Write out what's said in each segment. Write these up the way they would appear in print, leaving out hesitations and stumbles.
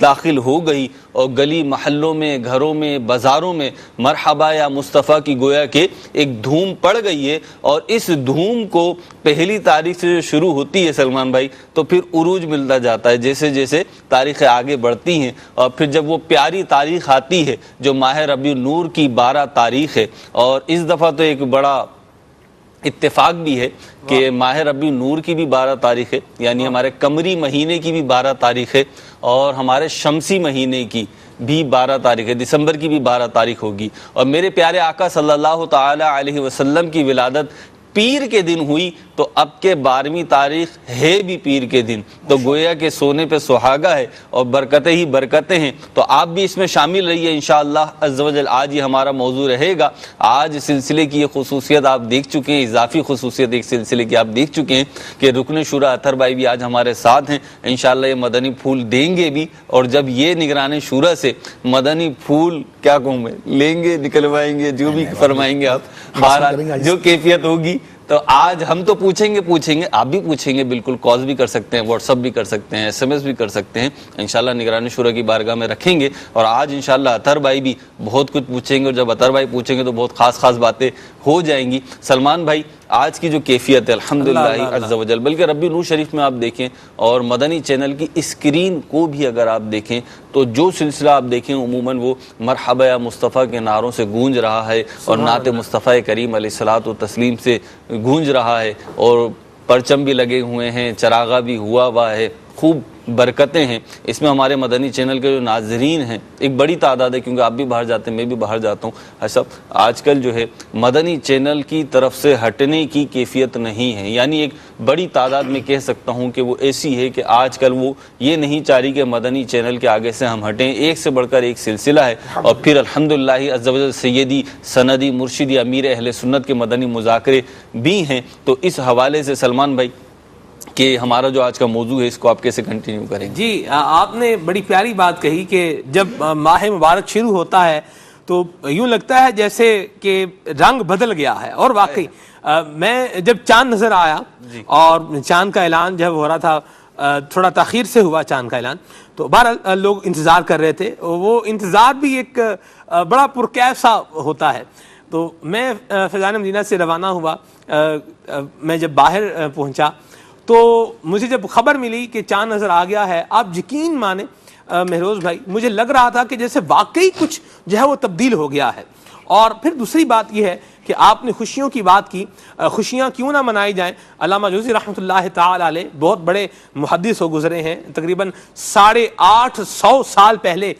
داخل ہو گئی اور گلی محلوں میں، گھروں میں، بازاروں میں مرحبا یا مصطفیٰ کی گویا کہ ایک دھوم پڑ گئی ہے، اور اس دھوم کو پہلی تاریخ سے جو شروع ہوتی ہے سلمان بھائی تو پھر عروج ملتا جاتا ہے جیسے جیسے تاریخیں آگے بڑھتی ہیں، اور پھر جب وہ پیاری تاریخ آتی ہے جو ماہ ربیع النور کی 12 تاریخ ہے، اور اس دفعہ تو ایک بڑا اتفاق بھی ہے کہ ماہ ربیع النور کی بھی 12 تاریخ ہے، یعنی ہمارے قمری مہینے کی بھی 12 تاریخ ہے، اور ہمارے شمسی مہینے کی بھی 12 تاریخ ہے، دسمبر کی بھی 12 تاریخ ہوگی، اور میرے پیارے آقا صلی اللہ تعالی علیہ وسلم کی ولادت پیر کے دن ہوئی، تو اب کے 12ویں تاریخ ہے بھی پیر کے دن، تو گویا کہ سونے پہ سہاگا ہے اور برکتیں ہی برکتیں ہیں۔ تو آپ بھی اس میں شامل رہیے انشاءاللہ عز و جل۔ آج یہ ہمارا موضوع رہے گا۔ آج سلسلے کی یہ خصوصیت آپ دیکھ چکے ہیں، اضافی خصوصیت ایک سلسلے کی آپ دیکھ چکے ہیں کہ رکن شورا اطہر بھائی بھی آج ہمارے ساتھ ہیں، انشاءاللہ یہ مدنی پھول دیں گے بھی، اور جب یہ نگران شورا سے مدنی پھول کیا کہوں میں لیں گے، نکلوائیں گے، جو بھی فرمائیں گے آپ، بہرحال جو کیفیت ہوگی تو آج ہم تو پوچھیں گے، آپ بھی پوچھیں گے، بالکل کال بھی کر سکتے ہیں، واٹس ایپ بھی کر سکتے ہیں، ایس ایم ایس بھی کر سکتے ہیں، انشاءاللہ نگران شورا کی بارگاہ میں رکھیں گے، اور آج انشاءاللہ اطہر بھائی بھی بہت کچھ پوچھیں گے، اور جب اطہر بھائی پوچھیں گے تو بہت خاص باتیں ہو جائیں گی۔ سلمان بھائی آج کی جو کیفیت ہے الحمدللہ عز و جل، بلکہ ربیع النور شریف میں آپ دیکھیں اور مدنی چینل کی اسکرین کو بھی اگر آپ دیکھیں تو جو سلسلہ آپ دیکھیں عموماً وہ مرحبا یا مصطفیٰ کے نعروں سے گونج رہا ہے، اور نعت مصطفیٰ کریم علیہ الصلوۃ والتسلیم سے گونج رہا ہے، اور پرچم بھی لگے ہوئے ہیں، چراغا بھی ہوا ہے، خوب برکتیں ہیں اس میں۔ ہمارے مدنی چینل کے جو ناظرین ہیں ایک بڑی تعداد ہے، کیونکہ آپ بھی باہر جاتے ہیں، میں بھی باہر جاتا ہوں، ایسا آج کل جو ہے مدنی چینل کی طرف سے ہٹنے کی کیفیت نہیں ہے، یعنی ایک بڑی تعداد میں کہہ سکتا ہوں کہ وہ ایسی ہے کہ آج کل وہ یہ نہیں چاہ رہی کہ مدنی چینل کے آگے سے ہم ہٹیں، ایک سے بڑھ کر ایک سلسلہ ہے، اور پھر الحمدللہ عز و جل سیدی سندی مرشدی امیر اہل سنت کے مدنی مذاکرے بھی ہیں۔ تو اس حوالے سے سلمان بھائی کہ ہمارا جو آج کا موضوع ہے اس کو آپ کیسے کنٹینیو کریں گے؟ جی آپ نے بڑی پیاری بات کہی کہ جب ماہ مبارک شروع ہوتا ہے تو یوں لگتا ہے جیسے کہ رنگ بدل گیا ہے، اور واقعی میں جب چاند نظر آیا اور چاند کا اعلان جب ہو رہا تھا، تھوڑا تاخیر سے ہوا چاند کا اعلان، تو بہرحال لوگ انتظار کر رہے تھے، وہ انتظار بھی ایک بڑا پرکیف سا ہوتا ہے۔ تو میں فیضان مدینہ سے روانہ ہوا، میں جب باہر پہنچا تو مجھے جب خبر ملی کہ چاند نظر آ گیا ہے، آپ یقین مانیں مہروز بھائی، مجھے لگ رہا تھا کہ جیسے واقعی کچھ جو ہے وہ تبدیل ہو گیا ہے۔ اور پھر دوسری بات یہ ہے کہ آپ نے خوشیوں کی بات کی، خوشیاں کیوں نہ منائی جائیں۔ علامہ جوزی رحمۃ اللہ تعالی علیہ بہت بڑے محدث ہو گزرے ہیں، تقریباً 850 سال پہلے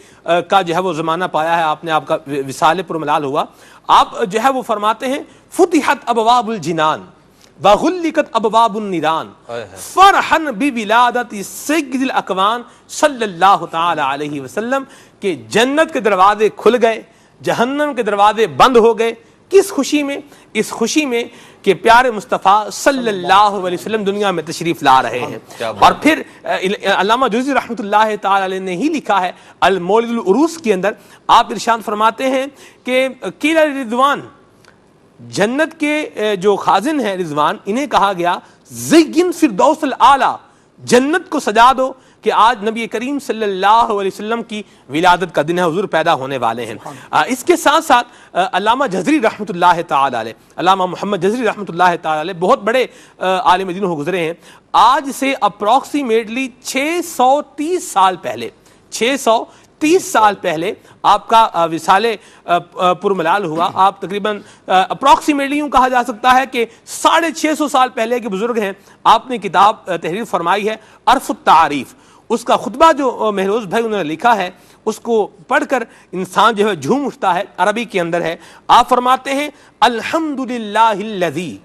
کا جو ہے وہ زمانہ پایا ہے آپ نے، آپ کا وصال پرملال ہوا۔ آپ جو ہے وہ فرماتے ہیں فتحت ابواب الجنان وغلقت ابواب النیران فرحا بولادت سید الاکوان صلی اللہ تعالی علیہ وسلم، کہ جنت کے دروازے کھل گئے، جہنم کے دروازے بند ہو گئے۔ کس خوشی میں؟ اس خوشی میں کہ پیارے مصطفیٰ صلی اللہ علیہ وسلم دنیا میں تشریف لا رہے ہیں۔ اور پھر علامہ جوزی رحمۃ اللہ تعالی علیہ نے ہی لکھا ہے المولد العروس کے اندر، آپ ارشاد فرماتے ہیں کہ قیل رضوان، جنت کے جو خازن ہیں رضوان، انہیں کہا گیا زین فردوس الاعلی، جنت کو سجا دو کہ آج نبی کریم صلی اللہ علیہ وسلم کی ولادت کا دن ہے، حضور پیدا ہونے والے ہیں۔ اس کے ساتھ ساتھ علامہ جزری رحمۃ اللہ تعالی علیہ، علامہ محمد جزری رحمۃ اللہ تعالی علیہ بہت بڑے عالم دین ہو گزرے ہیں، آج سے اپروکسیمیٹلی 630 سال پہلے، 630 سال پہلے آپ کا وصال پرملال ہوا۔ آپ تقریباً اپروکسیمیٹلی یوں کہا جا سکتا ہے کہ 650 سال پہلے کے بزرگ ہیں، آپ نے کتاب تحریر فرمائی ہے عرف التعاریف، اس کا خطبہ جو مہروز بھائی انہوں نے لکھا ہے اس کو پڑھ کر انسان جو ہے جھوم اٹھتا ہے، عربی کے اندر ہے۔ آپ فرماتے ہیں الحمدللہ الذی،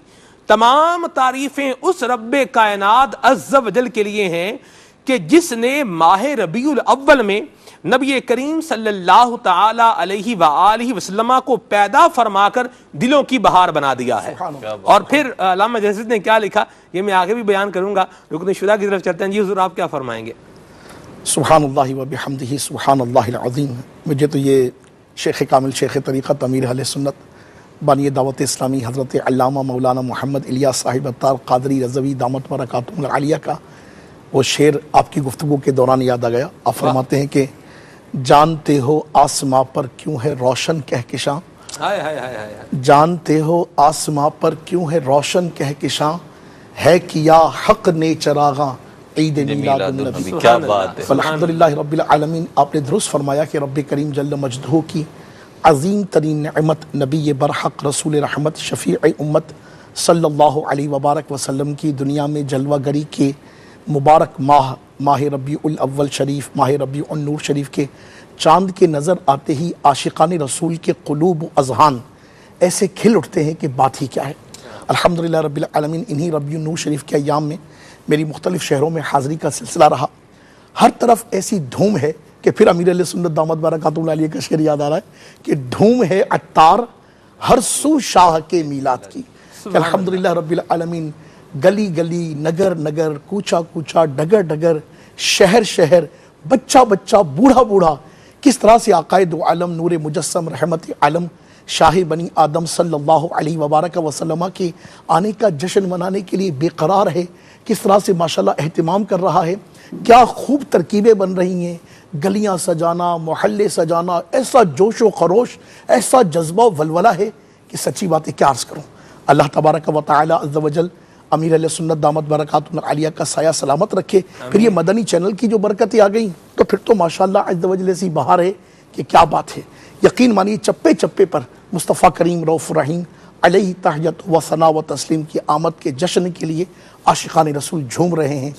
تمام تعریفیں اس رب کائنات عز و جل کے لیے ہیں کہ جس نے ماہ ربیع الاول میں نبی کریم صلی اللہ تعالی علیہ وآلہ وسلم کو پیدا فرما کر دلوں کی بہار بنا دیا ہے۔ اور پھر علامہ جزری نے کیا لکھا یہ میں آگے بھی بیان کروں گا، رکن شورا کی طرف چلتے ہیں۔ جی حضور آپ کیا فرمائیں گے؟ سبحان اللہ و بحمدہ سبحان اللہ العظیم۔ مجھے تو یہ شیخ کامل، شیخ طریقت، امیر اہل سنت، بانی دعوت اسلامی حضرت علامہ مولانا محمد الیاس صاحب اتار قادری رضوی دامت برکاتہم العالیہ کا وہ شعر آپ کی گفتگو کے دوران یاد آ گیا. آپ فرماتے ہیں کہ جانتے ہو آسماں پر کیوں ہے روشن کہکشاں, جانتے ہو آسماں پر کیوں ہے روشن کہکشاں, ہے کیا حق نے چراغاں عید میلاد النبی. کیا بات ہے. الحمدللہ رب العالمین. آپ نے درست فرمایا کہ رب کریم جل مجدہ کی عظیم ترین نعمت نبی برحق رسول رحمت شفیع امت صلی اللہ علیہ وبارک وسلم کی دنیا میں جلوہ گری کے مبارک ماہ ربیع الاول شریف, ماہ ربیع النور شریف کے چاند کے نظر آتے ہی عاشقان رسول کے قلوب و اذہان ایسے کھل اٹھتے ہیں کہ بات ہی کیا ہے. الحمدللہ رب العالمین. انہی ربیع النور شریف کے ایام میں میری مختلف شہروں میں حاضری کا سلسلہ رہا. ہر طرف ایسی دھوم ہے کہ پھر امیر علیہ سنت دامت برکاتہ علیہ کا شعر یاد آ رہا ہے کہ دھوم ہے عطار ہر سو شاہ کے میلاد کی. الحمدللہ رب العالمین. گلی گلی, نگر نگر, کوچا کوچا, ڈگر ڈگر, شہر شہر, بچہ بچہ, بوڑھا بوڑھا کس طرح سے آقائے دو عالم نور مجسم رحمت عالم شاہ بنی آدم صلی اللہ علیہ وبارک وسلم کے آنے کا جشن منانے کے لیے بے قرار ہے, کس طرح سے ماشاءاللہ اہتمام کر رہا ہے. کیا خوب ترکیبیں بن رہی ہیں, گلیاں سجانا, محلے سجانا, ایسا جوش و خروش, ایسا جذبہ و ولولہ ہے کہ سچی باتیں کیا عرض کروں. اللہ تبارک و تعالی عز و جل امیر علیہ سنت دامت برکاتہ عالیہ کا سایہ سلامت رکھے. پھر یہ مدنی چینل کی جو برکتیں آ گئیں تو پھر تو ماشاءاللہ عز و جل ایسی بہار ہے کہ کیا بات ہے. یقین مانیے چپے چپے پر مصطفیٰ کریم رؤوف الرحیم علیہ تحیت و ثنا و تسلیم کی آمد کے جشن کے لیے عاشقان رسول جھوم رہے ہیں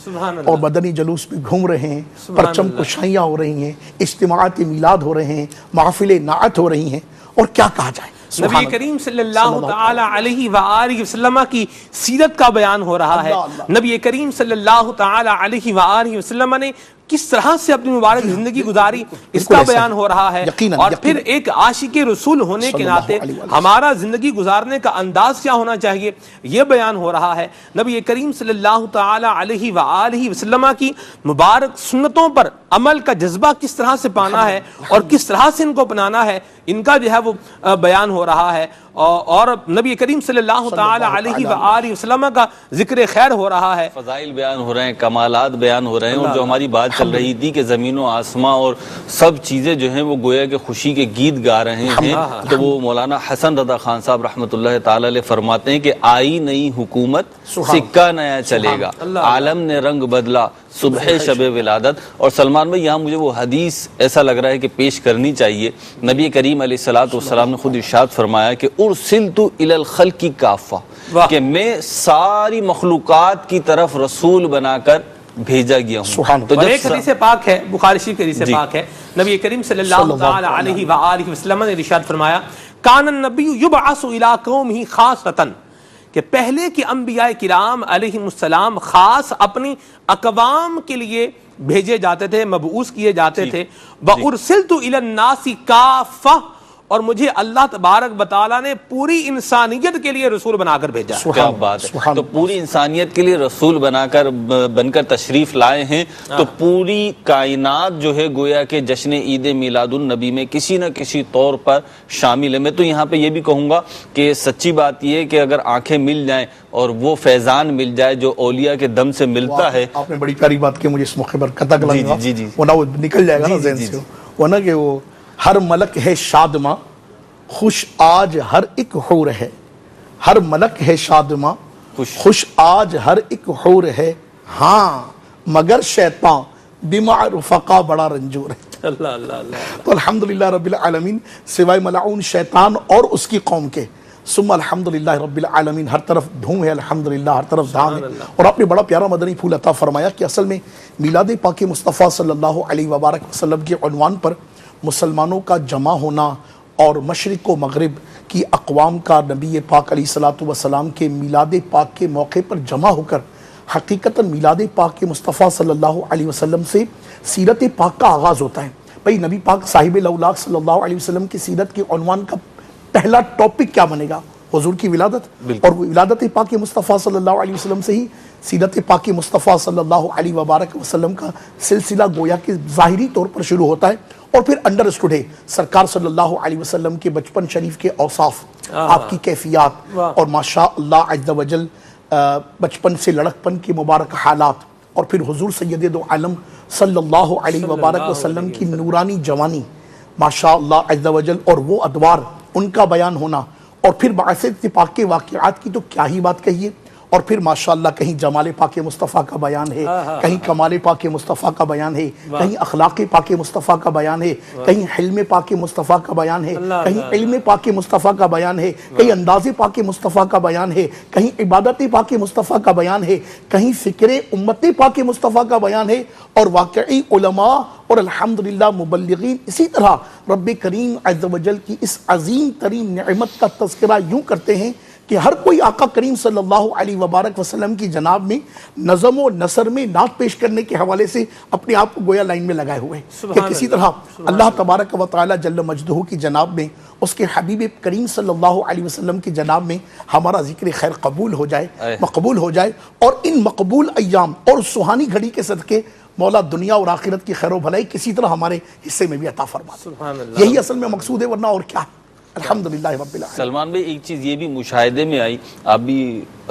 اور مدنی جلوس میں گھوم رہے ہیں, پرچم کشائیاں ہو رہی ہیں, اجتماعات میلاد ہو رہے ہیں, محافل نعت ہو رہی ہیں, اور کیا کہا جائے. نبی کریم صلی اللہ تعالی علیہ وآلہ وسلم کی سیرت کا بیان ہو رہا ہے. نبی کریم صلی اللہ تعالی علیہ وآلہ وسلم نے کس طرح سے اپنی مبارک زندگی گزاری اس کا بیان ہو رہا ہے. اور پھر ایک عاشق رسول ہونے کے ناطے ہمارا زندگی گزارنے کا انداز کیا ہونا چاہیے یہ بیان ہو رہا ہے. نبی کریم صلی اللہ تعالی علیہ وآلہ وسلم کی مبارک سنتوں پر عمل کا جذبہ کس طرح سے پانا ہے اور کس طرح سے ان کو اپنانا ہے, ان کا جو ہے وہ بیان ہو رہا ہے. اور نبی کریم صلی اللہ تعالی علیہ وآلہ وسلم کا ذکر خیر ہو رہا ہے, فضائل بیان ہو رہے ہیں, کمالات بیان ہو رہے ہیں. اور جو ہماری بات چل رہی تھی کہ زمین و آسماں اور سب چیزیں جو ہیں وہ گویا کہ خوشی کے گیت گا رہے ہیں, تو وہ مولانا حسن رضا خان صاحب رحمۃ اللہ تعالی علیہ فرماتے ہیں کہ آئی نئی حکومت سکہ نیا چلے گا, عالم نے رنگ بدلا صبح شب ولادت. اور سلمان بھائی یہاں مجھے وہ حدیث ایسا لگ رہا ہے کہ پیش کرنی چاہیے. نبی کریم علیہ الصلوۃ والسلام نے خود ارشاد فرمایا کہ ارسلت الی الخلق کافہ, کہ میں ساری مخلوقات کی طرف رسول بنا کر بھیجا گیا ہوں. تو ایک حدیث پاک ہے, بخاری شریف کی حدیث پاک ہے, نبی کریم صلی اللہ تعالی علیہ وآلہ وسلم نے ارشاد فرمایا کان النبی یبعث الی قومہ خاصۃ, کہ پہلے کے انبیاء کرام علیہم السلام خاص اپنی اقوام کے لیے بھیجے جاتے تھے, مبعوث کیے جاتے تھے. وَأُرْسِلْتُ إِلَى النَّاسِ كَافَّةً, اور مجھے اللہ تبارک و تعالیٰ نے پوری انسانیت کے لیے رسول بنا کر بھیجا. کیا بات ہے. تو پوری انسانیت کے لیے رسول بن کر تشریف لائے ہیں. تو پوری کائنات جو ہے گویا کہ جشن عید میلاد النبی میں کسی نہ کسی طور پر شامل ہے. میں تو یہاں پہ یہ بھی کہوں گا کہ سچی بات یہ ہے کہ اگر آنکھیں مل جائیں اور وہ فیضان مل جائے جو اولیاء کے دم سے ملتا ہے. آپ نے بڑی پیاری بات کی, مجھے اس موقع پر قطع لگا, ورنہ وہ نکل جائے گا نا ذہن سے, ورنہ کہ وہ ہر ملک ہے شادماں خوش آج ہر ایک حور ہے, ہر ملک ہے شادماں خوش آج ہر ایک حور ہے, ہاں مگر شیطان بما رفقا بڑا رنجور ہے. اللہ اللہ اللہ. تو الحمدللہ رب العالمین, سوائے ملعون شیطان اور اس کی قوم کے, ثم الحمدللہ رب العالمین, ہر طرف دھوم ہے, الحمدللہ ہر طرف دھام ہے. اور آپ نے بڑا پیارا مدنی پھول عطا فرمایا کہ اصل میں میلاد پاک مصطفیٰ صلی اللہ علیہ وبارک وسلم کے عنوان پر مسلمانوں کا جمع ہونا اور مشرق و مغرب کی اقوام کا نبی پاک علیہ الصلوۃ والسلام کے میلاد پاک کے موقع پر جمع ہو کر حقیقتاً میلاد پاک کے مصطفیٰ صلی اللہ علیہ وسلم سے سیرت پاک کا آغاز ہوتا ہے. بھئی نبی پاک صاحب الاولاق صلی اللہ علیہ وسلم کی سیرت کے عنوان کا پہلا ٹاپک کیا بنے گا؟ حضور کی ولادت. اور ولادت پاک مصطفیٰ صلی اللہ علیہ وسلم سے ہی سیرت پاک مصطفیٰ صلی اللہ علیہ وبارک وسلم کا سلسلہ گویا کہ ظاہری طور پر شروع ہوتا ہے. اور پھر انڈرسٹوڈ ہے سرکار صلی اللہ علیہ وسلم کے بچپن شریف کے اوصاف, آپ کی کیفیات, اور ماشاء اللہ عز و جل بچپن سے لڑکپن کے مبارک حالات, اور پھر حضور سید دو عالم صلی اللہ علیہ وبارک وسلم کی نورانی جوانی ماشاء اللہ عز و جل، اور وہ ادوار ان کا بیان ہونا، اور پھر بعثت پاک کے واقعات کی تو کیا ہی بات کہیے، اور پھر ماشاءاللہ کہیں جمال پاک مصطفیٰ کا بیان ہے، کہیں کمال پاک مصطفیٰ کا بیان ہے، کہیں اخلاق پاک مصطفیٰ کا بیان ہے، کہیں حلم پاک مصطفیٰ کا بیان ہے، کہیں علم پاک مصطفیٰ کا بیان ہے، کہیں انداز پاک مصطفیٰ کا بیان ہے، کہیں عبادت پاک مصطفیٰ کا بیان ہے، کہیں فکر امت پاک مصطفیٰ کا بیان ہے، اور واقعی علماء اور الحمدللہ مبلغین اسی طرح رب کریم عز و جل کی اس عظیم ترین نعمت کا تذکرہ یوں کرتے ہیں کہ ہر کوئی آقا کریم صلی اللہ علیہ وبارک وسلم کی جناب میں نظم و نثر میں نعت پیش کرنے کے حوالے سے اپنے آپ کو گویا لائن میں لگائے ہوئے ہیں کہ کسی طرح اللہ تبارک و تعالی جل مجدہ کی جناب میں، اس کے حبیب کریم صلی اللہ علیہ وسلم کی جناب میں ہمارا ذکر خیر قبول ہو جائے، مقبول ہو جائے، اور ان مقبول ایام اور سہانی گھڑی کے صدقے مولا دنیا اور آخرت کی خیر و بھلائی کسی طرح ہمارے حصے میں بھی عطا فرما دے۔ یہی اصل میں مقصود ہے، ورنہ اور کیا ہے۔ الحمدللہ رب العالمین۔ سلمان بھائی، ایک چیز یہ بھی مشاہدے میں آئی، آپ بھی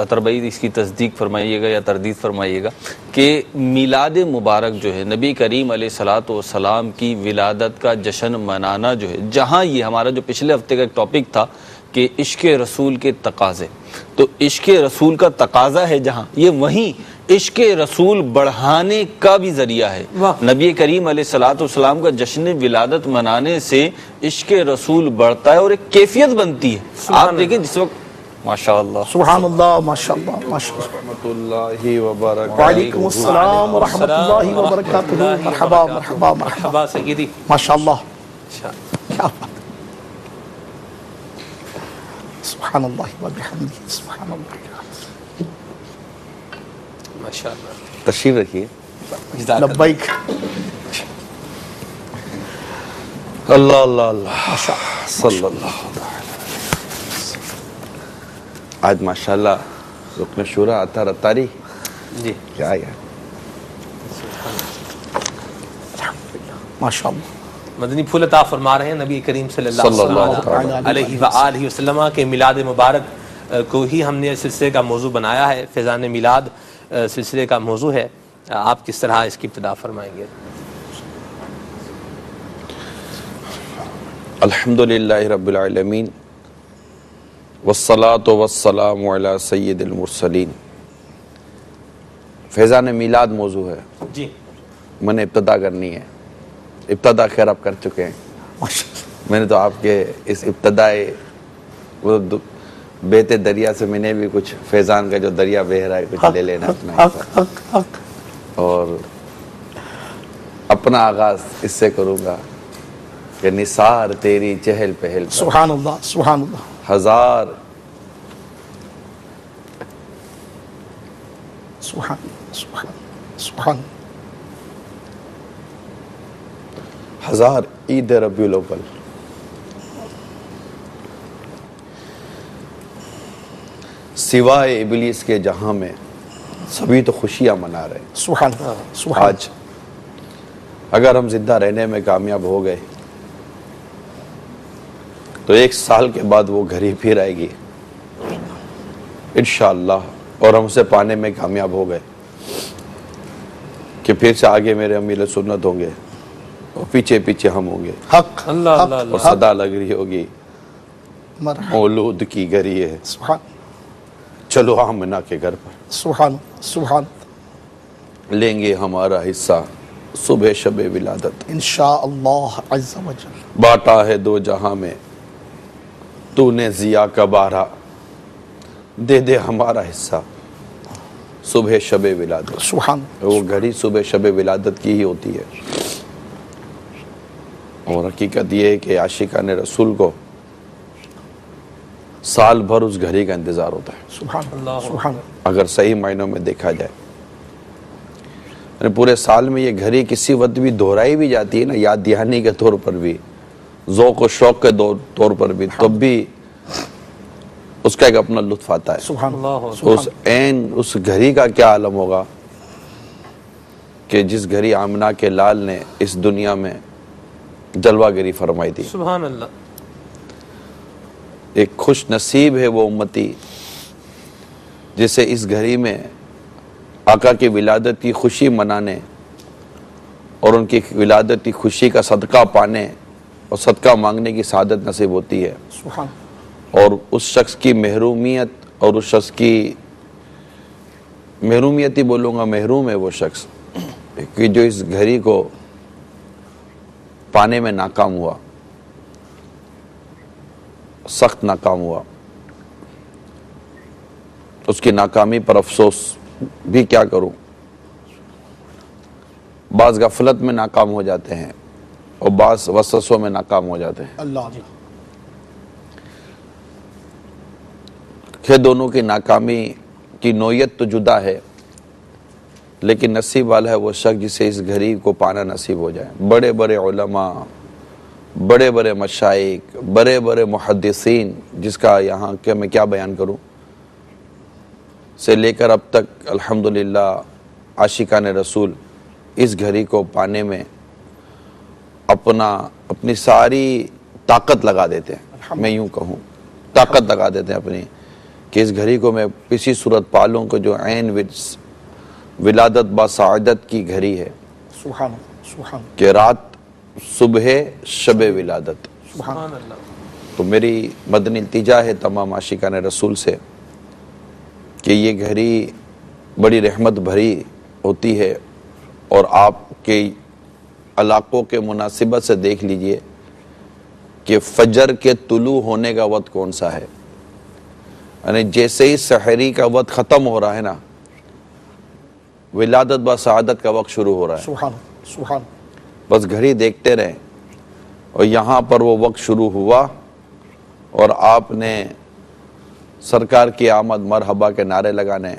عطر بھائی اس کی تصدیق فرمائیے گا یا تردید فرمائیے گا، کہ میلاد مبارک جو ہے، نبی کریم علیہ الصلوۃ والسلام کی ولادت کا جشن منانا جو ہے، جہاں یہ ہمارا جو پچھلے ہفتے کا ایک ٹاپک تھا کہ عشق رسول کے تقاضے، تو عشق رسول کا تقاضا ہے جہاں، یہ وہیں عشق رسول بڑھانے کا بھی ذریعہ ہے۔ نبی کریم علیہ الصلوۃ والسلام کا جشن ولادت منانے سے عشق رسول بڑھتا ہے اور ایک کیفیت بنتی ہے۔ آپ دیکھیں جس وقت ماشاءاللہ سبحان اللہ، ماشاءاللہ، ماشاءاللہ، رحمۃ اللہ وبرکاتہ۔ وعلیکم السلام ورحمۃ اللہ وبرکاتہ۔ مرحبا مرحبا مرحبا مرحبا سیدی، ماشاءاللہ، اچھا کیا بات، سبحان اللہ وبحمدہ، سبحان اللہ، ماشاءاللہ، تشریف رکھیے۔ جزاک اللہ۔ لبیک، اللہ اللہ اللہ صلی اللہ علیہ وسلم۔ آج ماشاءاللہ رکن شورا عطار اتاری جی کیا ہے، ماشاءاللہ، مدنی پھول عطا فرما رہے ہیں نبی کریم صلی صلی اللہ اللہ علیہ وآلہ وسلم کے میلاد مبارک کو ہی ہم نے سلسلے کا موضوع بنایا ہے۔ فیضان میلاد سلسلے کا موضوع ہے، آپ کس طرح اس کی ابتدا فرمائیں گے؟ الحمدللہ رب العالمین، والصلاة والسلام علی سید المرسلین۔ فیضان میلاد موضوع ہے، جی میں نے ابتدا کرنی ہے۔ ابتدا خیر آپ کر چکے ہیں، ماشاءاللہ، میں نے تو آپ کے اس ابتدائے وہ بیتے دریا سے میں نے بھی کچھ فیضان کا جو دریا بہہ رہا ہے کچھ لے لینا اپنا، حق حق حق، اور اپنا آغاز اس سے کروں گا کہ نثار تیری چہل پہل پر سبحان اللہ، سبحان اللہ، ہزار سبحان سبحان سبحان، ہزار عید ربیع الاول، سوائے ابلیس کے جہاں میں سبھی تو خوشیاں منا رہے ہیں۔ سبحان اللہ، سبحان، آج اگر ہم زندہ رہنے میں کامیاب ہو گئے تو 1 سال کے بعد وہ گھڑی پھر آئے گی انشاءاللہ، اور ہم اسے پانے میں کامیاب ہو گئے کہ پھر سے آگے میرے امیل سنت ہوں گے اور پیچھے پیچھے ہم ہوں گے، حق اللہ حق، اللہ اور اللہ، صدا لگ رہی ہوگی مرحبا، مولود کی گری ہے، سبحان، چلو آمنہ کے گھر پر سبحان سبحان، لیں گے ہمارا حصہ صبح شب ولادت، انشاءاللہ عز و جل، بانٹا ہے 2 جہاں میں تو نے ضیاء کا بارہ، دے دے ہمارا حصہ صبح شب ولادت۔ سبحان، وہ گھڑی صبح شب ولادت کی ہی ہوتی ہے، اور حقیقت یہ ہے کہ عاشقان رسول کو سال بھر اس گھڑی کا انتظار ہوتا ہے سبحان اللہ، سبحان، اگر صحیح معنوں میں دیکھا جائے۔ پورے سال میں یہ گھڑی کسی وقت بھی دہرائی بھی جاتی ہے نا، یاد دہانی کے طور پر بھی، ذوق و شوق کے طور پر بھی، تب بھی اس کا ایک اپنا لطف آتا ہے۔ سبحان اللہ، تو اس گھڑی کا کیا عالم ہوگا کہ جس گھڑی آمنہ کے لال نے اس دنیا میں جلوہ گری فرمائی تھی۔ سبحان اللہ، ایک خوش نصیب ہے وہ امتی جسے اس گھڑی میں آقا کی ولادت کی خوشی منانے اور ان کی ولادت کی خوشی کا صدقہ پانے اور صدقہ مانگنے کی سعادت نصیب ہوتی ہے. سبحان. اور اس شخص کی محرومیت اور اس شخص کی محرومیت ہی بولوں گا، محروم ہے وہ شخص کہ جو اس گھڑی کو پانے میں ناکام ہوا، سخت ناکام ہوا. اس کی ناکامی پر افسوس بھی کیا کروں. بعض غفلت میں ناکام ہو جاتے ہیں اور بعض وسوسوں میں ناکام ہو جاتے ہیں. اللہ. کہ دونوں کی ناکامی کی نوعیت تو جدا ہے، لیکن نصیب والا ہے وہ شخص جسے اس گھڑی کو پانا نصیب ہو جائے. بڑے بڑے علماء، بڑے بڑے مشائخ، بڑے بڑے محدثین، جس کا یہاں کہ میں کیا بیان کروں، سے لے کر اب تک الحمدللہ عاشقان رسول اس گھڑی کو پانے میں اپنی ساری طاقت لگا دیتے ہیں. میں یوں کہوں طاقت لگا دیتے ہیں اپنی، کہ اس گھڑی کو میں کسی صورت پالوں کو جو عین ولادت با سعادت کی گھڑی ہے. سبحان. سبحان. کہ رات صبح شب ولادت. سبحان اللہ. تو میری مدنی التجا ہے تمام عاشقان رسول سے کہ یہ گھڑی بڑی رحمت بھری ہوتی ہے. اور آپ کے علاقوں کے مناسبت سے دیکھ لیجئے کہ فجر کے طلوع ہونے کا وقت کون سا ہے. یعنی جیسے ہی سحری کا وقت ختم ہو رہا ہے نا، ولادت با سعادت کا وقت شروع ہو رہا ہے. سبحان. سبحان. بس گھڑی دیکھتے رہیں اور یہاں پر وہ وقت شروع ہوا اور آپ نے سرکار کی آمد مرحبا کے نعرے لگانے،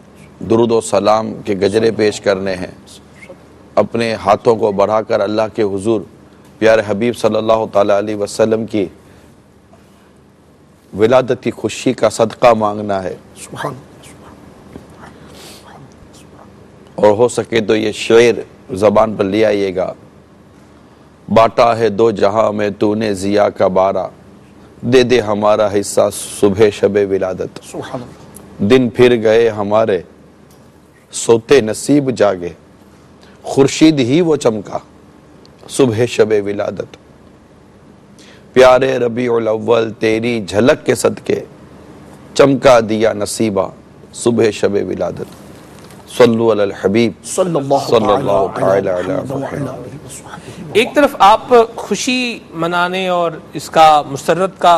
درود و سلام کے گجرے پیش کرنے ہیں، اپنے ہاتھوں کو بڑھا کر اللہ کے حضور پیارے حبیب صلی اللہ تعالی علیہ وسلم کی ولادت کی خوشی کا صدقہ مانگنا ہے. سبحان. اور ہو سکے تو یہ شعر زبان پر لے آئیے گا. باٹا ہے دو جہاں میں تو نے ضیا کا بارہ، دے دے ہمارا حصہ صبح شب ولادت. سبحان. دن پھر گئے ہمارے سوتے نصیب جاگے، خورشید ہی وہ چمکا صبح شب ولادت. پیارے ربیع الاول تیری جھلک کے صدقے چمکا دیا نصیبہ صبح شب ولادت. صلو علی الحبیب صلی اللہ تعالی علی محمد. ایک طرف آپ خوشی منانے اور اس کا مسرت کا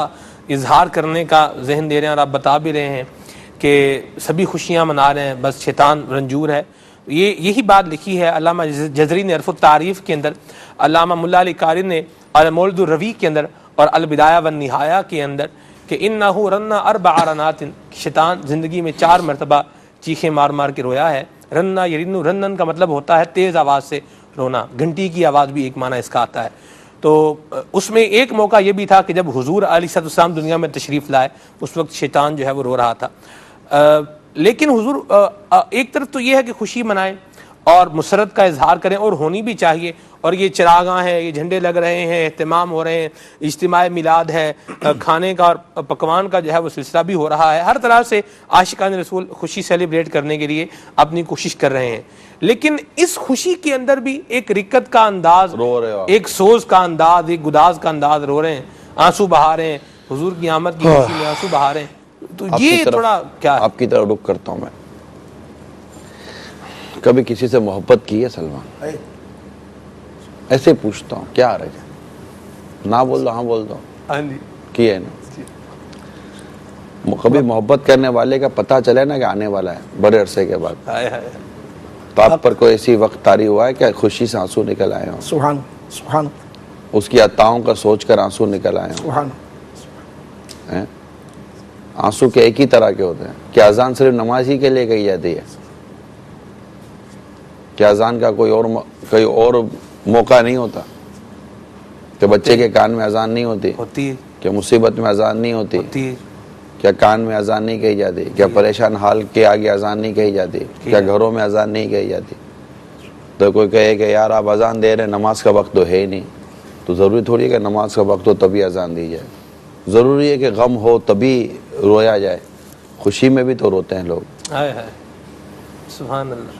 اظہار کرنے کا ذہن دے رہے ہیں اور آپ بتا بھی رہے ہیں کہ سبھی خوشیاں منا رہے ہیں، بس شیطان رنجور ہے. یہی بات لکھی ہے علامہ جزری نے عرف التعریف کے اندر، علامہ ملا علی قاری نے المولد الروی کے اندر اور البدایہ والنہایہ کے اندر کہ انہو رن اربع رنات، شیطان زندگی میں 4 مرتبہ چیخیں مار مار کے رویا ہے. رننا یرنو، رنن کا مطلب ہوتا ہے تیز آواز سے رونا، گھنٹی کی آواز بھی ایک معنی اس کا آتا ہے. تو اس میں ایک موقع یہ بھی تھا کہ جب حضور علیہ السلام دنیا میں تشریف لائے، اس وقت شیطان جو ہے وہ رو رہا تھا. لیکن حضور ایک طرف تو یہ ہے کہ خوشی منائیں اور مسرت کا اظہار کریں، اور ہونی بھی چاہیے. اور یہ چراغاں ہیں، یہ جھنڈے لگ رہے ہیں، اہتمام ہو رہے ہیں، اجتماع میلاد ہے، کھانے کا اور پکوان کا جو ہے وہ سلسلہ بھی ہو رہا ہے. ہر طرح سے عاشقان رسول خوشی سیلیبریٹ کرنے کے لیے اپنی کوشش کر رہے ہیں. لیکن اس خوشی کے اندر بھی ایک رکت کا انداز، ایک سوز کا انداز، ایک گداز کا انداز، رو رہے ہیں، آنسو بہا رہے ہیں، حضور کی آمد کی خوشی میں آنسو بہا رہے ہیں. تو یہ تھوڑا کیا ہے؟ آپ کی طرف رخ کرتا ہوں میں. کبھی کسی سے محبت کی ہے سلمان؟ ایسے پوچھتا ہوں، کیا رہے گا؟ نہ بول دو، ہاں بول دو. ہاں جی. کی ہے نا. کبھی محبت کرنے والے کا پتہ چلے نا کہ آنے والا ہے بڑے عرصے کے بعد، تو آپ پر کوئی ایسی وقت طاری ہوا ہے کہ خوشی سے آنسو نکل آئے ہوں؟ سبحان. سبحان. اس کی عطاؤں کا سوچ کر آنسو نکل آئے ہوں؟ سبحان. آنسو کے ایک ہی طرح کے ہوتے ہیں. کیا اذان صرف نماز ہی کے لیے کہی جاتی ہے؟ کیا اذان کا کوئی اور موقع نہیں ہوتا؟ کہ بچے کے کان میں اذان نہیں ہوتی؟ ہوتی ہے. کہ مصیبت میں اذان نہیں ہوتی؟ ہوتی ہے. کیا کان میں اذان نہیں کہی جاتی؟ کیا پریشان حال کے آگے اذان نہیں کہی جاتی؟ کیا گھروں میں اذان نہیں کہی جاتی؟ تو کوئی کہے کہ یار آپ اذان دے رہے ہیں، نماز کا وقت تو ہے ہی نہیں. تو ضروری تھوڑی ہے کہ نماز کا وقت ہو تبھی اذان دی جائے. ضروری ہے کہ غم ہو تبھی رویا جائے. خوشی میں بھی تو روتے ہیں لوگ. ہائے ہائے. سبحان اللہ.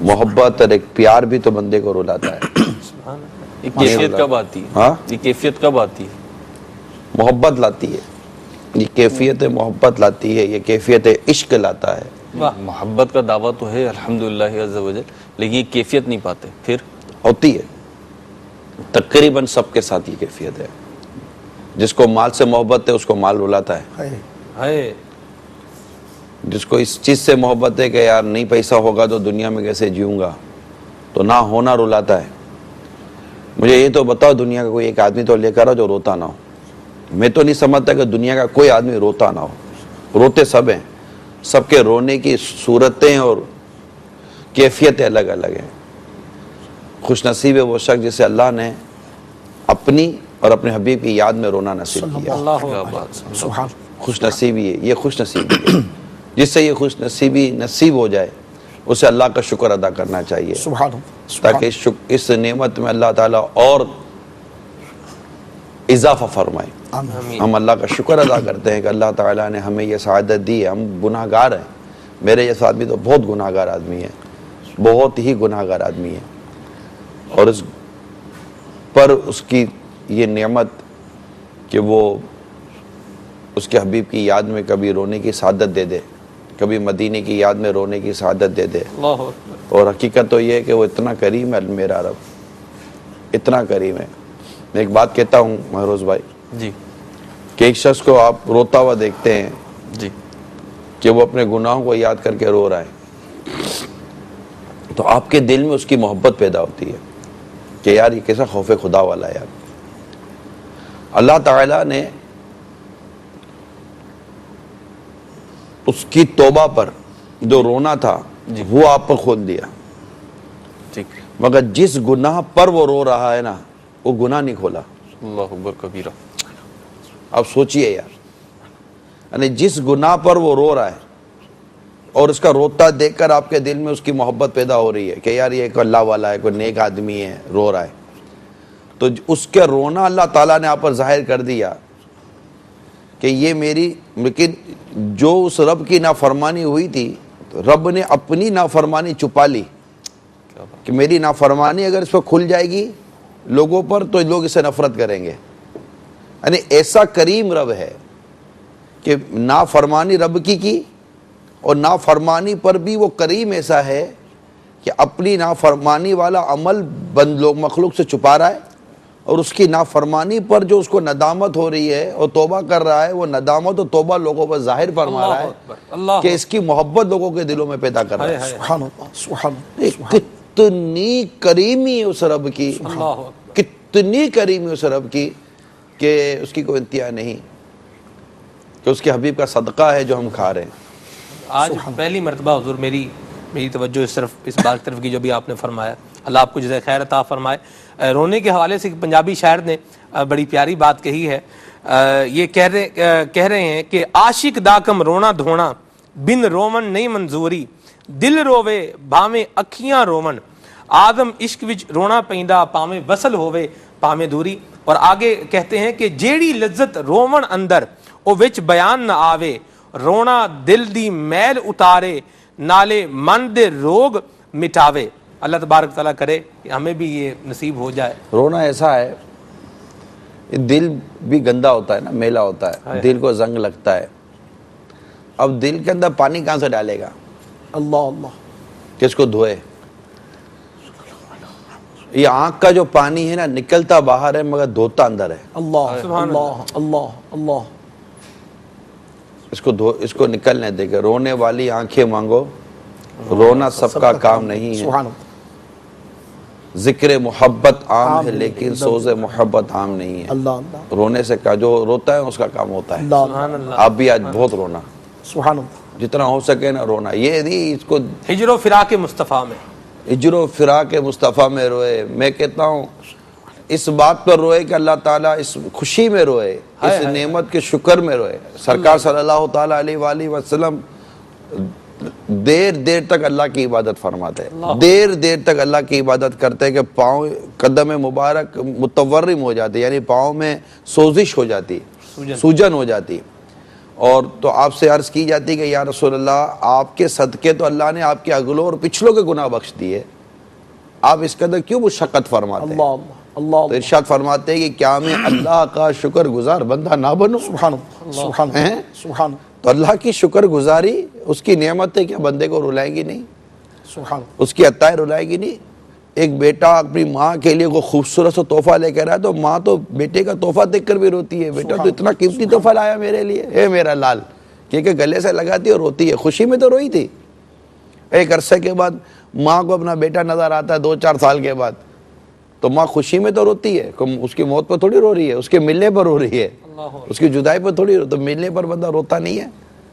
محبت اور ایک پیار بھی تو بندے کو رلاتا ہے. یہ کیفیت کب آتی ہے؟ ہاں یہ کیفیت کب آتی ہے؟ محبت لاتی ہے، یہ کیفیت محبت لاتی ہے، یہ کیفیت عشق لاتا ہے. محبت کا دعویٰ تو ہے الحمدللہ عز و جل، لیکن یہ کیفیت نہیں پاتے. پھر ہوتی ہے تقریباً سب کے ساتھ یہ کیفیت ہے. جس کو مال سے محبت ہے اس کو مال رلاتا ہے، ہے جس کو اس چیز سے محبت ہے کہ یار نہیں پیسہ ہوگا تو دنیا میں کیسے جیوں گا، تو نہ ہونا رلاتا ہے. مجھے یہ تو بتاؤ دنیا کا کوئی ایک آدمی تو لے کر آؤ جو روتا نہ ہو. میں تو نہیں سمجھتا کہ دنیا کا کوئی آدمی روتا نہ ہو. روتے سب ہیں، سب کے رونے کی صورتیں اور کیفیتیں الگ الگ ہیں. خوش نصیب ہے وہ شخص جسے اللہ نے اپنی اور اپنے حبیب کی یاد میں رونا نصیب کیا. کیا بات. سبحان خوش نصیبی ہے یہ، خوش نصیبی ہے. جس سے یہ خوش نصیبی نصیب ہو جائے اسے اللہ کا شکر ادا کرنا چاہیے، سبحان تاکہ اس نعمت میں اللہ تعالیٰ اور اضافہ فرمائے. آمین. ہم اللہ کا شکر ادا کرتے ہیں کہ اللہ تعالیٰ نے ہمیں یہ سعادت دی ہے. ہم گناہ گار ہیں، میرے جیسا آدمی تو بہت گناہ گار آدمی ہے، بہت ہی گناہ گار آدمی ہے. اور اس پر اس کی یہ نعمت کہ وہ اس کے حبیب کی یاد میں کبھی رونے کی سعادت دے دے، کبھی مدینے کی یاد میں رونے کی سعادت دے دے. اللہ اکبر. اور حقیقت تو یہ ہے کہ وہ اتنا کریم ہے میرا رب، اتنا کریم ہے. میں ایک بات کہتا ہوں مہروز بھائی، جی کہ ایک شخص کو آپ روتا ہوا دیکھتے ہیں جی کہ وہ اپنے گناہوں کو یاد کر کے رو رہا ہے، تو آپ کے دل میں اس کی محبت پیدا ہوتی ہے کہ یار یہ کیسا خوف خدا والا ہے. یار اللہ تعالیٰ نے اس کی توبہ پر جو رونا تھا وہ آپ پر کھول دیا، ٹھیک. مگر جس گناہ پر وہ رو رہا ہے نا وہ گناہ نہیں کھولا. اللہ اکبر کبیرہ. آپ سوچئے یار، یعنی جس گناہ پر وہ رو رہا ہے اور اس کا روتا دیکھ کر آپ کے دل میں اس کی محبت پیدا ہو رہی ہے کہ یار یہ ایک اللہ والا ہے، کوئی نیک آدمی ہے، رو رہا ہے، تو اس کے رونا اللہ تعالیٰ نے آپ پر ظاہر کر دیا کہ یہ میری، لیکن جو اس رب کی نافرمانی ہوئی تھی رب نے اپنی نافرمانی چھپا لی کہ میری نافرمانی اگر اس پہ کھل جائے گی لوگوں پر تو لوگ اسے نفرت کریں گے. یعنی ایسا کریم رب ہے کہ نافرمانی رب کی اور نافرمانی پر بھی وہ کریم ایسا ہے کہ اپنی نافرمانی والا عمل بند لوگ مخلوق سے چھپا رہا ہے، اور اس کی نافرمانی پر جو اس کو ندامت ہو رہی ہے اور توبہ کر رہا ہے، وہ ندامت اور توبہ لوگوں پر ظاہر فرما رہا ہے کہ اس کی محبت لوگوں کے دلوں میں پیدا کر رہا ہے. سبحان اللہ سبحان اللہ. کتنی کریمی اس رب کی، کتنی کریمی اس رب کی کہ اس کی کوئی انتہا نہیں، کہ اس کے حبیب کا صدقہ ہے جو ہم کھا رہے ہیں. آج پہلی مرتبہ حضور میری توجہ صرف اس بات کی طرف کی جو بھی آپ نے فرمایا، اللہ آپ کو جزائے خیر عطا فرمائے. رونے کے حوالے سے پنجابی شاعر نے بڑی پیاری بات کہی ہے. یہ کہہ رہے ہیں کہ عاشق دا کم رونا دھونا بن رومن نہیں منظوری، دل روے بھاویں اکھیاں رومن، آدم عشق وچ رونا پیندا پاویں وصل ہووے پاویں دوری. اور آگے کہتے ہیں کہ جیڑی لذت رومن اندر او وچ بیان نہ آوے، رونا دل دی میل اتارے نالے من دے روگ مٹاوے. اللہ تبارک تعالیٰ کرے کہ ہمیں بھی یہ نصیب ہو جائے. رونا ایسا ہے، دل بھی گندا ہوتا ہے نا، میلا ہوتا ہے، دل کو زنگ لگتا ہے. اب دل کے اندر پانی کہاں سے ڈالے گا؟ اللہ اللہ. کس کو دھوئے؟ یہ آنکھ کا جو پانی ہے نا نکلتا باہر ہے مگر دھوتا اندر ہے. اللہ اللہ اللہ اللہ. اس کو نکلنے دے کے رونے والی آنکھیں مانگو، رونا سب کا کام نہیں ہے. سبحان اللہ. ذکر محبت عام ہے لیکن سوز محبت عام نہیں ہے. اللہ اللہ. رونے سے کا جو روتا ہے اس کا کام ہوتا ہے. اللہ اللہ. آپ بھی آج بہت رونا، سبحان اللہ. جتنا ہو سکے نا رونا. یہ نہیں اس کو ہجر و فراق مصطفیٰ میں، ہجر و فراق مصطفیٰ میں روئے. میں کہتا ہوں اس بات پر روئے کہ اللہ تعالیٰ اس خوشی میں روئے، اس نعمت کے شکر میں روئے. سرکار صلی اللہ تعالیٰ علیہ وآلہ وسلم دیر تک اللہ کی عبادت فرماتے ہیں، دیر تک اللہ کی عبادت کرتے ہیں کہ پاؤں قدم مبارک متورم ہو جاتے، یعنی پاؤں میں سوزش ہو جاتی، سوجن ہو جاتی. اور تو آپ سے عرض کی جاتی کہ یا رسول اللہ آپ کے صدقے تو اللہ نے آپ کے اگلوں اور پچھلوں کے گناہ بخش دیے، آپ اس قدر کیوں مشقت فرماتے ہیں؟ اللہ تو ارشاد فرماتے ہیں کہ کیا میں اللہ کا شکر گزار بندہ نہ بنوں؟ سبحان اللہ سبحان اللہ سبحان تو اللہ کی شکر گزاری، اس کی نعمتیں کیا بندے کو رلائیں گی نہیں؟ سبحان اس کی عطائیں رلائیں گی نہیں؟ ایک بیٹا اپنی ماں کے لیے کوئی خوبصورت سا تحفہ لے کر آیا تو ماں تو بیٹے کا تحفہ دیکھ کر بھی روتی ہے، بیٹا تو اتنا قیمتی تحفہ لایا میرے لیے، اے میرا لال، کیونکہ گلے سے لگاتی اور روتی ہے، خوشی میں تو روئی تھی۔ ایک عرصے کے بعد ماں کو اپنا بیٹا نظر آتا ہے 2-4 سال کے بعد، تو ماں خوشی میں تو روتی ہے، اس کی موت پر تھوڑی رو رہی ہے، اس کے ملنے پر رو رہی ہے، اس کی جدائی پر تھوڑی تو ملنے پر بندہ روتا نہیں ہے؟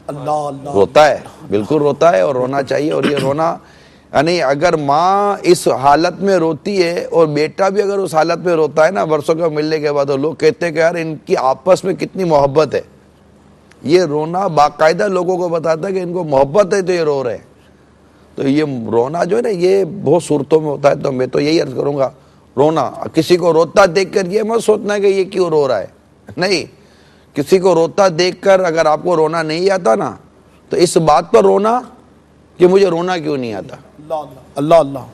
اللہ روتا ہے، بالکل روتا ہے، اور رونا چاہیے۔ اور یہ رونا یعنی اگر ماں اس حالت میں روتی ہے اور بیٹا بھی اگر اس حالت میں روتا ہے نا برسوں کا ملنے کے بعد، تو لوگ کہتے ہیں کہ یار ان کی آپس میں کتنی محبت ہے۔ یہ رونا باقاعدہ لوگوں کو بتاتا ہے کہ ان کو محبت ہے تو یہ رو رہے ہیں۔ تو یہ رونا جو ہے نا یہ بہت صورتوں میں ہوتا ہے، تو میں تو یہی عرض کروں گا، رونا کسی کو روتا دیکھ کر یہ مت سوچنا ہے کہ یہ کیوں رو رہا ہے، نہیں، کسی کو روتا دیکھ کر اگر آپ کو رونا نہیں آتا نا تو اس بات پر رونا کہ مجھے رونا کیوں نہیں آتا۔ اللہ اللہ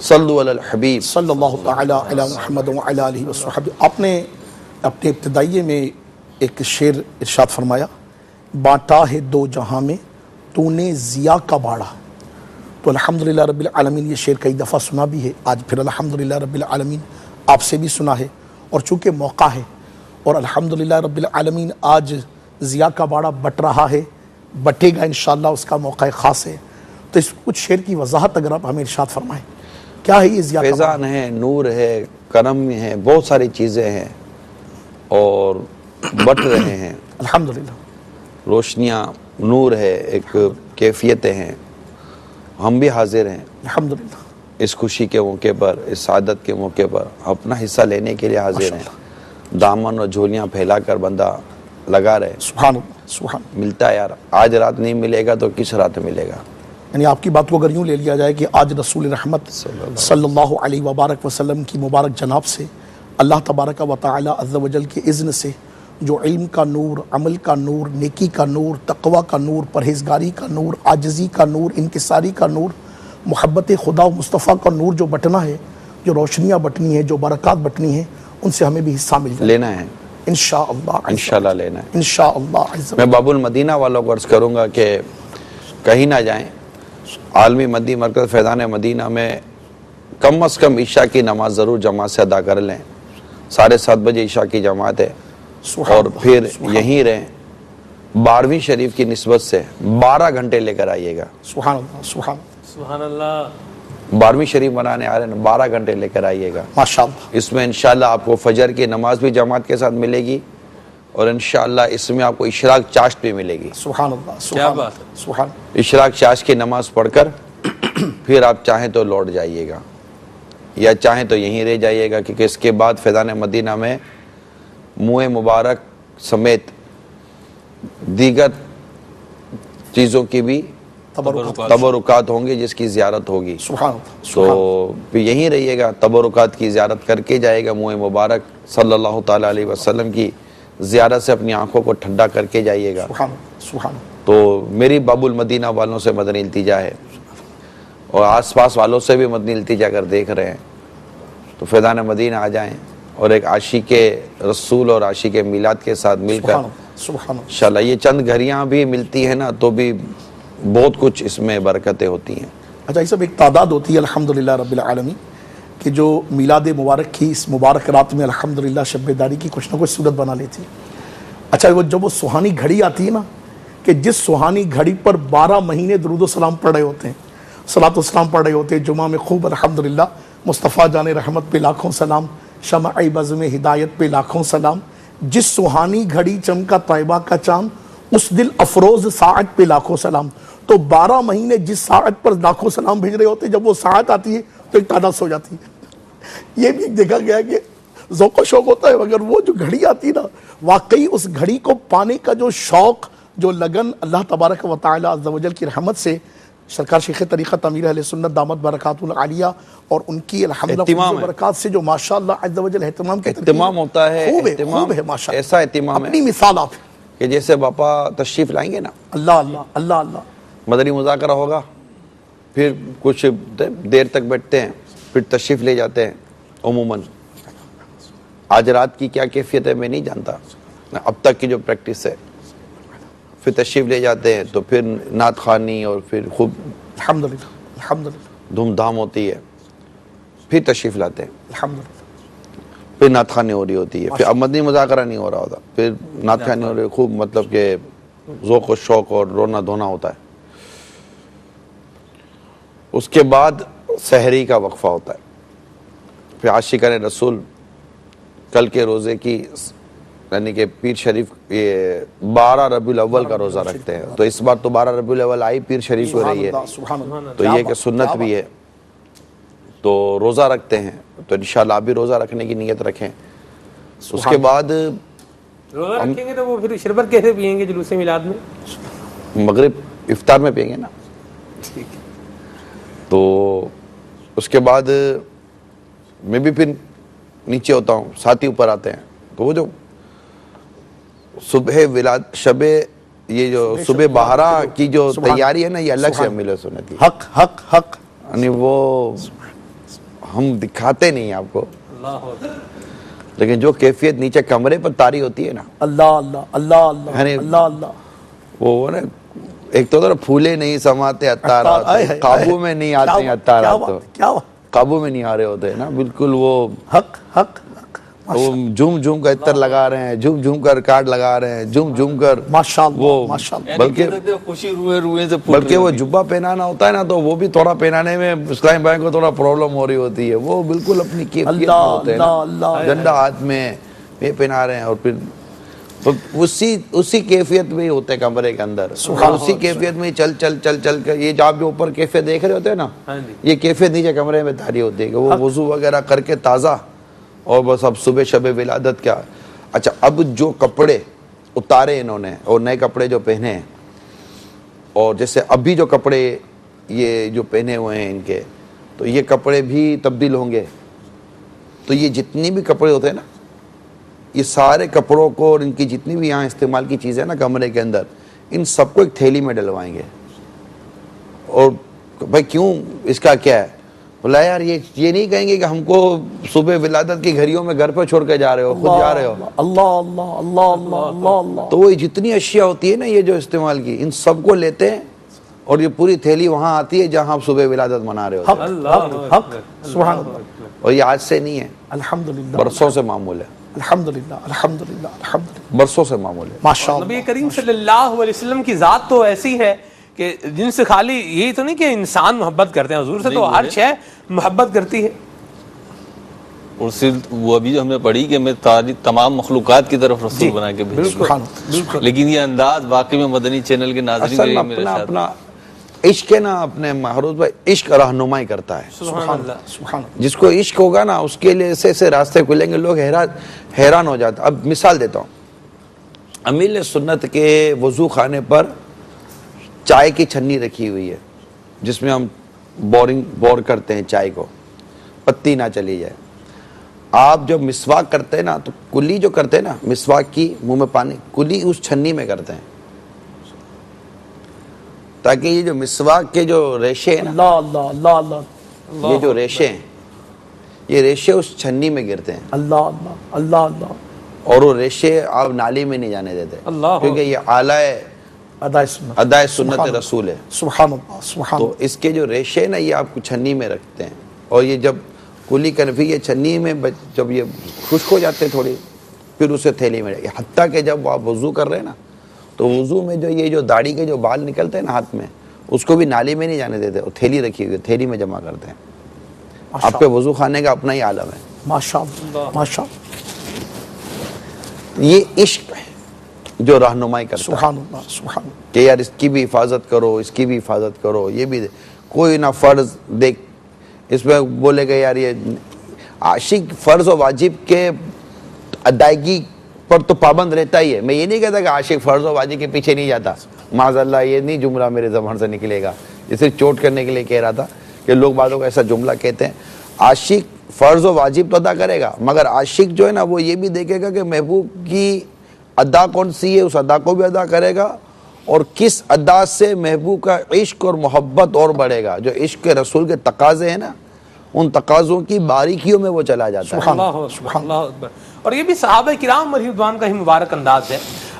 صلو علی الحبیب صلی اللہ تعالی علی محمد وعلی آلہ وصحبہ۔ آپ نے اپنے ابتدائیے میں ایک شعر ارشاد فرمایا، بانٹا ہے 2 جہاں میں تو نے ضیا کا باڑا۔ تو الحمدللہ رب العالمین یہ شعر کئی دفعہ سنا بھی ہے، آج پھر الحمدللہ رب العالمین آپ سے بھی سنا ہے، اور چونکہ موقع ہے اور الحمدللہ رب العالمین آج ضیا کا باڑا بٹ رہا ہے، بٹے گا انشاءاللہ، اس کا موقع خاص ہے۔ تو اس کچھ شعر کی وضاحت اگر آپ ہمیں ارشاد فرمائیں، کیا ہے یہ ضیا کا باڑا؟ فیضان ہے، نور ہے، کرم ہے، بہت ساری چیزیں ہیں اور بٹ رہے ہیں، الحمدللہ روشنیاں، نور ہے، ایک کیفیتیں ہیں، ہم بھی حاضر ہیں الحمدللہ اس خوشی کے موقع پر، اس سعادت کے موقع پر اپنا حصہ لینے کے لیے حاضر ہیں۔ دامن اور جھولیاں پھیلا کر بندہ لگا رہے، سبحان اللہ سبحان اللہ۔ ملتا ہے یار، آج رات نہیں ملے گا تو کس رات ملے گا؟ یعنی آپ کی بات کو اگر یوں لے لیا جائے کہ آج رسول رحمت صلی اللہ علیہ وبارک وسلم کی مبارک جناب سے اللہ تبارک و تعالی عز و جل کے اذن سے جو علم کا نور، عمل کا نور، نیکی کا نور، تقوی کا نور، پرہیزگاری کا نور، عاجزی کا نور، انکساری کا نور، محبت خدا و مصطفیٰ کا نور جو بٹنا ہے، جو روشنیاں بٹنی ہیں، جو برکات بٹنی ہیں، ان سے ہمیں بھی حصہ مل جائے لینا ہے انشاءاللہ انشاءاللہ لینا ہے۔ انشاءاللہ عز و میں باب المدینہ والوں کو عرض کروں گا کہ کہیں نہ جائیں، عالمی مدی مرکز فیضان مدینہ میں کم از کم عشاء کی نماز ضرور جماعت سے ادا کر لیں، 7:30 بجے عشاء کی جماعت ہے، سبحان اور اللہ، پھر سبحان یہیں رہیں۔ 12ویں شریف کی نسبت سے 12 گھنٹے لے کر آئیے گا، سبحان اللہ سبحان سبحان اللہ۔ 12ویں شریف منانے آ رہے ہیں، 12 گھنٹے لے کر آئیے گا۔ ماشاءاللہ اس میں انشاءاللہ آپ کو فجر کی نماز بھی جماعت کے ساتھ ملے گی، اور انشاءاللہ اس میں آپ کو اشراق چاشت بھی ملے گی۔ سبحان اللہ کیا سبحان بات اللہ سبحان اشراق چاشت کی نماز پڑھ کر پھر آپ چاہیں تو لوٹ جائیے گا، یا چاہیں تو یہیں رہ جائیے گا، کیونکہ اس کے بعد فیضان مدینہ میں منہ مبارک سمیت دیگر چیزوں کی بھی تبرکات ہوں گے جس کی زیارت ہوگی، سبحان اللہ تو پھر یہیں رہیے گا، تبرکات کی زیارت کر کے جائے گا، منہ مبارک صلی اللہ تعالیٰ علیہ وسلم کی زیارت سے اپنی آنکھوں کو ٹھنڈا کر کے جائیے گا۔ سبحان اللہ سبحان اللہ۔ تو میری باب المدینہ والوں سے مدنی التجا ہے، اور آس پاس والوں سے بھی مدنی التجا اگر دیکھ رہے ہیں تو فیضان مدینہ آ جائیں، اور ایک عاشق رسول اور عاشق میلاد کے ساتھ مل کر سبحان اللہ سبحان اللہ۔ انشاءاللہ یہ چند گھڑیاں بھی ملتی ہیں نا تو بھی بہت کچھ اس میں برکتیں ہوتی ہیں۔ اچھا، یہ سب ایک تعداد ہوتی ہے الحمدللہ رب العالمین کہ جو میلاد مبارک کی اس مبارک رات میں الحمدللہ شب بیداری کی کچھ نہ کچھ صورت بنا لیتی ہے۔ اچھا، جب وہ سہانی گھڑی آتی ہے نا کہ جس سہانی گھڑی پر 12 مہینے درود و سلام پڑھ رہے ہوتے ہیں، صلاۃ و سلام پڑھ رہے ہوتے ہیں، جمعہ میں خوب الحمدللہ مصطفیٰ جان رحمت پہ لاکھوں سلام، شمع بزم ہدایت پہ لاکھوں سلام، جس سہانی گھڑی چمکا طیبہ کا چاند، اس دل افروز ساعت پہ لاکھوں سلام۔ تو 12 مہینے جس ساعت پر لاکھوں سلام بھیج رہے ہوتے ہیں، جب وہ ساعت آتی ہے تو ایک تعداد سو جاتی ہے۔ یہ بھی دیکھا گیا کہ ذوق و شوق ہوتا ہے، مگر وہ جو گھڑی آتی نا، واقعی اس گھڑی کو پانے کا جو شوق، جو لگن اللہ تبارک و تعالی عز و جل کی رحمت سے سرکار شیخ طریقت امیر اہل سنت دامت برکاتہ العالیہ اور ان کی الحمدللہ برکات سے جو ماشاءاللہ عز و جل اہتمام کی اہتمام ہوتا ہے، خوب ہے ماشاءاللہ، ایسا اہتمام ہے، اپنی مثال آپ کہ جیسے باپا تشریف لائیں گے نا، اللہ اللہ اللہ اللہ، مدنی مذاکرہ ہوگا، پھر کچھ دیر تک بیٹھتے ہیں، پھر تشریف لے جاتے ہیں. عموماً آج رات کی کیا کیفیت ہے میں نہیں جانتا، اب تک کی جو پریکٹس ہے، پھر تشریف لے جاتے ہیں تو پھر نعت خوانی اور پھر خوب الحمدللہ الحمدللہ دھوم دھام ہوتی ہے، پھر تشریف لاتے ہیں، الحمدللہ. پھر نعت خوانی ہو رہی ہوتی ہے، پھر اب مدنی مذاکرہ نہیں ہو رہا ہوتا، پھر نعت خوانی ہو رہی ہے، خوب مطلب کہ ذوق و شوق اور رونا دھونا ہوتا ہے. اس کے بعد سحری کا وقفہ ہوتا ہے. پھر عاشقان رسول کل کے روزے کی یعنی کہ پیر شریف یہ 12 ربیع الاول کا روزہ رکھتے ہیں، تو اس بار تو 12 ربیع الاول آئی پیر شریف ہو رہی ہے، سبحان اللہ. تو یہ کہ سنت بھی ہے تو روزہ رکھتے ہیں. تو انشاءاللہ آپ بھی روزہ رکھنے کی نیت رکھیں. اس کے بعد روزہ رکھیں گے تو وہ پھر شربت کیسے پیئیں گے جلوس میلاد میں؟ مغرب افطار میں پئیں گے نا. تو اس کے بعد میں بھی پھر نیچے ہوتا ہوں، ساتھی اوپر آتے ہیں. تو وہ جو صبح ولاد شب یہ جو صبح بہارا کی جو تیاری ہے نا، یہ الگ سے امیل سنت کی حق حق حق، یعنی وہ ہم دکھاتے نہیں آپ کو، لیکن جو کیفیت نیچے کمرے پر طاری ہوتی ہے نا، اللہ اللہ اللہ اللہ یعنی اللہ اللہ، وہ نا ایک تو پھولے نہیں سماتے اتارات، قابو میں نہیں آتے ہیں اتارات، تو کیا بات، قابو میں نہیں آ رہے ہوتے ہیں نا بالکل. وہ حق حق حق، وہ جھوم جھوم کر عطر لگا رہے ہیں، جھوم جھوم کر کارڈ لگا رہے ہیں، جھوم جھوم کر ماشاءاللہ وہ ماشاءاللہ. بلکہ خوشی روئے سے بلکہ وہ جبہ پہنانا ہوتا ہے نا، تو وہ بھی تھوڑا پہنانے میں اسلام بھائی کو تھوڑا پرابلم ہو رہی ہوتی ہے. وہ بالکل اپنی کیفیت میں اللہ ہوتے ہیں نا، اللہ اللہ، جھنڈا ہاتھ میں یہ پہنا رہے ہیں، اور پھر اسی کیفیت میں ہی ہوتے ہیں کمرے کے اندر، اسی کیفیت میں چل چل چل چل کر یہ جو آپ جو اوپر کیفیت دیکھ رہے ہوتے ہیں نا، یہ کیفیت نیچے کمرے میں طاری ہوتی ہے کہ وہ وضو وغیرہ کر کے تازہ، اور بس اب صبح شب ولادت کیا. اچھا، اب جو کپڑے اتارے انہوں نے اور نئے کپڑے جو پہنے ہیں، اور جیسے ابھی جو کپڑے یہ جو پہنے ہوئے ہیں ان کے، تو یہ کپڑے بھی تبدیل ہوں گے. تو یہ جتنی بھی کپڑے ہوتے ہیں نا، یہ سارے کپڑوں کو اور ان کی جتنی بھی یہاں استعمال کی چیزیں نا کمرے کے اندر، ان سب کو ایک تھیلی میں ڈلوائیں گے. اور بھائی کیوں، اس کا کیا ہے؟ بولا یار یہ نہیں کہیں گے کہ ہم کو صبح ولادت کی گھڑیوں میں گھر پہ چھوڑ کے جا رہے ہو، خود جا رہے ہو. اللہ اللہ اللہ اللہ اللہ اللہ. تو وہ جتنی اشیاء ہوتی ہے نا یہ جو استعمال کی، ان سب کو لیتے ہیں اور یہ پوری تھیلی وہاں آتی ہے جہاں آپ صبح ولادت منا رہے حق ہوتے ہیں. حق حق، سبحان اللہ. اور یہ آج سے نہیں ہے، الحمدللہ برسوں سے معمول ہے، الحمدللہ الحمدللہ الحمدللہ، برسوں سے معمول ہے. ماشاءاللہ. نبی کریم صلی اللہ علیہ وسلم کی ذات تو ایسی ہے کہ جن سے خالی یہی تو نہیں کہ انسان محبت کرتے ہیں، حضور سے تو ہر شے محبت کرتی ہے. اور صرف وہ ابھی جو ہم نے پڑھی کہ میں تمام مخلوقات کی طرف رسول بنا کے بھیجوں، سبحان اللہ. لیکن یہ انداز واقعی میں مدنی چینل کے ناظرین اصل کے میں لیے میرے اپنا ساتھ اپنا عشق ہے نا، اپنے محروز بھائی عشق رہنمائی کرتا ہے. سبحان اللہ. سبحان اللہ. جس کو عشق ہوگا نا اس کے لیے ایسے ایسے راستے کھلیں گے، لوگ حیران ہو جاتے. اب مثال دیتا ہوں، امیل سنت کے وضو خانے پر چائے کی چھنی رکھی ہوئی ہے جس میں ہم بور کرتے ہیں چائے کو، پتی نہ چلی جائے. آپ جب مسواک کرتے ہیں نا تو کلی جو کرتے ہیں نا مسواک کی، منہ میں پانی، کلی اس چھنی میں کرتے ہیں تاکہ یہ جو مسواک کے جو ریشے ہیں نا، اللہ اللہ اللہ اللہ یہ جو ریشے ہیں، یہ ریشے اس چھنی میں گرتے ہیں، اللہ اللہ اللہ اللہ. اور وہ ریشے آپ نالی میں نہیں جانے دیتے، اللہ، کیونکہ یہ اعلی ادائے سنت رسول ہے. سبحان اللہ سبحان تو اللہ. اس کے جو ریشے نا یہ آپ کو چھنی میں رکھتے ہیں، اور یہ جب کلی کرنے پھر یہ چھنی میں جب یہ خشک ہو جاتے ہیں تھوڑی، پھر اسے تھیلی میں رکھیں. حتیٰ کہ جب آپ وضو کر رہے ہیں نا تو وضو میں جو یہ جو داڑھی کے جو بال نکلتے ہیں نا ہاتھ میں، اس کو بھی نالی میں نہیں جانے دیتے، وہ تھیلی رکھی ہوئی ہے، تھیلی میں جمع کرتے ہیں. آپ کے وضو خانے کا اپنا ہی عالم ہے. ماشاء اللہ ماشاء اللہ. یہ عشق ہے جو رہنمائی کرتا ہے سبحان اللہ سبحان اللہ. کہ یار اس کی بھی حفاظت کرو، اس کی بھی حفاظت کرو. یہ بھی کوئی نہ فرض دیکھ اس میں بولے گا یار یہ عاشق فرض و واجب کے ادائیگی پر تو پابند رہتا ہی ہے. میں یہ نہیں کہتا کہ عاشق فرض و واجب کے پیچھے نہیں جاتا، معاذ اللہ یہ نہیں جملہ میرے زبان سے نکلے گا، یہ صرف چوٹ کرنے کے لیے کہہ رہا تھا کہ لوگ بعضوں کو ایسا جملہ کہتے ہیں. عاشق فرض و واجب تو ادا کرے گا، مگر عاشق جو ہے نا وہ یہ بھی دیکھے گا کہ محبوب کی ادا کون سی ہے اس ادا کو بھی ادا کرے گا، اور کس ادا سے محبوب کا عشق اور محبت اور بڑھے گا. جو عشق کے رسول کے تقاضے ہیں نا، ان تقاضوں کی باریکیوں میں وہ چلا جاتا ہے. اللہ اکبر، اللہ اکبر. اور یہ بھی صحابہ کرام علیہ رضوان کا ہی مبارک انداز ہے.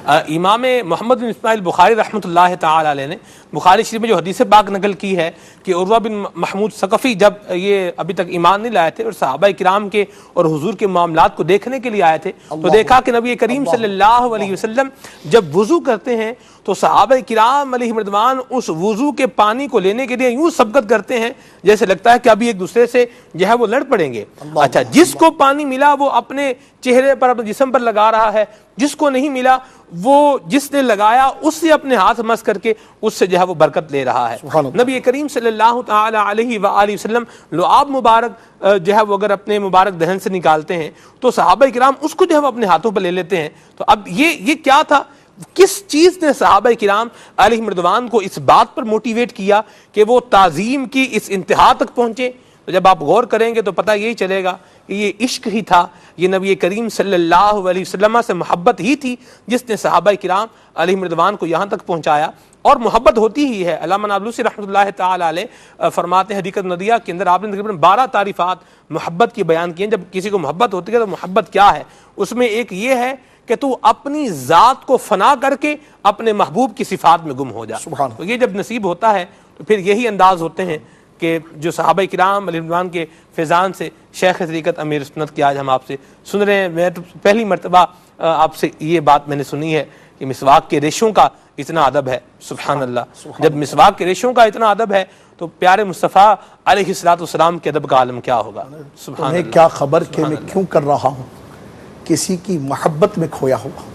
امام محمد بن اسماعیل بخاری رحمۃ اللہ تعالی علیہ نے بخاری شریف میں جو حدیث پاک نقل کی ہے کہ عروہ بن محمود ثقفی جب یہ ابھی تک ایمان نہیں لائے تھے اور صحابہ کرام کے اور حضور کے معاملات کو دیکھنے کے لیے آئے تھے، تو دیکھا کہ نبی کریم صلی اللہ علیہ وسلم جب وضو کرتے ہیں تو صحابہ کرام علیہ رضوان اس وضو کے پانی کو لینے کے لیے یوں سبقت کرتے ہیں جیسے لگتا ہے کہ ابھی ایک دوسرے سے جو ہے وہ لڑ پڑیں گے. اچھا، جس کو پانی ملا وہ اپنے چہرے پر اپنے جسم پر لگا رہا ہے، جس کو نہیں ملا وہ جس نے لگایا اس سے اپنے ہاتھ مس کر کے اس سے جو ہے وہ برکت لے رہا ہے. نبی کریم صلی اللہ تعالی علیہ وآلہ وسلم لعاب مبارک جو ہے وہ اگر اپنے مبارک دہن سے نکالتے ہیں تو صحابہ کرام اس کو جو ہے وہ اپنے ہاتھوں پر لے لیتے ہیں. تو اب یہ کیا تھا؟ کس چیز نے صحابہ کرام علیہ رضوان کو اس بات پر موٹیویٹ کیا کہ وہ تعظیم کی اس انتہا تک پہنچے؟ تو جب آپ غور کریں گے تو پتہ یہی چلے گا کہ یہ عشق ہی تھا، یہ نبی کریم صلی اللہ علیہ وسلم سے محبت ہی تھی جس نے صحابہ کرام علیہ رضوان کو یہاں تک پہنچایا. اور محبت ہوتی ہی ہے. علامہ نابلسی رحمۃ اللہ تعالی علیہ فرماتے ہیں حدیقۃ ندیہ کے اندر آپ نے تقریباً 12 تعریفات محبت کی بیان کی ہیں. جب کسی کو محبت ہوتی ہے تو محبت کیا ہے؟ اس میں ایک یہ ہے کہ تو اپنی ذات کو فنا کر کے اپنے محبوب کی صفات میں گم ہو جا. تو یہ جب نصیب ہوتا ہے تو پھر یہی انداز ہوتے ہیں کہ جو صحابہ کرام علیہ رضوان کے فیضان سے شیخ طریقت امیر سنت کی آج ہم آپ سے سن رہے ہیں. میں تو پہلی مرتبہ آپ سے یہ بات میں نے سنی ہے کہ مسواک کے ریشوں کا اتنا ادب ہے. سبحان اللہ. جب مسواک کے ریشوں کا اتنا ادب ہے تو پیارے مصطفیٰ علیہ الصلوۃ والسلام کے ادب کا عالم کیا ہوگا؟ سبحان اللہ. کیا خبر کہ میں کیوں کر رہا ہوں، کسی کی محبت میں کھویا ہوا.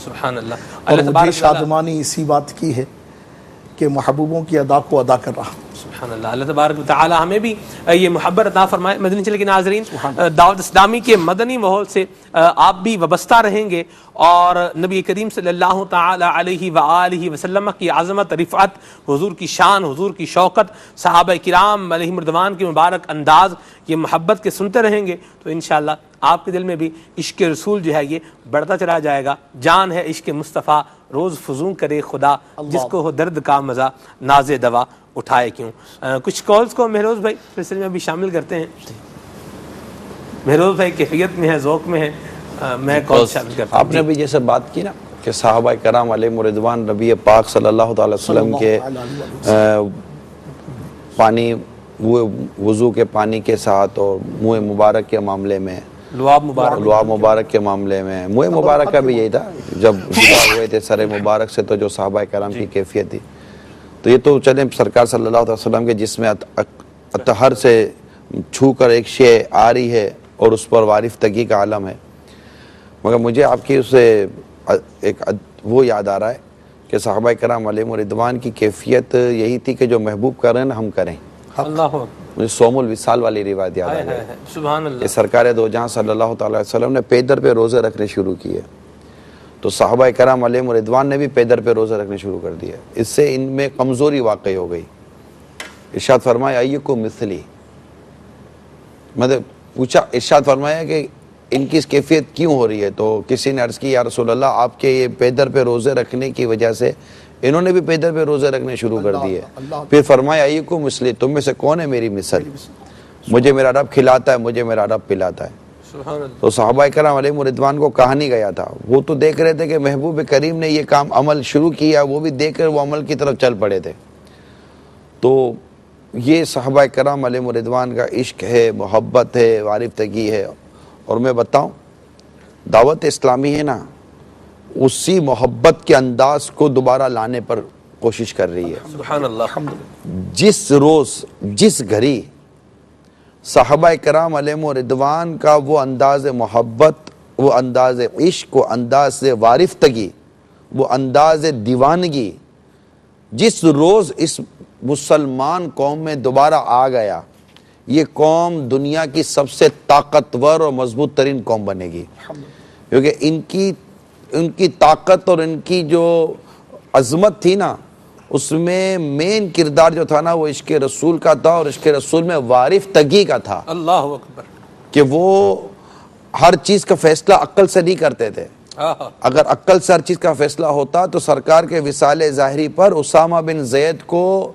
سبحان اللہ. اور مجھے شادمانی اسی بات کی ہے کہ محبوبوں کی ادا کو ادا کر رہا ہوں. سبحان اللہ. اللہ تبارک و تعالی ہمیں بھی یہ محبت عطا فرمائے. مدنی چینل کے ناظرین، دعوت اسلامی کے مدنی ماحول سے آپ بھی وابستہ رہیں گے اور نبی کریم صلی اللہ تعالی علیہ وآلہ وسلم کی عظمت، رفعت، حضور کی شان، حضور کی شوکت، صحابہ کرام علیہم رضوان کے مبارک انداز، یہ محبت کے سنتے رہیں گے تو انشاءاللہ آپ کے دل میں بھی عشق رسول جو ہے یہ بڑھتا چلا جائے گا. جان ہے عشق مصطفیٰ روز فزوں کرے خدا، جس کو ہو درد کا مزہ ناز دوا اٹھائے کیوں. کچھ کالز کو مہروز بھائی سلسلے میں بھی شامل کرتے ہیں. مہروز بھائی کیفیت میں ہے، ذوق میں ہے، میں کال شامل کرتا ہوں. آپ نے بھی جیسے بات کی نا کہ صحابہ کرام علیہ رضوان نبی پاک صلی اللہ تعالی وسلم کے پانی وضو کے پانی کے ساتھ اور منہ مبارک کے معاملے میں، لعاب مبارک کے معاملے میں، منہ مبارک کا بھی یہی تھا جب جدا ہوئے تھے سر مبارک سے، تو جو صحابہ کرام کی کیفیت تھی. تو یہ تو چلیں سرکار صلی اللہ علیہ وسلم کے جسم اطہر سے چھو کر ایک شے آ رہی ہے اور اس پر وارفتگی کا عالم ہے. مگر مجھے آپ کی اسے ایک وہ یاد آ رہا ہے کہ صحابہ کرام علیہ رضوان کی کیفیت یہی تھی کہ جو محبوب کریں ہم کریں. اللہ مجھے سوم الوصال والی روایت یاد آ گئی. سبحان اللہ. کہ سرکار دو جہاں صلی اللہ تعالی وسلم نے پیدر پہ روزے رکھنے شروع کیے تو صحابہ کرام علیہ رضوان نے بھی پیدر پہ روزے رکھنے شروع کر دیے. اس سے ان میں کمزوری واقع ہو گئی. ارشاد فرمایا ایکم مثلی، مطلب پوچھا ارشاد فرمایا کہ ان کی کیفیت کیوں ہو رہی ہے؟ تو کسی نے عرض کی یا رسول اللہ آپ کے یہ پیدر پہ روزے رکھنے کی وجہ سے انہوں نے بھی پیدر پہ روزے رکھنے شروع کر دیے. پھر فرمایا ایکم مثلی، تم میں سے کون ہے میری مثل؟ مجھے میرا رب کھلاتا ہے، مجھے میرا رب پلاتا ہے. تو صحابہ کرام علیہ رضوان کو کہا نہیں گیا تھا، وہ تو دیکھ رہے تھے کہ محبوب کریم نے یہ کام عمل شروع کیا، وہ بھی دیکھ کر وہ عمل کی طرف چل پڑے تھے. تو یہ صحابہ کرام علیہ رضوان کا عشق ہے، محبت ہے، وارفتگی ہے. اور میں بتاؤں دعوت اسلامی ہے نا، اسی محبت کے انداز کو دوبارہ لانے پر کوشش کر رہی ہے. سبحان اللہ. جس روز جس گھڑی صحابہ کرام علیہ رضوان کا وہ انداز محبت، وہ انداز عشق، وہ انداز وارفتگی، وہ انداز دیوانگی جس روز اس مسلمان قوم میں دوبارہ آ گیا، یہ قوم دنیا کی سب سے طاقتور اور مضبوط ترین قوم بنے گی. کیونکہ ان کی طاقت اور ان کی جو عظمت تھی نا، اس میں مین کردار جو تھا نا وہ عشق رسول کا تھا، اور عشق رسول میں وارفتگی کا تھا. اللہ اکبر. کہ وہ ہر چیز کا فیصلہ عقل سے نہیں کرتے تھے، اگر عقل سے ہر چیز کا فیصلہ ہوتا تو سرکار کے وصال ظاہری پر اسامہ بن زید کو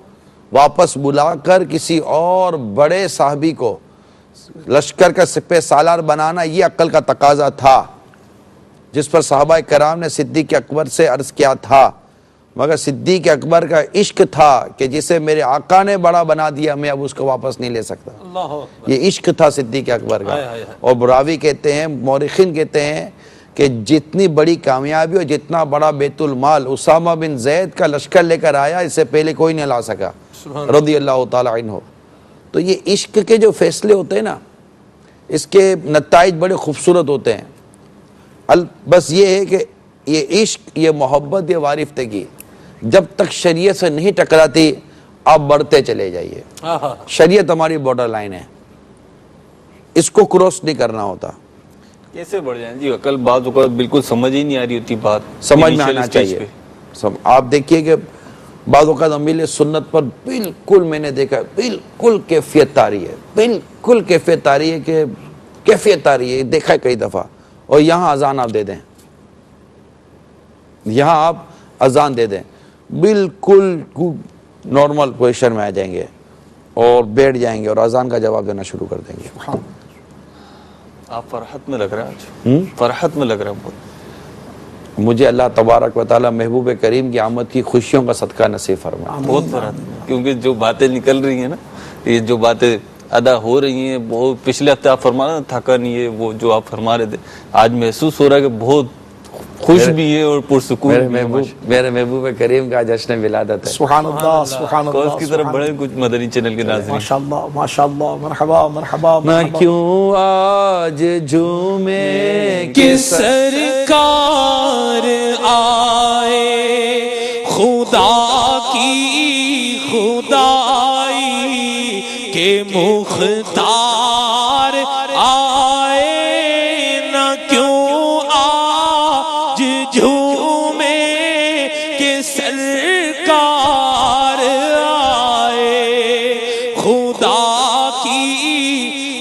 واپس بلا کر کسی اور بڑے صحابی کو لشکر کا سپہ سالار بنانا یہ عقل کا تقاضا تھا، جس پر صحابہ کرام نے صدیق اکبر سے عرض کیا تھا، مگر صدیق اکبر کا عشق تھا کہ جسے میرے آقا نے بڑا بنا دیا میں اب اس کو واپس نہیں لے سکتا۔ یہ عشق تھا صدیق اکبر کا۔ اور براوی کہتے ہیں، مورخین کہتے ہیں کہ جتنی بڑی کامیابی اور جتنا بڑا بیت المال اسامہ بن زید کا لشکر لے کر آیا اس سے پہلے کوئی نہیں لا سکا رضی اللہ تعالی عنہ۔ تو یہ عشق کے جو فیصلے ہوتے ہیں نا، اس کے نتائج بڑے خوبصورت ہوتے ہیں۔ بس یہ ہے کہ یہ عشق، یہ محبت، یہ وارفتگی جب تک شریعت سے نہیں ٹکراتی آپ بڑھتے چلے جائیے۔ شریعت ہماری بارڈر لائن ہے، اس کو کراس نہیں کرنا ہوتا۔ کیسے بڑھ جائیں جی؟ عقل بعض اوقات بالکل سمجھ ہی نہیں آ رہی ہوتی، بات سمجھ میں آنا چاہیے۔ آپ دیکھیے کہ بعض اوقات امیل سنت پر بالکل میں نے دیکھا بالکل کیفیت آ رہی ہے، بالکل کیفیت آ رہی ہے کہ کیفیت آ رہی ہے، دیکھا ہے کئی دفعہ۔ اور یہاں اذان آپ دے دیں، یہاں آپ اذان دے دیں، بالکل نارمل پوزیشن میں آ جائیں گے اور بیٹھ جائیں گے اور اذان کا جواب دینا شروع کر دیں گے۔ آپ فرحت میں لگ رہا ہے آج، فرحت میں لگ رہا ہے بہت۔ مجھے اللہ تبارک و تعالی محبوب کریم کی آمد کی خوشیوں کا صدقہ نصیب فرمائے۔ بہت فرحت، کیونکہ جو باتیں نکل رہی ہیں نا، یہ جو باتیں ادا ہو رہی ہیں، وہ پچھلے ہفتے آپ فرما رہے تھا تھکا نہیں ہے، وہ جو آپ فرما رہے تھے آج محسوس ہو رہا ہے کہ بہت خوش بھی ہے اور پرسکون بھی ہے۔ میرے محبوب کریم کا جشن ولادت ہے۔ سبحان اللہ، سبحان اللہ۔ اس کی طرف بڑھیں کچھ مدنی چینل کے ناظرین۔ ماشاءاللہ، ماشاءاللہ، مرحبا مرحبا۔ نہ کیوں آج جھومے کہ سرکار آئے، خدا کی خدائی کے مختار آئے، نہ کیوں آج جھومے کہ سرکار آئے، خدا کی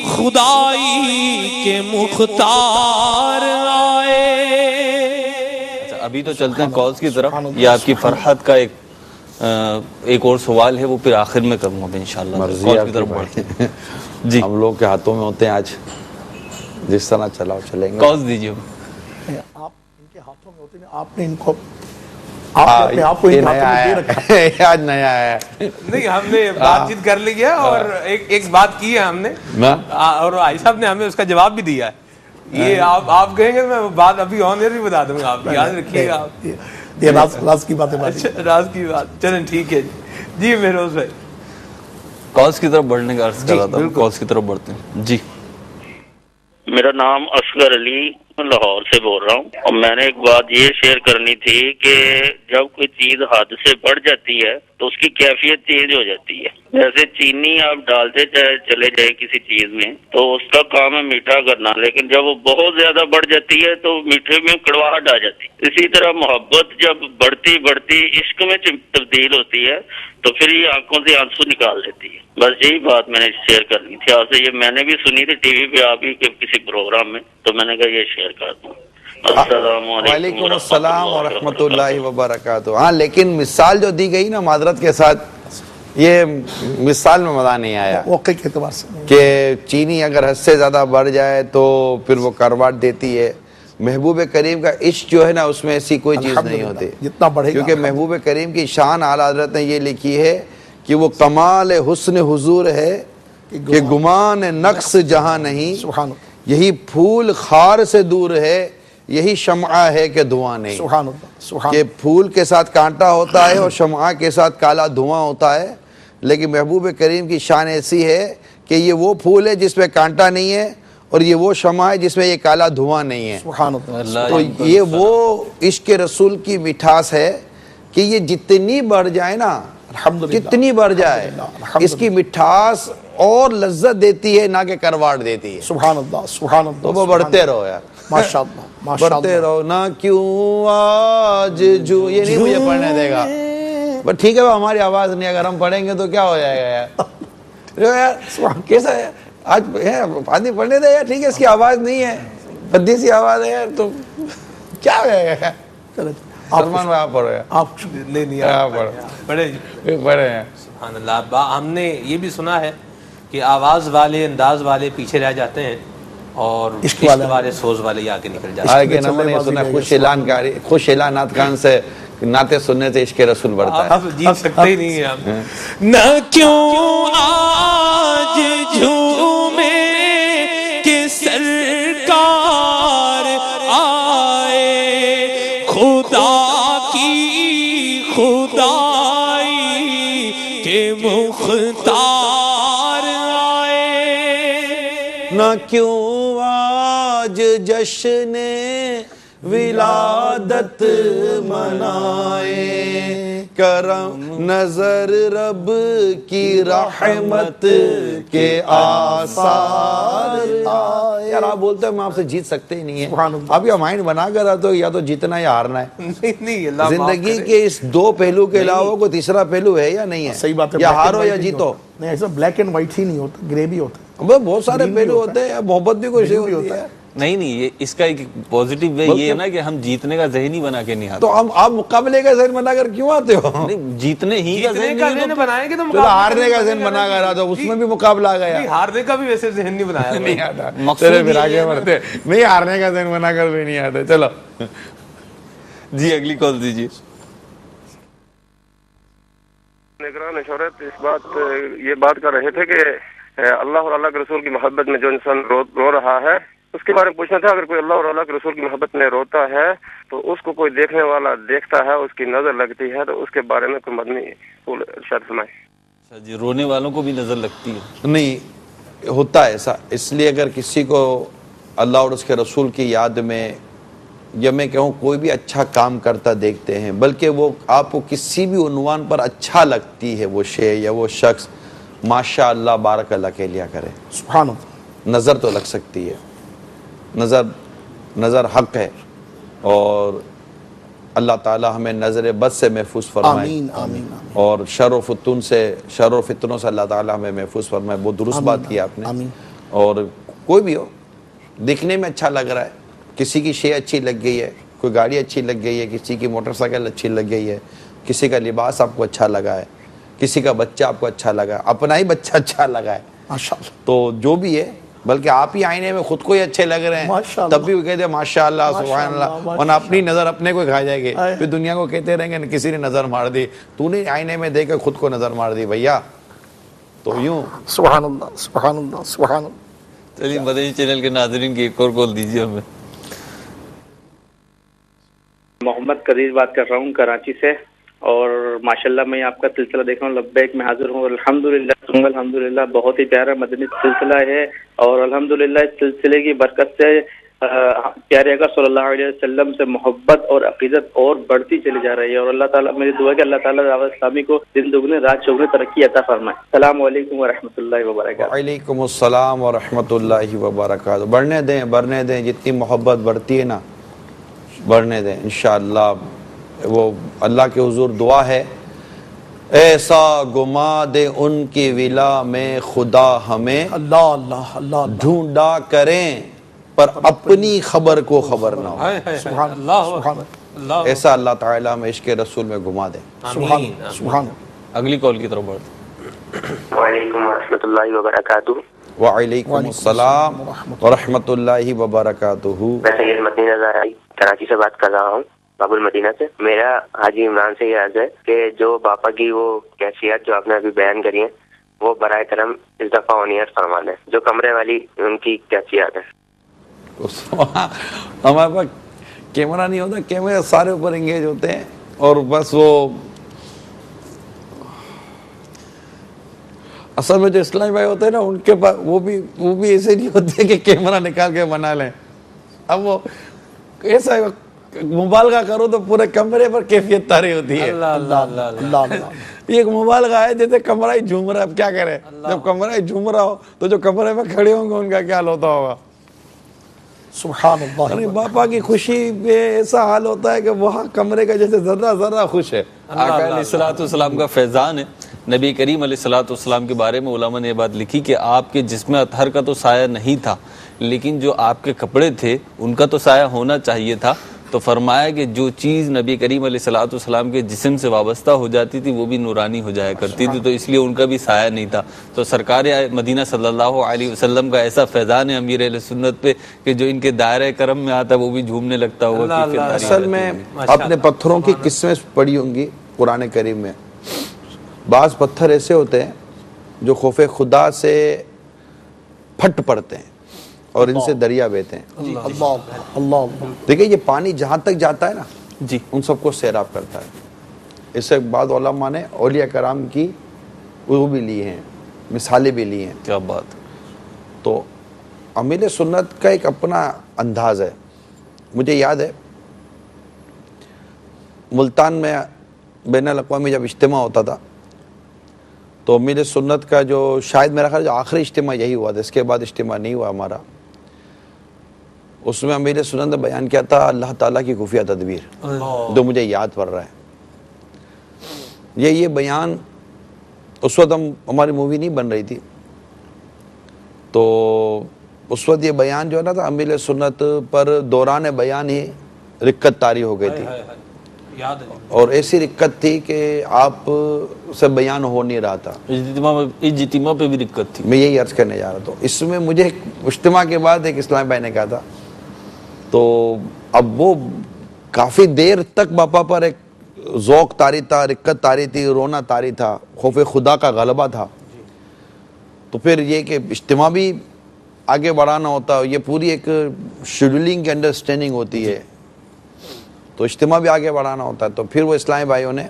خدائی کے مختار آئے۔ ابھی تو چلتے ہیں کالز کی طرف، یہ آپ کی فرحت کا ایک اور سوال ہے، وہ پھر آخر میں کروں گا انشاءاللہ۔ کالز کی طرف بڑھتے ہیں جی، ہم لوگ کے ہاتھوں میں ہوتے ہیں آج، جس طرح چلاؤ چلیں گے۔ کالز دیجیے۔ آپ ان کے ہاتھوں میں ہوتے ہیں، آپ نے ان کو آپ نے آپ کو ان کے ہاتھوں میں دے رکھا ہے۔ آج نیا ہے نہیں، ہم نے بات چیت کر لی ہے اور ایک بات کی ہے ہم نے، اور آئی صاحب نے ہمیں اس کا جواب بھی دیا ہے۔ یہ آپ کہیں گے، میں بات ابھی آن ایئر بھی بتا دوں گا، آپ یاد رکھیے گا۔ یہ راز کی باتیں راز کی بات، چلیں ٹھیک ہے جی۔ مہروز بھائی کالز کی طرف بڑھنے کا عرض کر رہا تھا، کالز کی طرف بڑھتے ہیں جی۔ میرا نام اصغر علی لاہور سے بول رہا ہوں، اور میں نے ایک بات یہ شیئر کرنی تھی کہ جب کوئی چیز حد سے بڑھ جاتی ہے تو اس کی کیفیت چینج ہو جاتی ہے۔ جیسے چینی آپ ڈالتے چلے جائیں کسی چیز میں تو اس کا کام ہے میٹھا کرنا، لیکن جب وہ بہت زیادہ بڑھ جاتی ہے تو میٹھے میں کڑواہٹ آ جاتی ہے۔ اسی طرح محبت جب بڑھتی بڑھتی عشق میں تبدیل ہوتی ہے تو پھر یہ آنکھوں سے آنسو نکال دیتی ہے۔ بس یہی بات میں نے شیئر کرنی تھی آپ سے، یہ میں نے بھی سنی تھی ٹی وی پہ آپ ہی کے کسی پروگرام میں، تو میں نے کہا یہ شیئر کر دوں۔ السلام علیکم وعلیکم السلام ورحمۃ اللہ وبرکاتہ۔ ہاں، لیکن مثال جو دی گئی نا معذرت کے ساتھ، یہ مثال میں مزہ نہیں آیا واقعی کے اعتبار سے کہ چینی اگر حد سے زیادہ بڑھ جائے تو پھر وہ کرواٹ دیتی ہے۔ محبوب کریم کا عشق جو ہے نا، اس میں ایسی کوئی چیز نہیں ہوتی، جتنا بڑھے گا، کیونکہ محبوب کریم کی شان اعلیٰ حضرت نے یہ لکھی ہے کہ وہ کمال حسن حضور ہے کہ گمان نقص جہاں نہیں، سبحان اللہ، یہی پھول خار سے دور ہے، یہی شمعہ ہے کہ دھواں نہیں۔ سبحان اللہ، سبحان کہ پھول کے ساتھ کانٹا ہوتا ہے اور شمعہ کے ساتھ کالا دھواں ہوتا ہے، لیکن محبوب کریم کی شان ایسی ہے کہ یہ وہ پھول ہے جس میں کانٹا نہیں ہے، اور یہ وہ شمع ہے جس میں یہ کالا دھواں نہیں ہے۔ سبحان اللہ۔ تو یہ وہ عشق رسول کی مٹھاس ہے کہ یہ جتنی بڑھ جائے نا، جتنی بڑھ جائے، اس کی مٹھاس اور لذت دیتی ہے، نہ کہ کرواٹ دیتی ہے۔ سبحان اللہ، سبحان اللہ۔ تو وہ بڑھتے رہو یار، ماشاءاللہ، بڑھتے رہو۔ نہ کیوں آج جو، یہ نہیں مجھے پڑھنے دے گا، بس ٹھیک ہے، وہ ہماری آواز نہیں، اگر ہم پڑھیں گے تو کیا ہو جائے گا یار؟ کیسا ہے آج آدمی پڑھنے دے یار، ٹھیک ہے، اس کی آواز نہیں ہے، بدی سی آواز ہے یار، تو کیا ہے؟ چلو سلمان بھائی آپ پڑھو، آپ نہیں آپ پڑھو، بڑے پڑھے ہیں۔ سبحان اللہ۔ ہم نے یہ بھی سنا ہے کہ آواز والے انداز والے پیچھے رہ جاتے ہیں اور عشق عشق والے والے سوز والے یہ آگے نکل جاتے ہیں۔ آگے نہ میں نے سنا خوش اعلانات کان سے نعتیں سننے سے عشق رسول بڑھتا ہے۔ اب جیت سکتے ہی نہیں ہیں ہم۔ نہ کیوں آج جھومے کہ سرکار آئے، خدا کی خدائی کے مختار آئے۔ نہ کیوں آج جشن ولادت منائے، کرم نظر رب کی رحمت کے آثار آئے۔ یار آپ بولتے ہیں میں آپ سے جیت سکتے ہی نہیں ہیں، آپ یا مائنڈ بنا کر رہا تو یا تو جیتنا یا ہارنا ہے۔ نہیں اللہ زندگی کے اس دو پہلو کے علاوہ کوئی تیسرا پہلو ہے یا نہیں ہے؟ صحیح بات ہے، یا black and ہارو white یا ہی جیتو۔ نہیں، ایسا بلیک اینڈ وائٹ ہی نہیں ہوتا، گرے بھی ہوتا ہے، بہت سارے پہلو ہوتے ہیں، محبت بھی کوئی ہوتی ہے۔ نہیں یہ اس کا ایک پوزیٹیو وے یہ ہے نا کہ ہم جیتنے کا ذہن ہی بنا کے نہیں آتے۔ تو آپ مقابلے کا ذہن بنا کر کیوں آتے ہو؟ نہیں جیتنے ہی کا ذہن ذہن بنائیں گے تو چلو ہارنے کا ذہن بنا کر آتا، اس میں بھی مقابلہ آ گیا۔ ہارنے کا بھی ویسے ذہن نہیں بنایا نہیں آتا، مقصود چلے پھر یہ آگے ہے نا۔ بڑھتے، نہیں ہارنے کا ذہن بنا کر بھی نہیں آتا۔ چلو جی اگلی کال دیجیے۔ نگران شہرت یہ بات کر رہے تھے کہ اللہ اور اللہ کے رسول کی محبت میں جو انسان رو رہا ہے، اس کے بارے میں پوچھنا تھا، اگر کوئی اللہ اور اللہ کے رسول کی محبت میں روتا ہے تو اس کو کوئی دیکھنے والا دیکھتا ہے، اس کی نظر لگتی ہے، تو اس کے بارے میں کوئی مدنی اصول ارشاد فرمائیں۔ اچھا جی، رونے والوں کو بھی نظر لگتی ہے؟ نہیں ہوتا ایسا، اس لیے اگر کسی کو اللہ اور اس کے رسول کی یاد میں یا میں کہوں کوئی بھی اچھا کام کرتا دیکھتے ہیں، بلکہ وہ آپ کو کسی بھی عنوان پر اچھا لگتی ہے وہ شے یا وہ شخص، ماشاء اللہ بارک اللہ کہہ لیا کرے۔ سبحان اللہ۔ نظر تو لگ سکتی ہے، نظر حق ہے، اور اللہ تعالی ہمیں نظر بد سے محفوظ فرمائے، آمین آمین آمین۔ اور شر و فتن سے، شر و فتنوں سے اللہ تعالی ہمیں محفوظ فرمائے۔ بہت درست بات کی آپ نے۔ آمین۔ اور کوئی بھی ہو، دکھنے میں اچھا لگ رہا ہے، کسی کی شے اچھی لگ گئی ہے، کوئی گاڑی اچھی لگ گئی ہے، کسی کی موٹر سائیکل اچھی لگ گئی ہے، کسی کا لباس آپ کو اچھا لگا ہے، کسی کا بچہ آپ کو اچھا لگا ہے، اپنا ہی بچہ اچھا لگا ہے، ماشاءاللہ۔ تو جو بھی ہے، بلکہ آپ ہی آئینے میں خود کو ہی اچھے لگ رہے ہیں، ماشاءاللہ، تب بھی وہ کہتے ہیں ماشاء اللہ سبحان اللہ، ورنہ اپنی نظر اپنے کو کھا جائے گی، پھر دنیا کو کہتے رہیں گے کسی نے نظر مار دی، تو نے آئینے میں دیکھ کر خود کو نظر مار دی بھیا، تو یوں۔ سبحان اللہ سبحان اللہ سبحان اللہ۔ چلیے مدنی چینل کے ناظرین کی ایک اور کال دیجیے ہمیں۔ محمد قدیر بات کر رہا ہوں کراچی سے، اور ماشاءاللہ میں آپ کا سلسلہ دیکھ رہا ہوں، لبیک میں حاضر ہوں، الحمدللہ ثم الحمدللہ، بہت ہی پیارا مدنی سلسلہ ہے، اور الحمدللہ اس سلسلے کی برکت سے پیارے آقا صلی اللہ علیہ وسلم سے محبت اور عقیدت اور بڑھتی چلی جا رہی ہے، اور اللہ تعالیٰ، میری دعا ہے کہ اللہ تعالیٰ دعوت اسلامی کو دن دگنے رات چوگنے ترقی عطا فرمائے۔ السلام علیکم ورحمۃ اللہ وبرکاتہ۔ وعلیکم السلام ورحمۃ اللہ وبرکاتہ۔ بڑھنے دیں، جتنی محبت بڑھتی ہے نا بڑھنے دیں انشاءاللہ۔ وہ اللہ کے حضور دعا ہے، ایسا گما دے ان کی ولا میں خدا ہمیں، اللہ اللہ اللہ ڈھونڈا کریں پر اپنی خبر کو خبر نہ ہو۔ سبحان اللہ سبحان اللہ ایسا اللہ تعالیٰ ہمیں عشق رسول میں گھما دے۔ سبحان اللہ سبحان اللہ۔ اگلی کال کی طرف بڑھتے۔ وعلیکم ورحمۃ اللہ وبرکاتہ۔ وعلیکم السلام ورحمۃ اللہ وبرکاتہ۔ میں سید مدنی رضا کراچی سے بات کر رہا ہوں، باب المدینہ سے۔ میرا حاجی عمران سے یہ عرض ہے کہ جو باپا کی وہ کیفیت جو آپ نے ابھی بیان کری ہیں، وہ برائے کرم اس دفعہ آنیئر فرما دیں، جو کمرے والی ان کی کیفیت ہے۔ ہمارے پاس کیمرہ نہیں ہوتا، کیمرے سارے اوپر انگیج ہوتے ہیں، اور بس وہ اصل میں جو اسلامی بھائی ہوتے ہیں نا، ان کے پاس وہ بھی ایسے نہیں ہوتے کہ کیمرہ نکال کے بنا لیں۔ اب وہ ایسا مبالغہ کرو تو پورے کمرے پر کیفیت تاری ہوتی ہے۔ اللہ اللہ۔ یہ ایک مبالغہ ہے، جیسے کمرہ ہی جھوم رہا ہے، اب کیا کرے؟ جب کمرہ ہی جھوم رہا ہو تو جو کمرے میں کھڑے ہوں گے ان کا کیا حال ہوتا ہوگا؟ سبحان اللہ۔ یعنی باپا کی خوشی میں ایسا حال ہوتا ہے کہ وہاں کمرے کا جیسے ذرہ ذرہ خوش ہے۔ آقا علیہ الصلوۃ والسلام کا فیضان ہے۔ نبی کریم علیہ الصلوۃ والسلام کے بارے میں علماء نے یہ بات لکھی کہ آپ کے جسم اطہر کا تو سایہ نہیں تھا، لیکن جو آپ کے کپڑے تھے ان کا تو سایہ ہونا چاہیے تھا۔ تو تو فرمایا کہ جو چیز نبی کریم علیہ الصلوۃ والسلام کے جسم سے وابستہ ہو جاتی تھی وہ بھی نورانی ہو جایا کرتی تھی، تو اس لیے ان کا بھی سایہ نہیں تھا. تو سرکار مدینہ صلی اللہ علیہ وسلم کا ایسا فیضان ہے امیر اہل سنت پہ کہ جو ان کے دائرہ کرم میں آتا ہے وہ بھی جھومنے لگتا ہوگا. اصل میں آپ نے پتھروں کی قسمیں پڑھی ہوں گی قرآن کریم میں. بعض پتھر ایسے ہوتے ہیں جو خوف خدا سے پھٹ پڑتے ہیں اور ان سے دریا بہتے ہیں. اللہ دیکھیں یہ پانی جہاں تک جاتا ہے نا جی ان سب کو سیراب کرتا ہے. اس سے بعض علماء نے اولیاء کرام کی وہ بھی لی ہیں، مثالیں بھی لی ہیں. کیا بات. تو امیر سنت کا ایک اپنا انداز ہے. مجھے یاد ہے ملتان میں بین الاقوامی جب اجتماع ہوتا تھا تو امیر سنت کا جو شاید میرا خیال جو آخری اجتماع یہی ہوا تھا، اس کے بعد اجتماع نہیں ہوا ہمارا. اس میں امیر سنت نے بیان کیا تھا اللہ تعالیٰ کی خفیہ تدبیر، جو مجھے یاد پڑ رہا ہے. یہ بیان اس وقت ہماری مووی نہیں بن رہی تھی، تو اس وقت یہ بیان جو ہے نا تھا امیر سنت پر دوران بیان ہی رکت طاری ہو گئی تھی، اور ایسی رکت تھی کہ آپ سے بیان ہو نہیں رہا تھا. اجتماع پہ بھی رکت تھی. میں یہی عرض کرنے جا رہا تھا. اس میں مجھے اجتماع کے بعد ایک اسلام بھائی نے کہا تھا، تو اب وہ کافی دیر تک باپا پر ایک ذوق طاری تھا، رکت طاری تھی، رونا طاری تھا، خوف خدا کا غلبہ تھا. تو پھر یہ کہ اجتماع بھی آگے بڑھانا ہوتا ہے، یہ پوری ایک شیڈولنگ کی انڈرسٹینڈنگ ہوتی ہے، تو اجتماع بھی آگے بڑھانا ہوتا ہے. تو پھر وہ اسلامی بھائیوں نے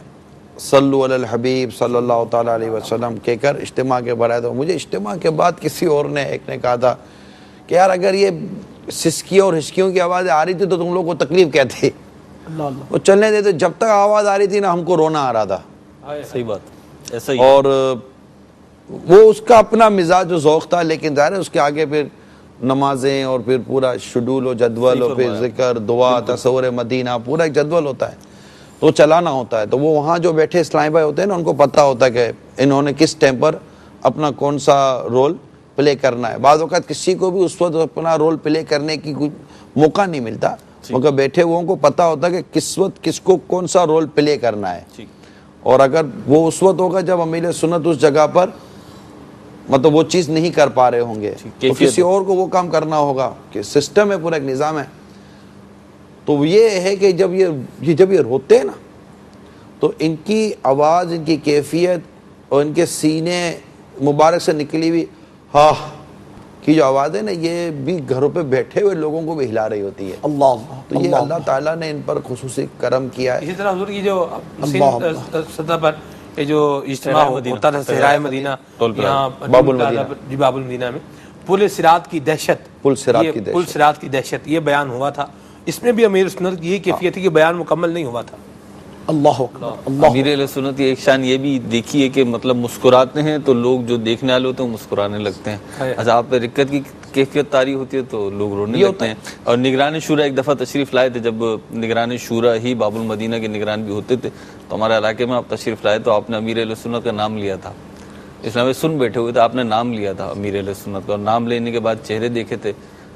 صلو علی الحبیب صلی اللہ تعالیٰ علیہ وسلم کہہ کر اجتماع کے بڑھایا. تو مجھے اجتماع کے بعد کسی اور نے ایک نے کہا تھا کہ یار اگر یہ سسکیوں اور ہچکیوں کی آوازیں آ رہی تھی تو تم لوگ کو تکلیف کیا تھی؟ وہ چلنے دیتے، جب تک آواز آ رہی تھی نا ہم کو رونا آ رہا تھا. صحیح بات ایسا ہی. اور وہ اس کا اپنا مزاج و ذوق تھا، لیکن ظاہر ہے اس کے آگے پھر نمازیں اور پھر پورا شیڈول و جدول اور پھر ذکر دعا تصور مدینہ پورا ایک جدول ہوتا ہے تو چلانا ہوتا ہے. تو وہ وہاں جو بیٹھے اسلامی بھائی ہوتے ہیں نا ان کو پتہ ہوتا ہے کہ انہوں نے کس ٹائم پر اپنا کون سا رول پلے کرنا ہے. بعض اوقات کسی کو بھی اس وقت اپنا رول پلے کرنے کی کوئی موقع نہیں ملتا، مگر بیٹھے وہ کو پتہ ہوتا ہے کہ کس وقت کس کو کون سا رول پلے کرنا ہے. اور اگر وہ اس وقت ہوگا جب امیر سنت اس جگہ پر مطلب وہ چیز نہیں کر پا رہے ہوں گے تو کسی اور کو وہ کام کرنا ہوگا، کہ سسٹم ہے، پورا ایک نظام ہے. تو یہ ہے کہ جب یہ روتے ہیں نا تو ان کی آواز، ان کی کیفیت اور ان کے سینے مبارک سے نکلی ہوئی ہاں کی جو آواز ہے نا یہ بھی گھروں پہ بیٹھے ہوئے لوگوں کو بھی ہلا رہی ہوتی ہے. تو یہ اللہ تعالیٰ نے ان پر خصوصی کرم کیا ہے. اسی طرح حضور کی جو سطح پر یہ جو اجتماع ہوتا تھا صحرائے مدینہ، یہاں باب المدینہ میں پل صراط کی دہشت یہ بیان ہوا تھا. اس میں بھی امیر سنت کی یہ کیفیت تھی کہ بیان مکمل نہیں ہوا تھا. اللہ اکبر. امیر اہل سنت کی ایک شان یہ بھی دیکھی ہے کہ مطلب مسکراتے ہیں تو لوگ جو دیکھنے والے ہوتے ہیں مسکرانے لگتے ہیں. عذاب پہ رکت کی کیفیت طاری ہوتی ہے تو لوگ رونے لگتے ہیں. اور نگران شورا ایک دفعہ تشریف لائے تھے، جب نگران شورا ہی باب المدینہ کے نگران بھی ہوتے تھے تو ہمارے علاقے میں آپ تشریف لائے تو آپ نے امیر اہل سنت کا نام لیا تھا. اسلام سن بیٹھے ہوئے تھے، آپ نے نام لیا تھا امیر اہل سنت کا، اور نام لینے کے بعد چہرے دیکھے تھے.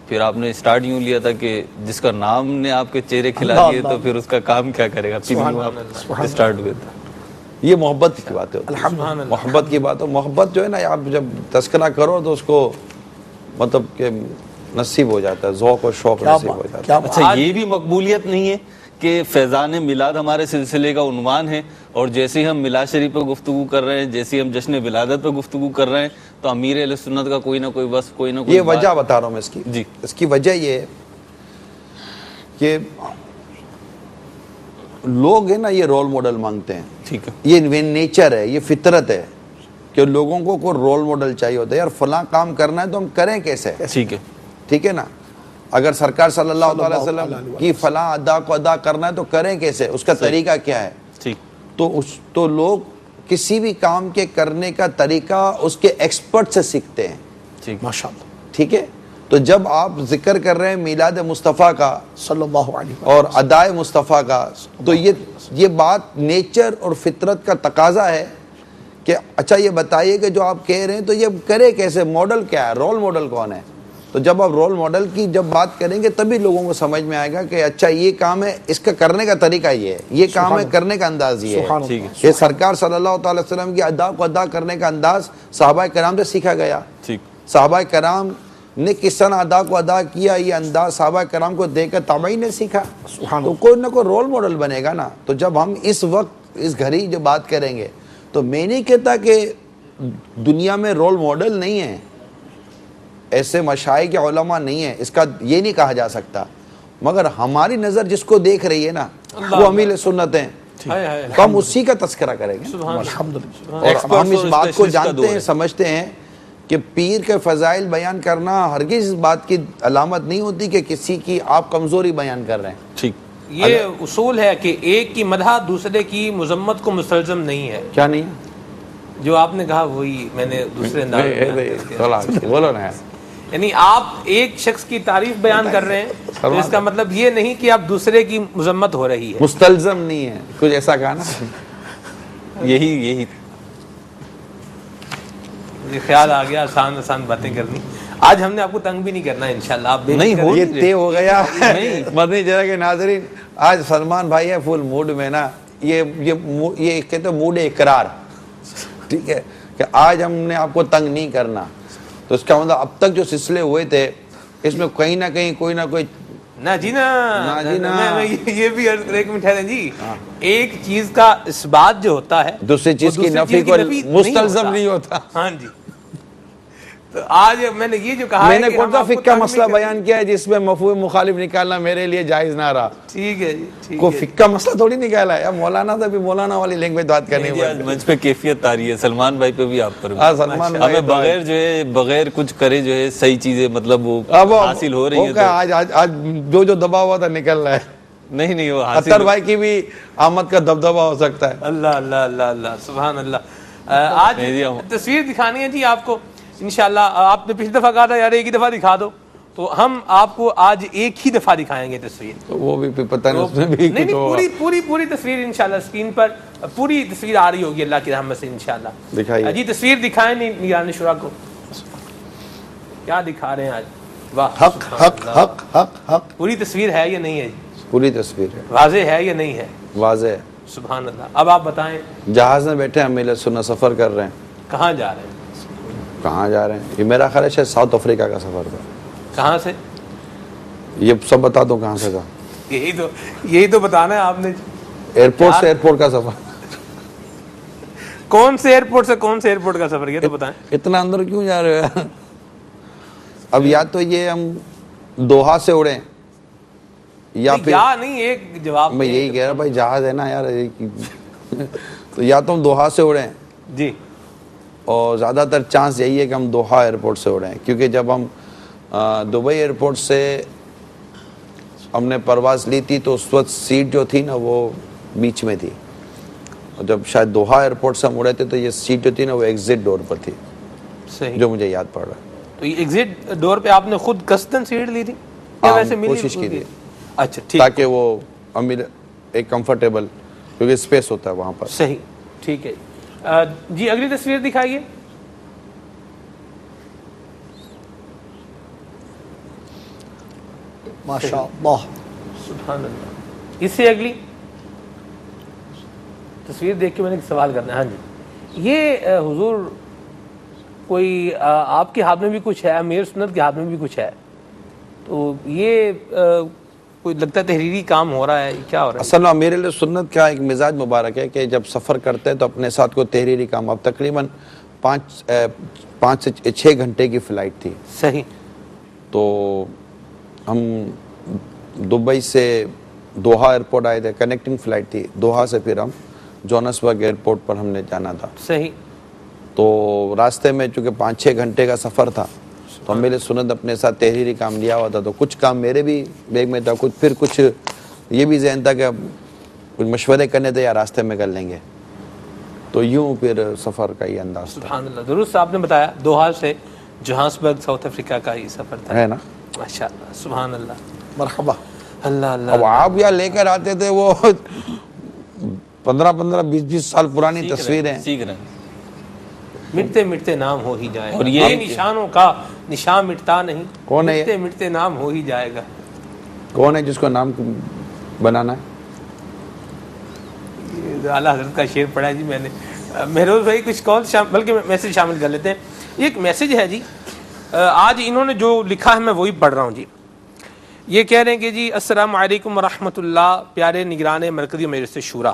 پھر آپ نے اسٹارٹ یوں لیا تھا کہ جس کا نام نے آپ کے چہرے کھلا دیے تو پھر اس کا کام کیا کرے گا. اسٹارٹ ہوئے تھا. یہ محبت کی بات ہے، محبت کی بات ہے. محبت جو ہے نا آپ جب تذکرہ کرو تو اس کو مطلب کہ نصیب ہو جاتا ہے، ذوق و شوق نصیب ہو جاتا ہے. اچھا یہ بھی مقبولیت نہیں ہے کہ فیضان میلاد ہمارے سلسلے کا عنوان ہے، اور جیسے ہی ہم میلاد شریف پہ گفتگو کر رہے ہیں، جیسے ہی ہم جشن ولادت پہ گفتگو کر رہے ہیں تو امیر اہل سنت کا کوئی نہ کوئی بس کوئی نہ کوئی یہ وجہ بتا رہا ہوں میں اس کی. جی اس کی وجہ یہ ہے کہ لوگ ہیں نا یہ رول ماڈل مانگتے ہیں. ٹھیک ہے، یہ نیچر ہے، یہ فطرت ہے کہ لوگوں کو کوئی رول ماڈل چاہیے ہوتا ہے. یار فلاں کام کرنا ہے تو ہم کریں کیسے؟ ٹھیک ہے نا. اگر سرکار صلی اللہ علیہ وسلم کی فلاں ادا کو ادا کرنا ہے تو کریں کیسے، اس کا طریقہ کیا ہے؟ تو لوگ کسی بھی کام کے کرنے کا طریقہ اس کے ایکسپرٹ سے سیکھتے ہیں. ماشاءاللہ. ٹھیک ہے. تو جب آپ ذکر کر رہے ہیں میلاد مصطفیٰ کا صلی اللہ علیہ وسلم اور ادائے مصطفیٰ کا تو یہ بات نیچر اور فطرت کا تقاضا ہے کہ اچھا یہ بتائیے کہ جو آپ کہہ رہے ہیں تو یہ کرے کیسے، ماڈل کیا ہے، رول ماڈل کون ہے؟ تو جب آپ رول ماڈل کی جب بات کریں گے تبھی لوگوں کو سمجھ میں آئے گا کہ اچھا یہ کام ہے، اس کا کرنے کا طریقہ یہ ہے، یہ کام ہے کرنے کا انداز یہ ہے. یہ سرکار صلی اللہ تعالی وسلم کی ادا کو ادا کرنے کا انداز صحابہ کرام سے سیکھا گیا. صحابہ کرام نے کس طرح ادا کو ادا کیا، یہ انداز صحابہ کرام کو دیکھ کر تابعین نے سیکھا. تو کوئی نہ کوئی رول ماڈل بنے گا نا. تو جب ہم اس وقت اس گھڑی جو بات کریں گے تو میں نہیں کہتا کہ دنیا میں رول ماڈل نہیں ہیں، ایسے مشائخ کے علماء نہیں ہیں، اس کا یہ نہیں کہا جا سکتا، مگر ہماری نظر جس کو دیکھ رہی ہے نا وہ امیل سنت ہیں، تو ہم اسی کا تذکرہ کریں گے. اور ہم اس بات کو جانتے ہیں، سمجھتے ہیں کہ پیر کے فضائل بیان کرنا ہرگز اس بات کی علامت نہیں ہوتی کہ کسی کی آپ کمزوری بیان کر رہے ہیں. یہ اصول ہے کہ ایک کی مدح دوسرے کی مذمت کو مستلزم نہیں ہے. کیا نہیں جو آپ نے کہا وہی میں نے دوسرے انداز میں بولو نا. یعنی آپ ایک شخص کی تعریف بیان کر رہے ہیں تو اس کا مطلب یہ نہیں کہ آپ دوسرے کی مذمت ہو رہی ہے. مستلزم نہیں ہے، کچھ ایسا کہا نا. یہی خیال آ گیا آسان باتیں کرنی. آج ہم نے آپ کو تنگ بھی نہیں کرنا انشاءاللہ. آپ نہیں یہ طے ہو گیا. مدنی چینل کے ناظرین، آج سلمان بھائی ہے فل موڈ میں نا، یہ کہتے ہیں موڈ اقرار، ٹھیک ہے، کہ آج ہم نے آپ کو تنگ نہیں کرنا. تو اس کا مطلب اب تک جو سلسلے ہوئے تھے اس میں کہیں نہ کہیں کوئی نہ کوئی یہ بھی عرض کرے کہ ٹھہریں جی، ایک چیز کا اس بات جو ہوتا ہے دوسری چیز کی نفی کو مستلزم نہیں ہوتا. ہاں جی. تو آج میں نے یہ جو کہا میں نے کون سا فقہ کا مسئلہ بیان کیا ہے جس میں مفہوم مخالف نکالنا میرے لیے جائز نہ رہا. ٹھیک ہے جی، کوئی فقہ کا مسئلہ تھوڑی نکالا ہے. مولانا تھا بھی مولانا والی لینگویج بات کرنی ہے. منچ پہ کیفیت آ رہی ہے سلمان بھائی پہ بھی، آپ پر ہمیں بغیر جو ہے بغیر کچھ کرے جو ہے صحیح چیزیں مطلب وہ حاصل ہو رہی ہیں. آج جو دبا ہوا تھا نکل رہا ہے. نہیں وہ اطہر بھائی کی بھی آمد کا دبدبا ہو سکتا ہے. اللہ اللہ اللہ اللہ سبحان اللہ. آج تصویر دکھانی ہے جی آپ کو انشاءاللہ. آپ نے پچھلی دفعہ کہا تھا یار ایک ہی دفعہ دکھا دو، تو ہم آپ کو آج ایک ہی دفعہ دکھائیں گے تصویر. وہ بھی پتہ نہیں اس میں بھی نہیں پوری تصویر انشاءاللہ اسکرین پر پوری تصویر آ رہی ہوگی اللہ کی رحمت سے انشاءاللہ. دکھائیے جی تصویر دکھائیں نگران شورا کو. کیا دکھا رہے ہیں آج؟ واہ. حق حق حق حق حق. پوری تصویر ہے یا نہیں ہے؟ پوری تصویر ہے. واضح ہے یا نہیں ہے؟ واضح ہے. سبحان اللہ. اب آپ بتائیں. جہاز میں بیٹھے ہیں میلہ سننا سفر کر رہے ہیں. کہاں جا رہے ہیں؟ کہاں جا رہے ہیں؟ یہ میرا خیال ہے شاید ساؤتھ افریقہ کا سفر تھا. کہاں سے؟ یہ سب بتا دو کہاں سے تھا. یہی تو بتانا ہے آپ نے. ایئرپورٹ سے ایئرپورٹ کا سفر. کون سے ایئرپورٹ سے کون سے ایئرپورٹ کا سفر کیا تو بتائیں. اتنا اندر کیوں جا رہے ہو؟ اب یا تو یہ ہم دوحہ سے اڑیں یا پھر نہیں. ایک جواب میں یہی کہہ رہا بھائی جہاز ہے نا یار. تو یا تو ہم دوحہ سے اڑیں جی، اور زیادہ تر چانس یہی ہے کہ ہم دوحہ ایئرپورٹ سے اڑیں، کیونکہ جب ہم دبئی ایئرپورٹ سے ہم نے پرواز لی تھی تو اس وقت سیٹ جو تھی نا وہ بیچ میں تھی، اور جب شاید دوحہ ایئرپورٹ سے ہم اڑے تھے تو یہ سیٹ جو تھی نا وہ ایگزٹ ڈور پر تھی. صحیح. جو مجھے یاد پڑ رہا ہے. تو یہ ایگزٹ ڈور پہ آپ نے خود قصدن سیٹ لی تھی یا ویسے ملی؟ کوشش کی تھی. اچھا ٹھیک. تاکہ وہ امیر ایک کمفرٹیبل، کیونکہ اسپیس ہوتا ہے وہاں پر. صحیح ٹھیک ہے. جی اگلی تصویر دکھائیے. ماشاءاللہ سبحان اللہ. اس سے اگلی تصویر دیکھ کے میں نے ایک سوال کرنا ہے. ہاں جی، یہ حضور کوئی آپ کے ہاتھ میں بھی کچھ ہے، امیر سنت کے ہاتھ میں بھی کچھ ہے، تو یہ کوئی لگتا ہے تحریری کام ہو رہا ہے، کیا ہو رہا ہے؟ اصل میں امیر علیہ سنت کا ایک مزاج مبارک ہے کہ جب سفر کرتے ہیں تو اپنے ساتھ کو تحریری کام. اب تقریباً 5 سے 6 گھنٹے کی فلائٹ تھی. صحیح. تو ہم دبئی سے دوحہ ایئرپورٹ آئے تھے، کنیکٹنگ فلائٹ تھی. دوحہ سے پھر ہم جوہانسبرگ ایئرپورٹ پر ہم نے جانا تھا. صحیح. تو راستے میں چونکہ 5-6 گھنٹے کا سفر تھا تو ہم میرے سنت اپنے ساتھ تحریری کام لیا ہوا تھا. تو کچھ کام میرے بھی بیگ میں تھا، پھر کچھ یہ بھی ذہن تھا کہ اب کچھ مشورے کرنے تھے یا راستے میں کر لیں گے. تو یوں پھر سفر کا یہ انداز تھا. سبحان اللہ. درست آپ نے بتایا. دوحہ سے جوہانسبرگ ساؤتھ افریقہ کا یہ سفر تھا، ہے نا. ماشاءاللہ سبحان اللہ. مرحبا. اللہ اللہ. اب آپ یا لے کر آتے تھے وہ 15-20 سال پرانی تصویریں. سیکھ رہے ہیں. مٹتے مٹتے نام ہو ہی جائے اور گا. یہ نشانوں کا نشان مٹتا نہیں, کون ہے یہ؟ مٹتے مٹتے نام ہو ہی جائے گا. کون ہے جس کو نام بنانا ہے؟ اعلیٰ حضرت کا شعر پڑھا جی میں نے. مہروز بھائی کچھ کال بلکہ میسج شامل کر لیتے ہیں. ایک میسج ہے جی, آج انہوں نے جو لکھا ہے میں وہی پڑھ رہا ہوں جی. یہ کہہ رہے ہیں کہ جی السلام علیکم ورحمۃ اللہ, پیارے نگران مرکزی مجلس شورا,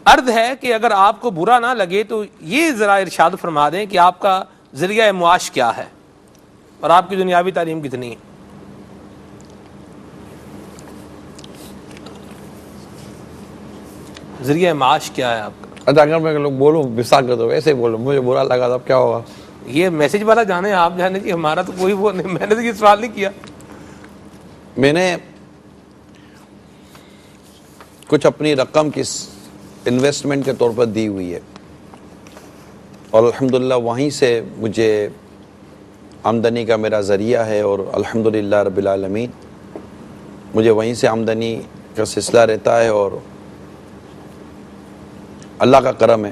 عرض ہے کہ اگر آپ کو برا نہ لگے تو یہ ذرا ارشاد فرما دیں کہ آپ کا ذریعہ معاش کیا ہے اور آپ کی دنیاوی تعلیم کتنی ہے. ذریعہ معاش کیا ہے آپ کا؟ اچھا اگر میں لوگ بولوں بسا کر دو, ویسے بولو, مجھے برا لگا تب کیا ہوگا؟ یہ میسج والا جانے, آپ جانے جی, ہمارا تو کوئی وہ نہیں, میں نے تو یہ سوال نہیں کیا. میں نے کچھ اپنی رقم کس انویسٹمنٹ کے طور پر دی ہوئی ہے اور الحمدللہ وہیں سے مجھے آمدنی کا میرا ذریعہ ہے, اور الحمدللہ رب العالمین مجھے وہیں سے آمدنی کا سلسلہ رہتا ہے, اور اللہ کا کرم ہے,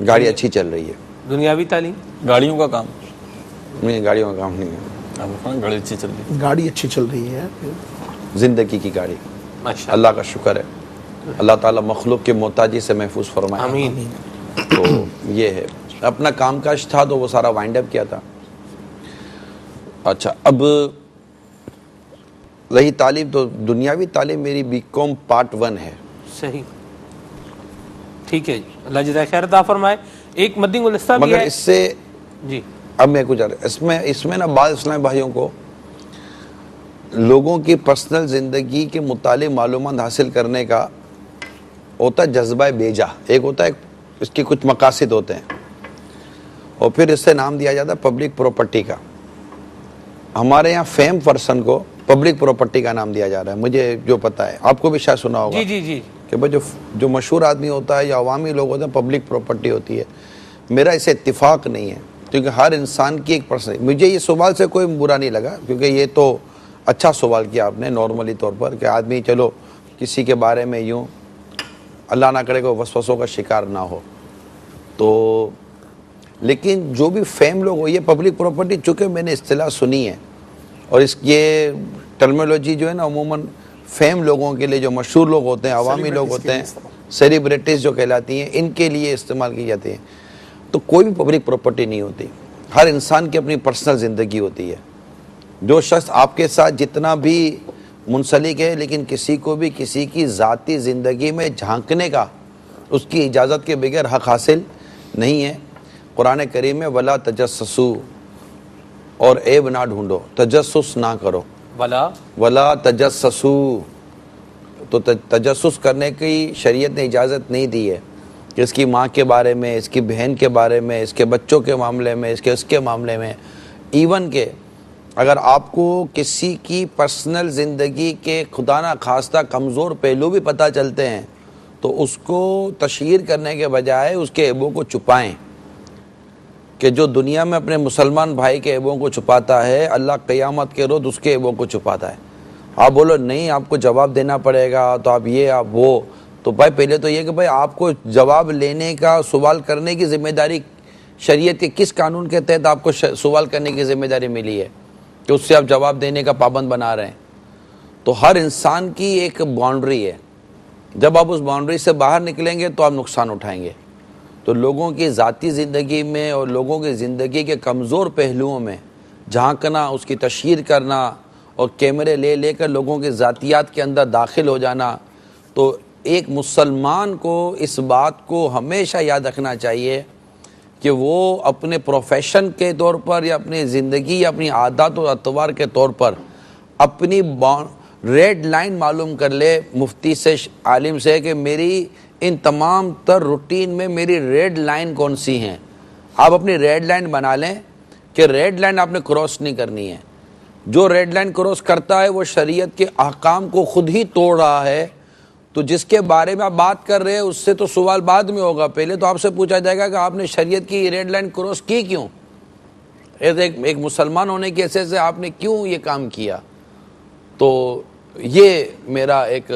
گاڑی اچھی چل رہی ہے. دنیاوی تعلیم, گاڑیوں کا کام, مجھے گاڑیوں کا کام نہیں ہے, گاڑی اچھی چل رہی ہے, گاڑی اچھی چل رہی ہے, زندگی کی گاڑی. ماشاء اللہ کا شکر ہے, اللہ تعالیٰ مخلوق کی محتاجی سے محفوظ فرمائے. آمین. تو یہ ہے, اپنا کام کاج تھا تو وہ سارا وائنڈ اپ کیا تھا. اچھا, اب رہی تعلیم, تو دنیاوی تعلیم میری BCom پارٹ 1 ہے. صحیح, ٹھیک ہے جی, اللہ جزائے خیر عطا فرمائے. ایک مدنی گلستہ بھی مگر ہے اس سے جی. اب میں کچھ اس میں نا بعض اسلامی بھائیوں کو لوگوں کی پرسنل زندگی کے متعلق معلومات حاصل کرنے کا ہوتا ہے جذبہ بیجا. ایک ہوتا ہے اس کے کچھ مقاصد ہوتے ہیں, اور پھر اس سے نام دیا جاتا ہے پبلک پراپرٹی کا. ہمارے یہاں فیم پرسن کو پبلک پراپرٹی کا نام دیا جا رہا ہے, مجھے جو پتا ہے, آپ کو بھی شاید سنا ہوگا جی جی جی کہ بھائی جو مشہور آدمی ہوتا ہے یا عوامی لوگ ہوتے ہیں پبلک پراپرٹی ہوتی ہے. میرا اسے اتفاق نہیں ہے, کیونکہ ہر انسان کی ایک پرسن, مجھے یہ سوال سے کوئی برا نہیں لگا, کیونکہ یہ تو اچھا سوال کیا آپ نے نارملی طور پر, کہ آدمی چلو کسی کے بارے میں یوں اللہ نہ کرے کوئی وسوسوں کا شکار نہ ہو. تو لیکن جو بھی فیم لوگ ہو, یہ پبلک پراپرٹی چونکہ میں نے اصطلاح سنی ہے, اور یہ ٹرمینالوجی جو ہے نا عموماً فیم لوگوں کے لیے, جو مشہور لوگ ہوتے ہیں, عوامی لوگ ہوتے ہیں, سیلیبریٹیز جو کہلاتی ہیں, ان کے لیے استعمال کی جاتی ہیں. تو کوئی بھی پبلک پراپرٹی نہیں ہوتی, ہر انسان کی اپنی پرسنل زندگی ہوتی ہے. جو شخص آپ کے ساتھ جتنا بھی منسلک ہے, لیکن کسی کو بھی کسی کی ذاتی زندگی میں جھانکنے کا اس کی اجازت کے بغیر حق حاصل نہیں ہے. قرآن کریم میں ولا تجسسو, اور عیب نہ ڈھونڈو, تجسس نہ کرو, ولا تجسسو. تو تجسس کرنے کی شریعت نے اجازت نہیں دی ہے, کہ اس کی ماں کے بارے میں, اس کی بہن کے بارے میں, اس کے بچوں کے معاملے میں, اس کے معاملے میں. ایون کہ اگر آپ کو کسی کی پرسنل زندگی کے خدا نہ خواستہ کمزور پہلو بھی پتہ چلتے ہیں, تو اس کو تشہیر کرنے کے بجائے اس کے عیبوں کو چھپائیں. کہ جو دنیا میں اپنے مسلمان بھائی کے عیبوں کو چھپاتا ہے, اللہ قیامت کے روز اس کے عیبوں کو چھپاتا ہے. آپ بولو نہیں آپ کو جواب دینا پڑے گا, تو آپ یہ آپ وہ, تو بھائی پہلے تو یہ کہ بھائی آپ کو جواب لینے کا, سوال کرنے کی ذمہ داری شریعت کے کس قانون کے تحت آپ کو سوال کرنے کی ذمہ داری ملی ہے کہ اس سے آپ جواب دینے کا پابند بنا رہے ہیں؟ تو ہر انسان کی ایک باؤنڈری ہے, جب آپ اس باؤنڈری سے باہر نکلیں گے تو آپ نقصان اٹھائیں گے. تو لوگوں کی ذاتی زندگی میں اور لوگوں کی زندگی کے کمزور پہلوؤں میں جھانکنا, اس کی تشہیر کرنا, اور کیمرے لے کر لوگوں کے ذاتیات کے اندر داخل ہو جانا, تو ایک مسلمان کو اس بات کو ہمیشہ یاد رکھنا چاہیے کہ وہ اپنے پروفیشن کے طور پر یا اپنی زندگی یا اپنی عادات و اطوار کے طور پر اپنی ریڈ لائن معلوم کر لے مفتی سے, عالم سے, کہ میری ان تمام تر روٹین میں میری ریڈ لائن کون سی ہیں. آپ اپنی ریڈ لائن بنا لیں کہ ریڈ لائن آپ نے کراس نہیں کرنی ہے. جو ریڈ لائن کراس کرتا ہے وہ شریعت کے احکام کو خود ہی توڑ رہا ہے. تو جس کے بارے میں آپ بات کر رہے ہیں اس سے تو سوال بعد میں ہوگا, پہلے تو آپ سے پوچھا جائے گا کہ آپ نے شریعت کی ریڈ لائن کراس کی کیوں, ایک مسلمان ہونے کی حیثیت سے آپ نے کیوں یہ کام کیا. تو یہ میرا ایک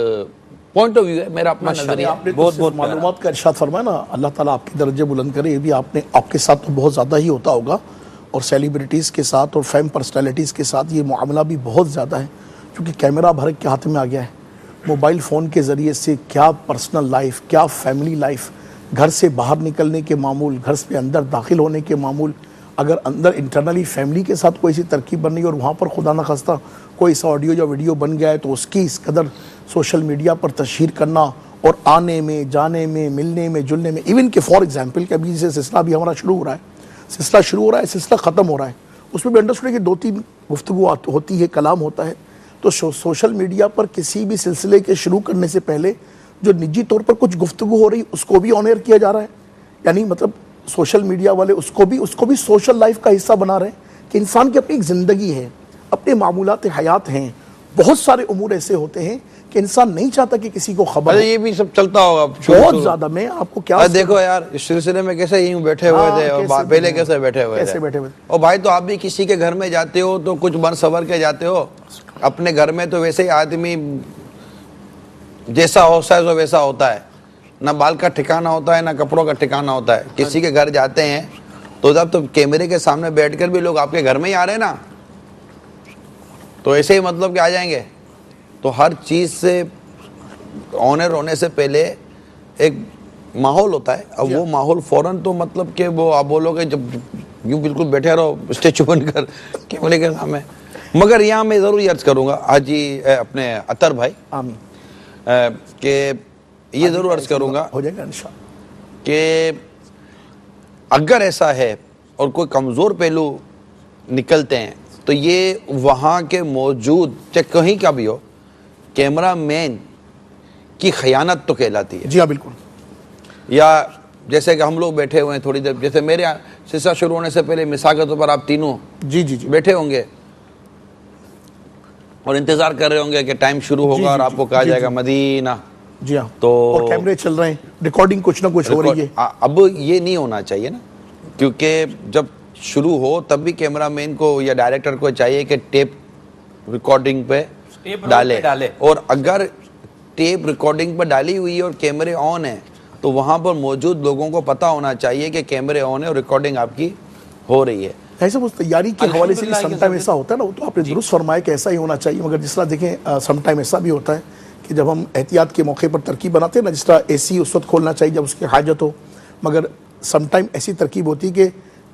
پوائنٹ آف ویو ہے، میرا اپنا نظریہ. آپ نے تو معلومات کا ارشاد فرمایا نا، اللہ تعالیٰ آپ کے درجے بلند کرے. یہ بھی آپ کے ساتھ تو بہت زیادہ ہی ہوتا ہوگا، اور سیلیبریٹیز کے ساتھ اور فیم پرسنالٹیز کے ساتھ یہ معاملہ بھی بہت زیادہ ہے، کیونکہ کیمرہ ہر ایک کے ہاتھ میں آ گیا ہے. موبائل فون کے ذریعے سے کیا پرسنل لائف، کیا فیملی لائف، گھر سے باہر نکلنے کے معمول، گھر سے اندر داخل ہونے کے معمول، اگر اندر انٹرنلی فیملی کے ساتھ کوئی سی ترکیب بن رہی ہے اور وہاں پر خدا نخواستہ کوئی سا آڈیو یا ویڈیو بن گیا ہے تو اس کی اس قدر سوشل میڈیا پر تشہیر کرنا، اور آنے میں، جانے میں، ملنے میں، جلنے میں، ایون کہ فار ایگزامپل کہ ابھی سے سلسلہ بھی ہمارا شروع ہو رہا ہے، سلسلہ ختم ہو رہا ہے، اس میں بھی انڈرسٹوڈ ہے کہ 2-3 گفتگو ہوتی ہے، کلام ہوتا ہے. تو سوشل میڈیا پر کسی بھی سلسلے کے شروع کرنے سے پہلے جو نجی طور پر کچھ گفتگو ہو رہی اس کو بھی آن ایئر کیا جا رہا ہے. یعنی مطلب سوشل میڈیا والے اس کو بھی سوشل لائف کا حصہ بنا رہے ہیں کہ انسان کی اپنی ایک زندگی ہے، اپنے معمولات حیات ہیں. بہت سارے امور ایسے ہوتے ہیں کہ انسان نہیں چاہتا کہ کسی کو خبر. یہ بھی سب چلتا ہوگا بہت زیادہ. میں آپ کو کیا دیکھو یار، اس سلسلے میں کیسے یوں بیٹھے ہوئے تھے اور پہلے کیسے بیٹھے ہوئے تھے. اور بھائی تو آپ بھی کسی کے گھر میں جاتے ہو تو کچھ بن سور کے جاتے ہو. اپنے گھر میں تو ویسے ہی آدمی جیسا ہوتا ہے ویسا ہوتا ہے، نہ بال کا ٹھکانہ ہوتا ہے نہ کپڑوں کا ٹھکانہ ہوتا ہے. کسی کے گھر جاتے ہیں تو جب تو کیمرے کے سامنے بیٹھ کر بھی لوگ آپ کے گھر میں ہی آ رہے ہیں نا، تو ایسے ہی مطلب کہ آ جائیں گے. تو ہر چیز سے آنر ہونے سے پہلے ایک ماحول ہوتا ہے. اب وہ ماحول فوراً تو مطلب کہ وہ آپ بولو گے جب یوں بالکل بیٹھے رہو اسٹیچو بن کر کیمرے کے سامنے. مگر یہاں میں ضرور عرض کروں گا حاجی اپنے عطر بھائی کہ یہ ضرور عرض کروں گا ہو جائے گا انشاءاللہ کہ اگر ایسا ہے اور کوئی کمزور پہلو نکلتے ہیں تو یہ وہاں کے موجود چاہے کہیں کا بھی ہو کیمرہ مین کی خیانت تو کہلاتی ہے. جی ہاں بالکل. یا جیسے کہ ہم لوگ بیٹھے ہوئے ہیں تھوڑی دیر، جیسے میرے سلسلہ شروع ہونے سے پہلے مثال کے طور پر آپ تینوں جی بیٹھے ہوں گے اور انتظار کر رہے ہوں گے کہ ٹائم شروع ہوگا اور آپ کو کہا جائے گا مدینہ. جی ہاں. تو اور کیمرے چل رہے ہیں، ریکارڈنگ کچھ نہ کچھ ہو رہی ہے. اب یہ نہیں ہونا چاہیے نا، کیونکہ جب شروع ہو تب بھی کیمرہ مین کو یا ڈائریکٹر کو چاہیے کہ ٹیپ ریکارڈنگ پہ ڈالے. اور اگر ٹیپ ریکارڈنگ پہ ڈالی ہوئی ہے اور کیمرے آن ہیں تو وہاں پر موجود لوگوں کو پتہ ہونا چاہیے کہ کیمرے آن ہے اور ریکارڈنگ آپ کی ہو رہی ہے. ایسے وہ تیاری کے حوالے سے سم ٹائم ایسا ہوتا ہے نا، وہ تو آپ نے درست فرمایا کہ ایسا ہی ہونا چاہیے. مگر جس طرح دیکھیں سم ٹائم ایسا بھی ہوتا ہے کہ جب ہم احتیاط کے موقع پر ترکیب بناتے ہیں نا، جس طرح اے سی اس وقت کھولنا چاہیے جب اس کی حاجت ہو، مگر سم ٹائم ایسی ترکیب ہوتی ہے کہ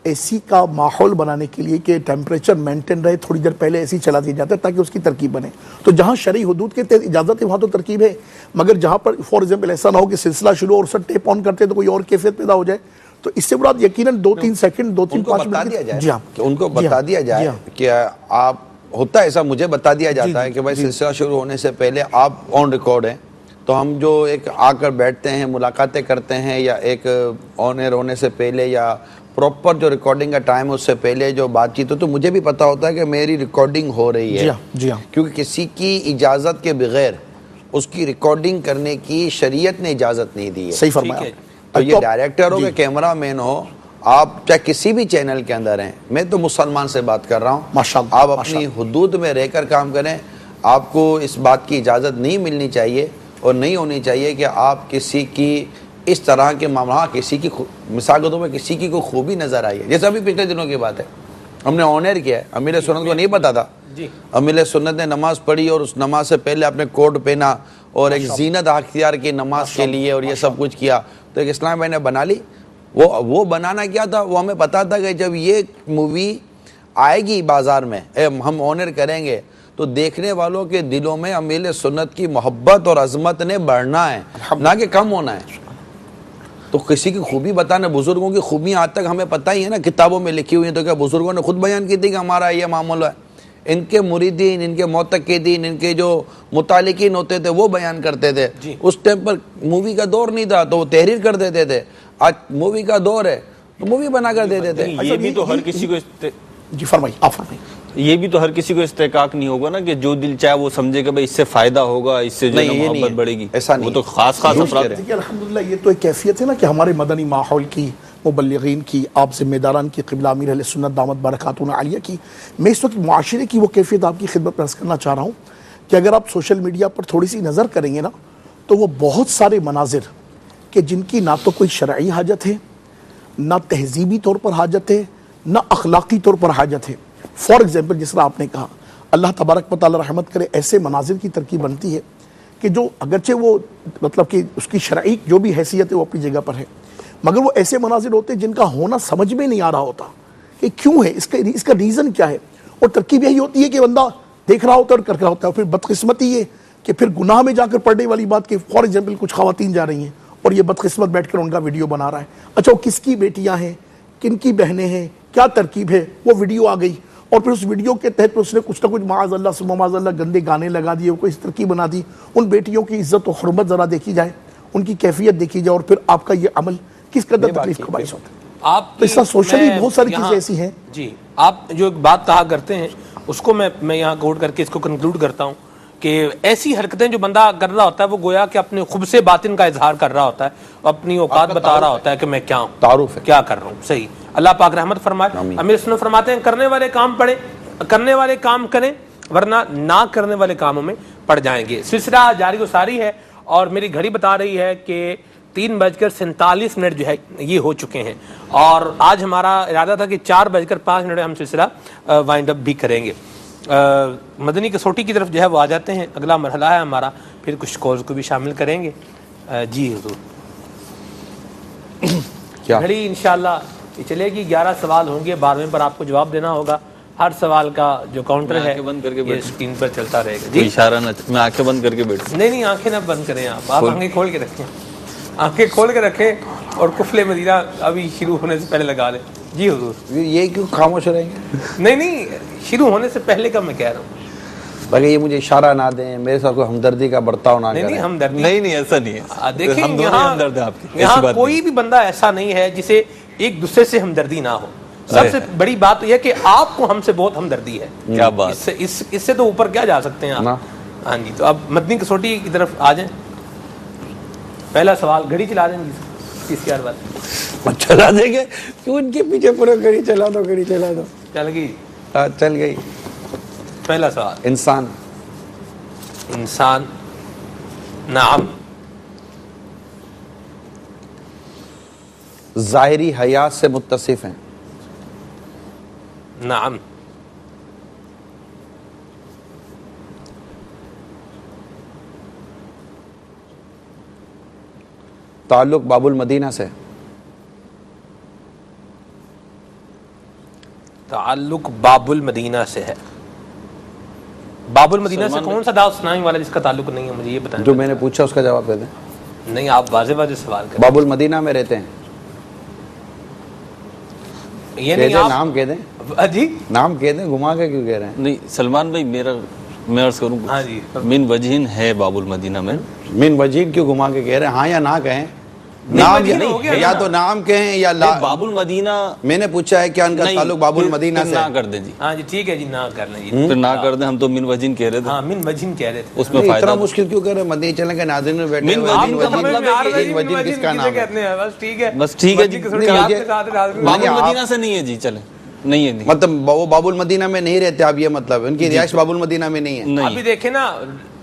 اے سی کا ماحول بنانے کے لیے کہ ٹیمپریچر مینٹین رہے تھوڑی دیر پہلے اے سی چلا دیا جاتا ہے تاکہ اس کی ترکیب بنے. تو جہاں شرعی حدود کے تحت اجازت ہے وہاں تو ترکیب ہے، مگر جہاں پر فار ایگزامپل ایسا نہ ہو کہ سلسلہ شروع اور سر ٹیپ آن کرتے تو کوئی اور کیفیت پیدا ہو جائے. تو اس سے مراد یقیناً 2-3 سیکنڈ 2-3-5 منٹ جی ہاں ان کو بتا دیا جائے کہ آپ ہوتا ہے ایسا، مجھے بتا دیا جاتا ہے کہ بھائی سلسلہ شروع ہونے سے پہلے آپ آن ریکارڈ ہیں. تو ہم جو ایک آ کر بیٹھتے ہیں ملاقاتیں کرتے ہیں یا ایک آن ایئر ہونے سے پہلے یا پراپر جو ریکارڈنگ کا ٹائم ہے اس سے پہلے جو بات چیت ہو تو مجھے بھی پتا ہوتا ہے کہ میری ریکارڈنگ ہو رہی ہے. جی ہاں. کیونکہ کسی کی اجازت کے بغیر اس کی ریکارڈنگ کرنے کی شریعت نے اجازت نہیں دی ہے. صحیح فرمایا. تو یہ ڈائریکٹر ہو کہ کیمرہ مین ہو، آپ چاہے کسی بھی چینل کے اندر ہیں، میں تو مسلمان سے بات کر رہا ہوں، آپ اپنی حدود میں رہ کر کام کریں. آپ کو اس بات کی اجازت نہیں ملنی چاہیے اور نہیں ہونی چاہیے کہ آپ کسی کی اس طرح کے معاملہ کسی کی مثال کے طور پہ کسی کی کوئی خوبی نظر آئی ہے. جیسے ابھی پچھلے دنوں کی بات ہے، ہم نے آن ایئر کیا ہے، امیر سنت کو نہیں پتا تھا. امیر سنت نے نماز پڑھی اور اس نماز سے پہلے آپ نے کوٹ پہنا اور ایک زینت اختیار کی نماز کے لیے اور یہ سب کچھ کیا. تو ایک اسلام بھائی نے بنا لی. وہ بنانا کیا تھا، وہ ہمیں پتا تھا کہ جب یہ مووی آئے گی بازار میں ہم آن ایئر کریں گے تو دیکھنے والوں کے دلوں میں امیر سنت کی محبت اور عظمت نے بڑھنا ہے نہ کہ کم ہونا ہے. تو کسی کی خوبی بتانا، بزرگوں کی خوبیاں آج تک ہمیں پتہ ہی ہے نا، کتابوں میں لکھی ہوئی ہیں. تو کیا بزرگوں نے خود بیان کی تھی کہ ہمارا یہ معاملہ ہے؟ ان کے مریدین، ان کے معتقدین، ان کے جو متعلقین ہوتے تھے وہ بیان کرتے تھے. اس ٹائم پر مووی کا دور نہیں تھا تو وہ تحریر کر دیتے تھے. آج مووی کا دور ہے تو مووی بنا کر دیتے تھے. یہ بھی تو ہر کسی کو جی فرمائیے آپ فرمائیے. یہ بھی تو ہر کسی کو استحقاق نہیں ہوگا نا کہ جو دل چاہے وہ سمجھے کہ بھائی اس سے فائدہ ہوگا، اس سے جو محبت بڑھے گی. ایسا نہیں، وہ تو خاص افراد. دیکھیے الحمدللہ یہ تو ایک کیفیت ہے نا کہ ہمارے مدنی ماحول کی، مبلغین کی، آپ ذمہ داران کی، قبلہ امیر اہل سنت دامت برکاتہ عالیہ کی، میں اس وقت معاشرے کی وہ کیفیت آپ کی خدمت میں عرض کرنا چاہ رہا ہوں کہ اگر آپ سوشل میڈیا پر تھوڑی سی نظر کریں گے نا تو وہ بہت سارے مناظر کہ جن کی نہ تو کوئی شرعی حاجت ہے، نہ تہذیبی طور پر حاجت ہے، نہ اخلاقی طور پر حاجت ہے. فار ایگزامپل جس طرح آپ نے کہا، اللہ تبارک و تعالی رحمت کرے، ایسے مناظر کی ترکیب بنتی ہے کہ جو اگرچہ وہ مطلب کہ اس کی شرعی جو بھی حیثیت ہے وہ اپنی جگہ پر ہے، مگر وہ ایسے مناظر ہوتے ہیں جن کا ہونا سمجھ میں نہیں آ رہا ہوتا کہ کیوں ہے، اس کا ریزن کیا ہے. اور ترکیب یہی ہوتی ہے کہ بندہ دیکھ رہا ہوتا ہے اور کر رہا ہوتا ہے. پھر بدقسمتی یہ کہ پھر گناہ میں جا کر پڑنے والی بات کہ فار ایگزامپل کچھ خواتین جا رہی ہیں اور یہ بدقسمت بیٹھ کر ان کا ویڈیو بنا رہا ہے. اچھا وہ کس کی بیٹیاں ہیں، کن کی بہنیں ہیں، کیا ترکیب ہے، وہ ویڈیو آ گئی اور پھر اس ویڈیو کے تحت اس نے کچھ نہ کچھ معاذ اللہ ثم معاذ اللہ گندے گانے لگا دیے، کوئی اس ترکیب بنا دی. ان بیٹیوں کی عزت و حرمت ذرا دیکھی جائے، ان کی کیفیت دیکھی جائے، اور پھر آپ کا یہ عمل کس قدر تکلیف کا باعث ہوتا ہے. آپ تو اس طرح سوشلی بہت ساری چیزیں ایسی ہیں. جی آپ جو ایک بات کہا کرتے ہیں اس کو میں یہاں کوٹ کر کے اس کو کنکلوڈ کرتا ہوں کہ ایسی حرکتیں جو بندہ کر رہا ہوتا ہے وہ گویا کہ اپنے خب سے باطن کا اظہار کر رہا ہوتا ہے، اپنی اوقات بتا رہا ہوتا ہے کہ میں کیا ہوں، تعارف ہے، کیا کر رہا ہوں. صحیح. اللہ پاک رحمت فرمائے. امیر سنو فرماتے ہیں کرنے والے کام پڑھیں، کرنے والے کام کریں، ورنہ نہ کرنے والے کاموں میں پڑ جائیں گے. سلسلہ جاری و ساری ہے اور میری گھڑی بتا رہی ہے کہ 3:47 جو ہے یہ ہو چکے ہیں، اور آج ہمارا ارادہ تھا کہ 4:05 ہم سلسلہ وائنڈ اپ بھی کریں گے. مدنی کسوٹی کی طرف جو ہے وہ آ جاتے ہیں. اگلا مرحلہ ہے ہمارا، پھر کچھ کالز کو بھی شامل کریں گے. جی حضور گھڑی انشاءاللہ یہ چلے گی. 11 سوال ہوں گے، 12ویں پر آپ کو جواب دینا ہوگا. ہر سوال کا جو کاؤنٹر ہے یہ اسکرین پر چلتا رہے گا. جی اشارہ نہ، میں آنکھیں بند کر کے بیٹھوں. نہیں آنکھیں نہ بند کریں، آپ آنکھیں کھول کے رکھیں، آنکھیں کھول کے رکھیں اور قفل مدینہ ابھی شروع ہونے سے پہلے لگا لیں. جی حضور یہ کیوں خاموش رہیں گے؟ نہیں شروع ہونے سے پہلے کا میں کہہ رہا ہوں. بلکہ یہ مجھے اشارہ نہ دیں، میرے ساتھ کوئی ہمدردی کا برتاؤ نہ کریں. نہیں ہمدردی نہیں ایسا نہیں ہے. دیکھیں ہم دونوں ہمدرد ہیں آپ کی. یہاں کوئی بھی بندہ ایسا نہیں ہے جسے ایک دوسرے سے ہمدردی نہ ہو. سب سے بڑی بات یہ ہے کہ آپ کو ہم سے بہت ہمدردی ہے. کیا بات، اس سے تو اوپر کیا جا سکتے ہیں آپ. ہاں جی تو اب مدنی کسوٹی کی طرف آ جائیں. پہلا سوال گھڑی چلا دیں گے اس کے بعد چلا دیں گے کیوں ان کے پیچھے پورا گھڑی چلا دو، گھڑی چلا دو. چل گئی، چل گئی. پہلا سوال انسان نعم ظاہری حیات سے متصف ہیں. نعم تعلق باب المدینہ سے. تعلق باب المدینہ سے ہے. باب المدینہ سے کون سا دعوت سنائی والا جس کا تعلق نہیں ہے، مجھے یہ بتائیں. جو میں نے پوچھا اس کا جواب دے دیں. نہیں آپ واضح سوال کریں. باب المدینہ میں رہتے ہیں. یہ نہیں نام کہہ دیں. جی نام کہہ دیں، گھما کے کیوں کہہ رہے ہیں؟ نہیں سلمان بھائی میں عرض کروں. ہاں جی من وجہین ہے باب المدینہ میں. من وجہین کیوں گھما کے کہہ رہے ہیں؟ ہاں یا نہ کہیں. نام یا تو نام کہیں یا باب المدینہ. میں نے پوچھا ہے کیا ان کا تعلق باب المدینہ سے؟ نہ کر دیں جی. ہاں جی ٹھیک ہے جی، نہ کر لیں جی. پھر نہ کر دیں، ہم تو من وجہین کہہ رہے تھے. ہاں من وجہین کہہ رہے تھے. اس میں فائدہ اتنا مشکل کیوں کر رہے ہیں؟ مدنی چینل کے ناظرین میں بیٹھے من وجہین کس کا نام ہے؟ بس ٹھیک ہے جی. باب المدینہ سے نہیں ہے جی. چلیں نہیں ہے. مطلب وہ باب المدینہ میں نہیں رہتے آپ، یہ مطلب ان کی رہائش باب المدینہ میں نہیں ہے. ابھی دیکھیں نا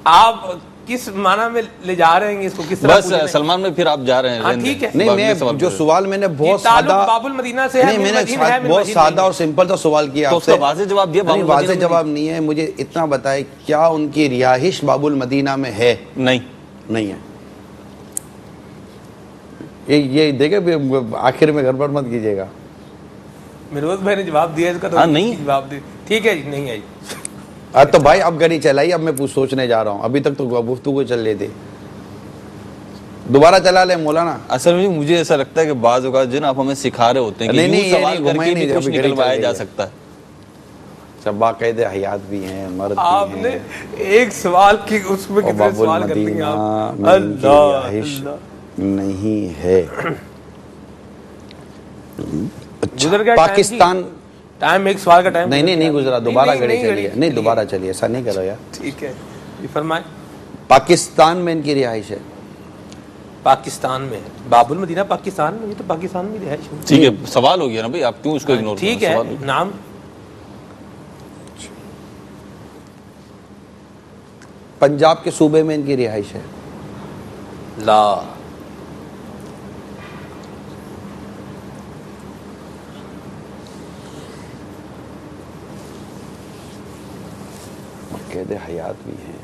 آپ کس معنی میں لے جا رہے ہیں اس کو، کس طرح. بس سلمان میں پھر آپ جا رہے ہیں. ٹھیک ہے. نہیں میں جو سوال میں نے بہت سادہ، باب المدینہ سے ہے، نہیں میں نے بہت سادہ اور سمپل سا سوال کیا آپ سے. واضح جواب دیا. واضح جواب نہیں ہے. مجھے اتنا بتائے کیا ان کی رہائش باب المدینہ میں ہے؟ نہیں ہے. یہ دیکھیں آخر میں گڑبڑ مت کیجیے گا. میروز بھائی نے جواب دیا اس کا تو نہیں جواب دے. ٹھیک ہے جی نہیں ہے جی. تو بھائی اب گاڑی چلائی، اب میں سوچنے جا رہا ہوں. ابھی تک تو گفتگو چل رہی تھی، دوبارہ چلا لیں مولانا. اصل میں مجھے ایسا لگتا ہے کہ بعض اوقات جو نا آپ ہمیں سکھا رہے ہوتے ہیں کہ یوں سوال کر کے بھی کچھ نکلوایا جا سکتا ہے. سب باقاعدہ حیات بھی ہیں، مرد بھی ہیں. آپ نے ایک سوال کی اس میں کتنے سوال کر دیں آپ. اللہ نہیں ہے. پاکستان ٹائم ایک سوال کا ٹائم نہیں گزرا. دوبارہ گھڑی چلیے. نہیں دوبارہ چلیے، ایسا نہیں کرو یار. ٹھیک ہے فرمائیں. پاکستان میں ان کی رہائش ہے. پاکستان میں ہے. باب المدینہ پاکستان میں، یہ تو پاکستان میں رہائش ہے. ٹھیک ہے سوال ہو گیا نا بھائی، آپ کیوں اس کو اگنور؟ ٹھیک ہے. نام پنجاب کے صوبے میں ان کی رہائش ہے. لا قید حیات بھی ہیں.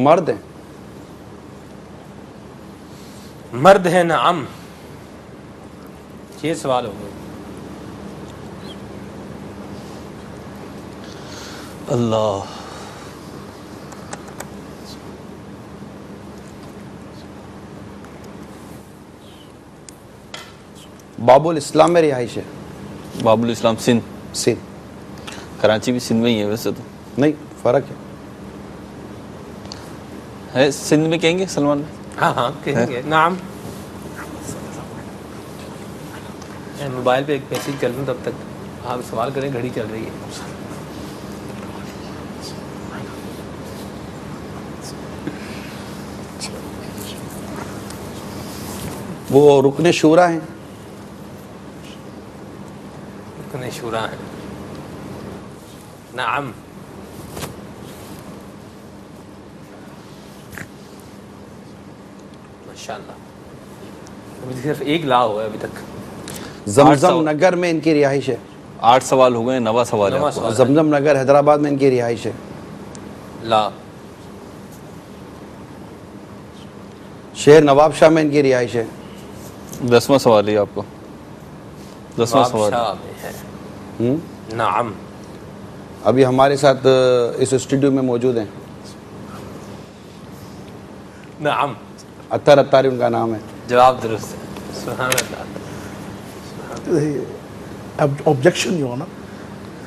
مرد ہیں. مرد ہے نعم. 6 سوال ہو گئے. اللہ. باب الاسلام میں رہائش ہے. باب الاسلام سندھ. سندھ. کراچی بھی سندھ میں ہی ہے ویسے تو. نہیں فرق ہے سندھ میں کہیں گے سلمان بھائی؟ ہاں ہاں کہیں گے. نعم. موبائل پہ ایک میسیج کر لوں تب تک آپ سوال کریں. گھڑی چل رہی ہے. وہ رکن شورا ہیں. رکن شورا ہیں. نعم. ماشاءاللہ. ابھی صرف ایک لا ہوا ہے ابھی تک. زمزم نگر میں ان کی رہائش ہے. 8 سوال ہو گئے. 9واں سوال ہے آپ کو. زمزم نگر حیدرآباد میں ان کی رہائش ہے. لا. شہر نواب شاہ میں ان کی رہائش ہے. 10واں سوال ہے آپ کو. 10واں سوال. نعم. ابھی ہمارے ساتھ اس اسٹوڈیو میں موجود ہیں. نعم. اطہر اتاری ان کا نام ہے. جواب درست ہے. سبحان اللہ. آبجیکشن جو ہے نا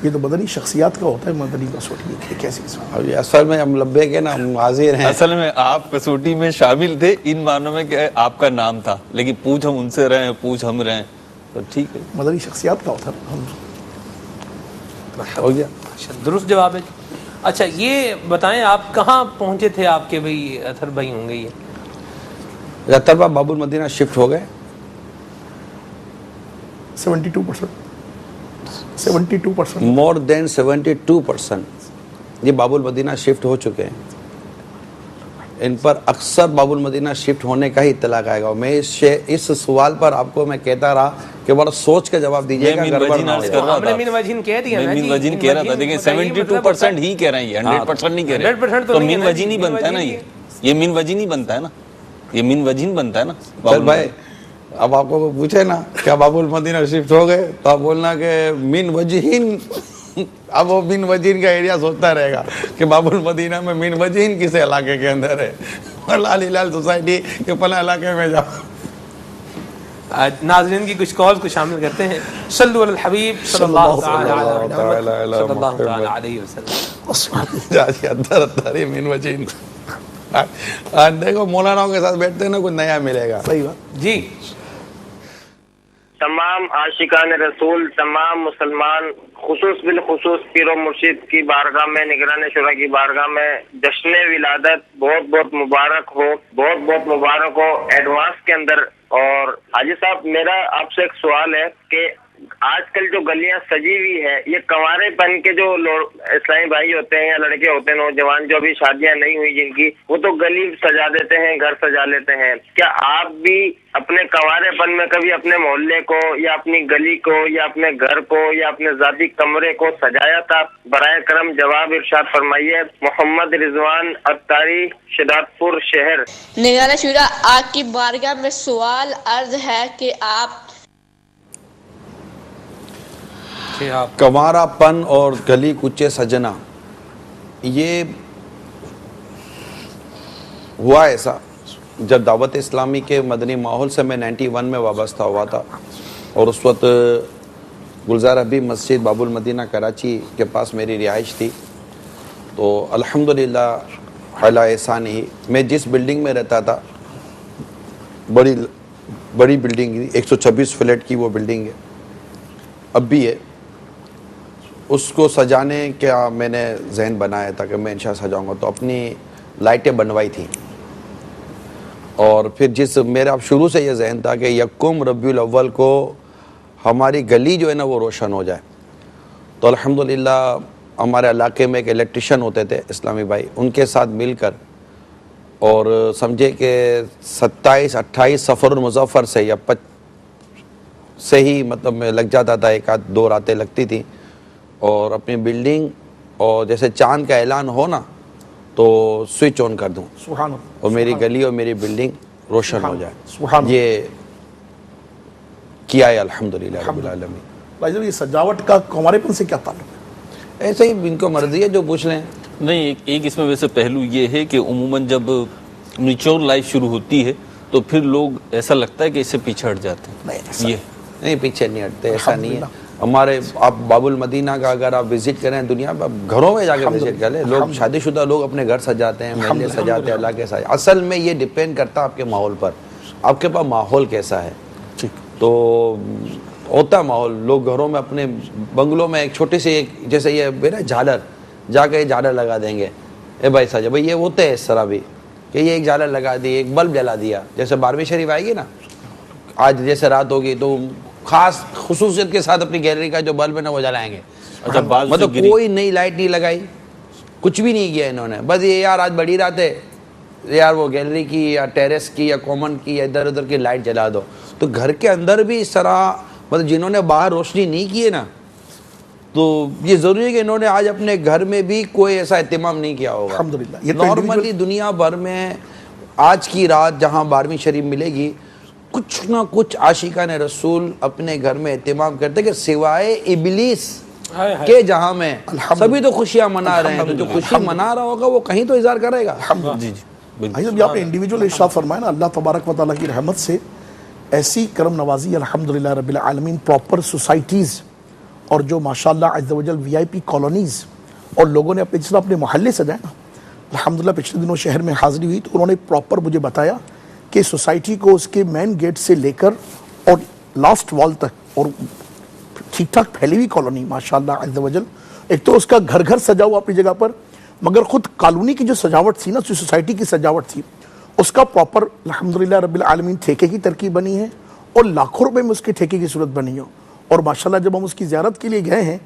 یہ تو مدنی شخصیات کا ہوتا ہے. مدنی کسوٹی یہ کیسی قسم. اب یہ اصل میں ہم لبے کے نا ہم حاضر ہیں. اصل میں آپ کسوٹی میں شامل تھے ان معنوں میں کہ آپ کا نام تھا, لیکن پوچھ ہم ان سے رہے ہیں, پوچھ ہم رہے ہیں, تو ٹھیک ہے. مدنی شخصیات کا ہوتا ہے. ہو گیا. درست جواب ہے. اچھا یہ بتائیں آپ کہاں پہنچے تھے آپ کے بھائی اطہر بھائی ہوں گے یہ اطہر بھائی باب المدینہ شفٹ ہو گئے. 72% مور دین 72% یہ باب المدینہ شفٹ ہو چکے ہیں. ان پر اکثر باب المدینہ شفٹ ہونے کا ہی اطلاع آئے گا. میں اس سوال پر آپ کو میں کہتا رہا کہ بڑا سوچ کے جواب دیجیے گا. ہم نے مین وجین کہہ دیا نا. مین وجین کہہ رہا تھا, دیکھیں 72% ہی کہہ رہے ہیں, 100% نہیں کہہ رہے. تو مین وجین نہیں بنتا ہے نا. یہ مین وجین نہیں بنتا ہے نا. یہ مین وجین بنتا ہے نا. بھائی اب آپ کو پوچھے نا کیا باب المدینہ شفٹ ہو گئے تو آپ بولنا کہ مین وجہین. اب وہ مین وجہین کا ایریا سوچتا رہے گا کہ باب المدینہ میں مین وجہین کس علاقے کے اندر ہے. لال ہلال سوسائٹی کے فلاں علاقے میں جاؤ. ناظرین کی کچھ کالز کو شامل کرتے ہیں. صلو علی الحبیب صلی اللہ تعالی علیہ وسلم. اتاری مین وجہین. دیکھو مولاناؤں کے ساتھ بیٹھتے ہیں نا کچھ نیا ملے گا. صحیح بات. جی تمام عاشقان رسول, تمام مسلمان, خصوص بالخصوص پیر و مرشد کی بارگاہ میں, نگران شورا کی بارگاہ میں جشن ولادت بہت بہت مبارک ہو, بہت بہت مبارک ہو ایڈوانس کے اندر. اور حاجی صاحب میرا آپ سے ایک سوال ہے کہ آج کل جو گلیاں سجی ہوئی ہے یہ کنوارے پن کے جو اسلامی بھائی ہوتے ہیں یا لڑکے ہوتے ہیں نوجوان جو ابھی شادیاں نہیں ہوئی جن کی, وہ تو گلی سجا دیتے ہیں, گھر سجا لیتے ہیں. کیا آپ بھی اپنے کنوارے پن میں کبھی اپنے محلے کو یا اپنی گلی کو یا اپنے گھر کو یا اپنے ذاتی کمرے کو سجایا تھا؟ برائے کرم جواب ارشاد فرمائیے. محمد رضوان اتاری, شداد پور شہر. نگران شورا آپ کی بارگاہ میں سوال عرض ہے کہ آپ کنوارا پن اور گلی کوچے سجنا یہ ہوا ایسا جب دعوت اسلامی کے مدنی ماحول سے میں 91 میں وابستہ ہوا تھا, اور اس وقت گلزار حبیب مسجد باب المدینہ کراچی کے پاس میری رہائش تھی. تو الحمدللہ اعلیٰ احسان ہی میں جس بلڈنگ میں رہتا تھا, بڑی بلڈنگ تھی, 126 فلیٹ کی وہ بلڈنگ ہے, اب بھی ہے. اس کو سجانے کا میں نے ذہن بنایا تھا کہ میں انشاءاللہ سجاؤں گا, تو اپنی لائٹیں بنوائی تھیں. اور پھر میرا اب شروع سے یہ ذہن تھا کہ یکم ربیع الاول کو ہماری گلی جو ہے نا وہ روشن ہو جائے. تو الحمدللہ ہمارے علاقے میں ایک الیکٹریشین ہوتے تھے اسلامی بھائی، ان کے ساتھ مل کر اور سمجھے کہ 27-28 سفر المظفر سے یا سے ہی مطلب میں لگ جاتا تھا، 1-2 راتیں لگتی تھیں، اور اپنی بلڈنگ اور جیسے چاند کا اعلان ہو نا تو سوئچ آن کر دوں سبحان اللہ، اور میری گلی اور میری بلڈنگ روشن ہو جائے. سبحان اللہ. یہ کیا ہے الحمدللہ رب العالمین. بھائی صاحب یہ سجاوٹ کا ہمارے پن سے کیا تعلق ہے؟ ایسے ہی ان کو مرضی ہے جو پوچھ لیں. نہیں، ایک اس میں ویسے پہلو یہ ہے کہ عموماً جب میچور لائف شروع ہوتی ہے تو پھر لوگ ایسا لگتا ہے کہ اس سے پیچھے ہٹ جاتے ہیں. یہ نہیں پیچھے نہیں ہٹتے، ایسا نہیں ہے. ہمارے آپ باب المدینہ کا اگر آپ وزٹ کریں دنیا میں، گھروں میں جا کے وزٹ کریں، لوگ شادی شدہ لوگ اپنے گھر سجاتے ہیں، محلے سجاتے ہیں، اللہ کے ساتھ. اصل میں یہ ڈیپینڈ کرتا ہے آپ کے ماحول پر، آپ کے پاس ماحول کیسا ہے. تو ہوتا ہے ماحول، لوگ گھروں میں اپنے بنگلوں میں ایک چھوٹی سی ایک جیسے یہ میرا جھالر جا کے جھالر لگا دیں گے. اے بھائی ساجا بھائی یہ ہوتے ہیں اس طرح بھی کہ یہ ایک جھالر لگا دی، ایک بلب جلا دیا. جیسے 12ویں شریف آئے گی نا، آج جیسے رات ہوگی تو خاص خصوصیت کے ساتھ اپنی گیلری کا جو بلب ہے نا وہ جلائیں گے. مطلب کوئی نئی لائٹ نہیں لگائی، کچھ بھی نہیں کیا انہوں نے، بس یہ یار آج بڑی رات ہے یار وہ گیلری کی یا ٹیرس کی یا کامن کی یا ادھر ادھر کی لائٹ جلا دو. تو گھر کے اندر بھی اس طرح مطلب جنہوں نے باہر روشنی نہیں کی ہے نا، تو یہ ضروری ہے کہ انہوں نے آج اپنے گھر میں بھی کوئی ایسا اہتمام نہیں کیا ہوگا. الحمدللہ. نارملی دنیا بھر میں آج کی رات جہاں 12ویں شریف ملے گی، کچھ نہ کچھ عاشقان رسول اپنے گھر میں اہتمام کرتے کہ سوائے ابلیس کے جہاں میں سبھی تو خوشیاں منا رہے ہیں، تو جو خوشی منا رہا ہوگا وہ کہیں تو اظہار کرے گا. جی بھائی صاحب یہاں پہ انڈیویجول ارشاد فرمائے نا، اللہ تبارک و تعالیٰ کی رحمت سے ایسی کرم نوازی الحمدللہ رب العالمین، پراپر سوسائٹیز اور جو ماشاءاللہ عز و جل VIP کالونیز اور لوگوں نے اپنے جس طرح اپنے محلے سجائے نا، الحمدللہ پچھلے دنوں شہر میں حاضری ہوئی تو انہوں نے پراپر مجھے بتایا کہ سوسائٹی کو اس کے مین گیٹ سے لے کر اور لاسٹ وال تک اور ٹھیک ٹھاک پھیلی ہوئی کالونی ماشاءاللہ عز و جل. ایک تو اس کا گھر گھر سجا ہوا اپنی جگہ پر، مگر خود کالونی کی جو سجاوٹ تھی نا، جو سوسائٹی کی سجاوٹ تھی، اس کا پراپر الحمدللہ رب العالمین ٹھیکے کی ترکیب بنی ہے اور لاکھوں روپے میں اس کے ٹھیکے کی صورت بنی ہو. اور ماشاءاللہ جب ہم اس کی زیارت کے لیے گئے ہیں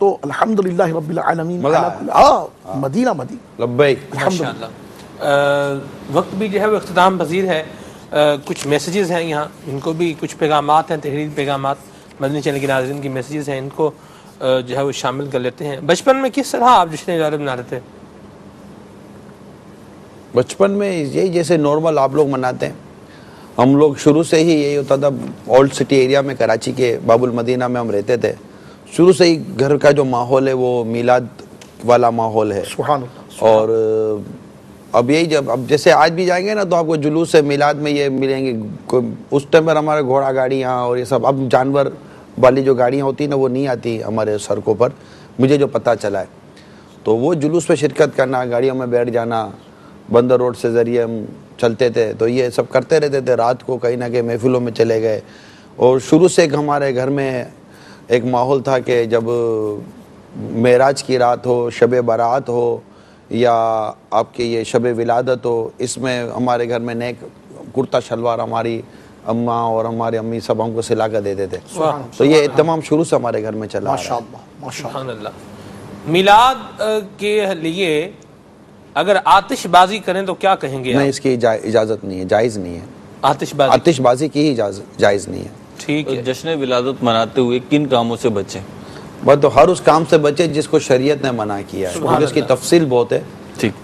تو الحمدللہ رب العالمین مدینہ لبیک. ماشاءاللہ. وقت بھی جو ہے وہ اختتام پذیر ہے. کچھ میسیجز ہیں یہاں، ان کو بھی کچھ پیغامات ہیں، تحریری پیغامات مدنی چینل کے ناظرین کی میسیجز ہیں، ان کو جو ہے وہ شامل کر لیتے ہیں. بچپن میں کس طرح آپ جشن ازالہ منا رہے تھے؟ بچپن میں یہی جیسے نارمل آپ لوگ مناتے ہیں. ہم لوگ شروع سے ہی یہی ہوتا تھا، اولڈ سٹی ایریا میں کراچی کے باب المدینہ میں ہم رہتے تھے. شروع سے ہی گھر کا جو ماحول ہے وہ میلاد والا ماحول ہے. سبحان اللہ. اور اب یہی جب اب جیسے آج بھی جائیں گے نا تو آپ کو جلوس میلاد میں یہ ملیں گے. اس ٹائم پر ہمارے گھوڑا گاڑیاں اور یہ سب، اب جانور والی جو گاڑیاں ہوتی ہیں نا وہ نہیں آتی ہمارے سڑکوں پر، مجھے جو پتہ چلا ہے. تو وہ جلوس پہ شرکت کرنا، گاڑیوں میں بیٹھ جانا، بندر روڈ سے ذریعے ہم چلتے تھے، تو یہ سب کرتے رہتے تھے. رات کو کہیں نہ کہیں محفلوں میں چلے گئے. اور شروع سے ہمارے گھر میں ایک ماحول تھا کہ جب معراج کی رات ہو، شب برات ہو یا آپ کے یہ شب ولادت ہو، اس میں ہمارے گھر میں نیک کرتا شلوار ہماری اماں اور ہماری امی سب ہم کو سلا کر دیتے تھے. تو یہ اہتمام شروع سے ہمارے گھر میں چلا رہا ہے. سبحان اللہ. میلاد کے لیے اگر آتش بازی کریں تو کیا کہیں گے؟ نہیں، اس کی اجازت نہیں ہے، جائز نہیں ہے. آتش بازی کی ہی جائز نہیں ہے. ٹھیک ہے. جشن ولادت مناتے ہوئے کن کاموں سے بچیں؟ بس تو ہر اس کام سے بچے جس کو شریعت نے منع کیا ہے، کیونکہ اس کی تفصیل بہت ہے.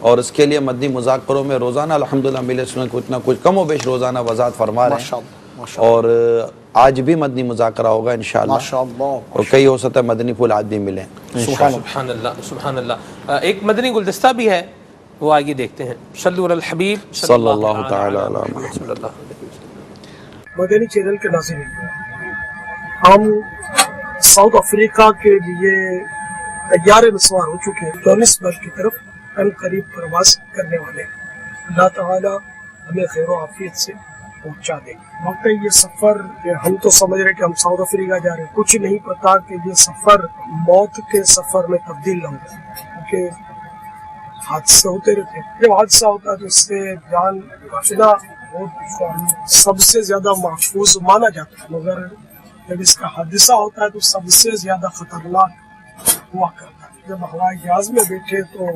اور اس کے لیے مدنی مذاکروں میں روزانہ الحمدللہ ملے سنت کچھ نہ کچھ کم و بیش روزانہ وضاحت فرما رہے ہیں. اور آج بھی مدنی مذاکرہ ہوگا انشاءاللہ، اور کئی ہو سکتا ہے مدنی پھول آج بھی ملیں. سبحان اللہ سبحان اللہ. ایک مدنی گلدستہ بھی ہے، وہ آگے دیکھتے ہیں. صلو علی الحبیب صلی اللہ تعالی علی محمد. مدنی چینل کے ناظرین، ہم ساؤتھ افریقہ کے لیے طیارے میں سوار ہو چکے ہیں. جوہانسبرگ کی طرف ان قریب پرواز کرنے والے. اللہ تعالی ہمیں خیر و عافیت سے پہنچا دے. واقعی یہ سفر، ہم تو سمجھ رہے کہ ہم ساؤتھ افریقہ جا رہے ہیں، کچھ نہیں پتا کہ یہ سفر موت کے سفر میں تبدیل نہ ہو جائے، کیونکہ حادثے ہوتے رہتے ہیں. جب حادثہ ہوتا ہے تو اس سے جان بچنا سب سے زیادہ محفوظ مانا جاتا ہے، مگر جب اس کا حادثہ ہوتا ہے تو سب سے زیادہ خطرناک ہوا کرتا ہے. جب ہوائی جہاز میں بیٹھے تو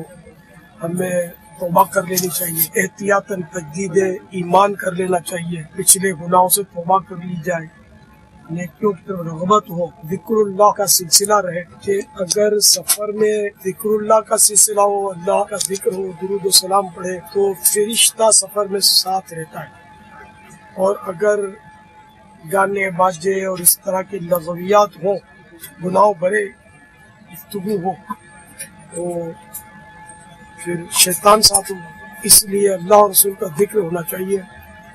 ہمیں توبہ کر لینی چاہیے، احتیاطاً تجدید ایمان کر لینا چاہیے، پچھلے گناہوں سے توبہ کر لی جائے، نیکیوں کی طرف رغبت ہو، ذکر اللہ کا سلسلہ رہے کہ اگر سفر میں ذکر اللہ کا سلسلہ ہو، اللہ کا ذکر ہو، درود و سلام پڑھے تو فرشتہ سفر میں ساتھ رہتا ہے، اور اگر گانے باجے اور اس طرح کی لغویات ہوں، گناہوں بھرے گفتگو ہو تو پھر شیطان ساتھ ہوگا، اس لیے اللہ اور رسول کا ذکر ہونا چاہیے۔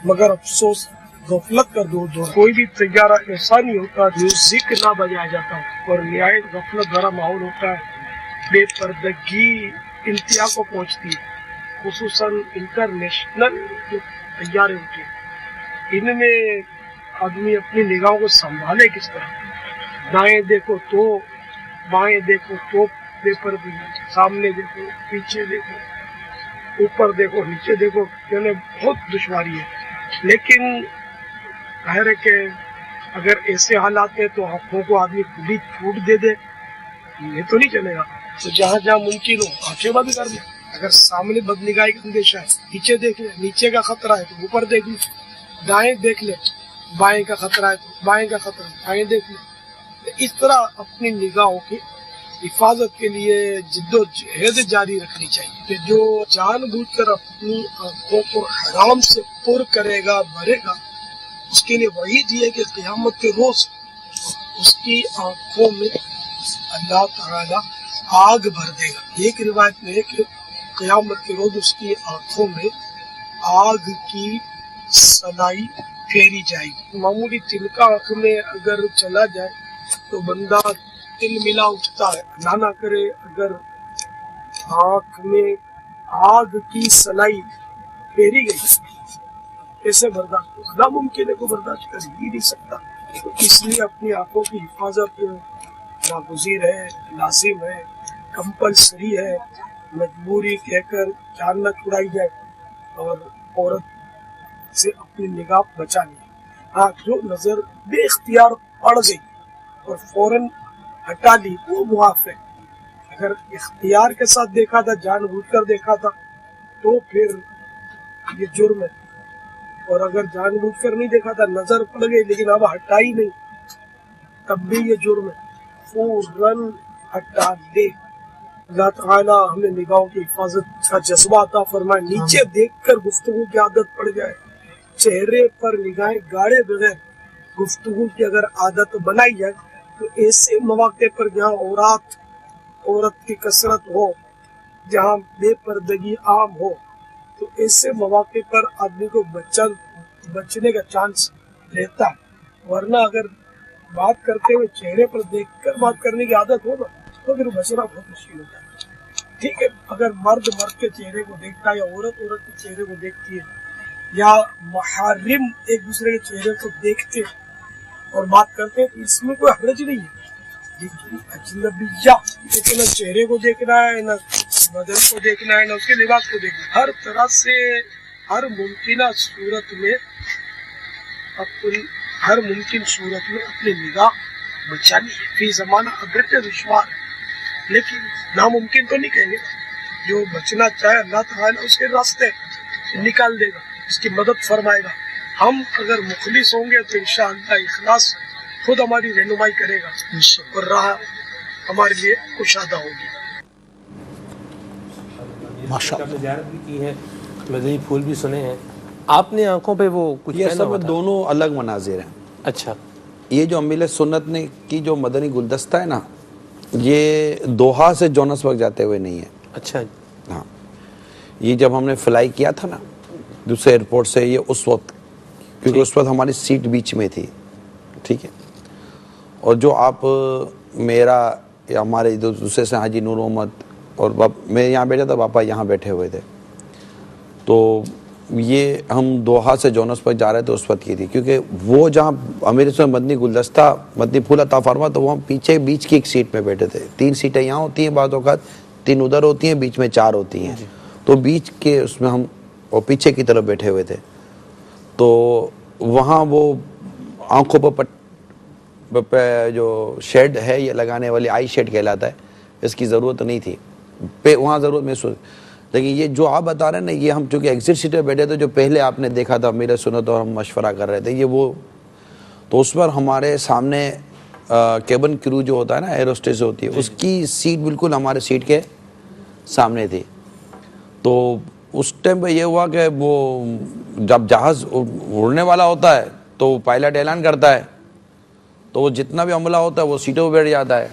مگر افسوس غفلت کا دور کوئی بھی طیارہ ایسا نہیں ہوتا جو ذکر نہ بجایا جاتا ہو، اور نہایت غفلت بھرا ماحول ہوتا ہے، بے پردگی انتہا کو پہنچتی ہے، خصوصاً انٹرنیشنل جو طیارے ہوتے ہیں، ان میں آدمی اپنی نگاہوں کو سنبھالے کس طرح؟ دائیں دیکھو تو، بائیں دیکھو تو بے پردگی، سامنے دیکھو پیچھے دیکھو، اوپر دیکھو نیچے دیکھو، یعنی بہت دشواری ہے۔ لیکن ظاہر ہے کہ اگر ایسے حالات ہیں تو آنکھوں کو آدمی کھلی چھوٹ دے دے، یہ تو نہیں چلے گا، تو جہاں جہاں ممکن ہو آنکھیں بند کر لیں۔ اگر سامنے بد نگاہی کا اندیشہ ہے نیچے دیکھ لے، نیچے کا خطرہ ہے تو اوپر دیکھ لے، دائیں دیکھ لے، بائیں کا خطرہ ہے تو بائیں کا خطرہ ہے دائیں دیکھ لے۔ اس طرح اپنی نگاہوں کی حفاظت کے لیے جد و جہد جاری رکھنی چاہیے کہ جو جان بوجھ کر اپنی آنکھوں کو حرام سے پر کرے گا، بھرے گا، اس کے لیے وعید یہ ہے کہ قیامت کے روز اس کی آنکھوں میں اللہ تعالی آگ بھر دے گا۔ ایک روایت میں ہے کہ قیامت کے روز اس کی آنکھوں میں آگ کی سلائی پھیری جائے گی۔ معمولی تنکا آنکھ میں اگر چلا جائے تو بندہ تل ملا اٹھتا ہے، اللہ نہ کرے اگر آنکھ میں آگ کی سلائی پھیری گئی کیسے برداشت ہو؟ ناممکن ہے، کو برداشت کر ہی نہیں سکتا۔ اس لیے اپنی آنکھوں کی حفاظت ناگزیر ہے، لازم ہے، کمپلسری ہے، مجبوری کہہ کر جان نہ چھڑائی جائے، اور عورت سے اپنی نگاہ بچانی ہے۔ ہاں، جو نظر بے اختیار پڑ گئی اور فوراً ہٹا لی وہ معاف ہے، اگر اختیار کے ساتھ دیکھا تھا، جان بوجھ کر دیکھا تھا تو پھر یہ جرم ہے، اور اگر جان بوجھ کر نہیں دیکھا تھا، نظر پڑ گئی لیکن اب ہٹائی نہیں، تب بھی یہ جرم ہے، فوراً ہٹا لے۔ اللہ تعالیٰ ہمیں نگاہوں کی حفاظت کا جذبہ عطا فرمائے۔ نیچے دیکھ کر گفتگو کی عادت پڑ جائے، چہرے پر نگاہیں گاڑے بغیر گفتگو کی اگر عادت بنائی جائے تو ایسے مواقع پر جہاں عورت کی کثرت ہو، جہاں بے پردگی عام ہو، تو ایسے مواقع پر آدمی کو بچنے کا چانس رہتا ہے، ورنہ اگر بات کرتے ہوئے چہرے پر دیکھ کر بات کرنے کی عادت ہو نا تو پھر بچنا بہت مشکل ہوتا ہے۔ ٹھیک ہے، اگر مرد کے چہرے کو دیکھتا ہے یا عورت کے چہرے کو دیکھتی ہے، یا محارم ایک دوسرے کے چہرے کو دیکھتے اور بات کرتے تو اس میں کوئی حرج نہیں ہے، لیکن اجنبیہ نہ چہرے کو دیکھنا ہے، نہ بدن کو دیکھنا ہے، نہ اس کے لباس کو دیکھنا ہے، ہر طرح سے ہر ممکن صورت میں اپنی نگاہ بچانی ہے۔ فی زمانہ اگرچہ دشوار ہے لیکن ناممکن تو نہیں کہیں گے، جو بچنا چاہے اللہ تعالیٰ اس کے راستے نکال دے گا، اس کی مدد فرمائے گا۔ ہم اگر مخلص ہوں گے تو انشاءاللہ اخلاص خود ہماری رہنمائی کرے گا اور راہ ہمارے لیے کشادہ ہوگی۔ آپ نے زیارت بھی کی ہے، مدنی پھول بھی سنے ہیں، آپ نے آنکھوں پہ وہ کچھ یہ سب دونوں الگ مناظر ہیں۔ اچھا، یہ جو امیل سنت نے کی جو مدنی گلدستہ ہے نا، یہ دوحہ سے جونسبرگ جاتے ہوئے نہیں ہے۔ اچھا، ہاں، یہ جب ہم نے فلائی کیا تھا نا دوسرے ایئرپورٹ سے، یہ اس وقت، کیونکہ اس وقت ہماری سیٹ بیچ میں تھی، ٹھیک ہے، اور جو آپ میرا یا ہمارے دوسرے سے حاجی نور محمد اور میں یہاں بیٹھا تھا، پاپا یہاں بیٹھے ہوئے تھے، تو یہ ہم دوحہ سے جونسبرگ جا رہے تھے اس وقت کی تھی، کیونکہ وہ جہاں امیر سے مدنی گلدستہ مدنی پھول عطا فرما تو وہ ہم پیچھے بیچ کی ایک سیٹ میں بیٹھے تھے۔ 3 سیٹیں یہاں ہوتی ہیں، بعض اوقات 3 ادھر ہوتی ہیں، بیچ میں 4 ہوتی ہیں، تو بیچ کے اس میں ہم اور پیچھے کی طرف بیٹھے ہوئے تھے، تو وہاں وہ آنکھوں پر جو شیڈ ہے یہ لگانے والی آئی شیڈ کہلاتا ہے، اس کی ضرورت نہیں تھی، وہاں ضرورت محسوس. لیکن یہ جو آپ بتا رہے ہیں نا، یہ ہم چونکہ ایگزٹ سیٹ پہ بیٹھے تھے، جو پہلے آپ نے دیکھا تھا میرے سنت اور ہم مشورہ کر رہے تھے، یہ وہ تو اس پر ہمارے سامنے کیبن کرو جو ہوتا ہے نا، ایروسٹیس ہوتی ہے، اس کی سیٹ بالکل ہمارے سیٹ کے سامنے تھی. تو اس ٹائم پہ یہ ہوا کہ وہ جب جہاز اڑنے والا ہوتا ہے تو پائلٹ اعلان کرتا ہے، تو وہ جتنا بھی عملہ ہوتا ہے وہ سیٹوں پہ بیٹھ جاتا ہے.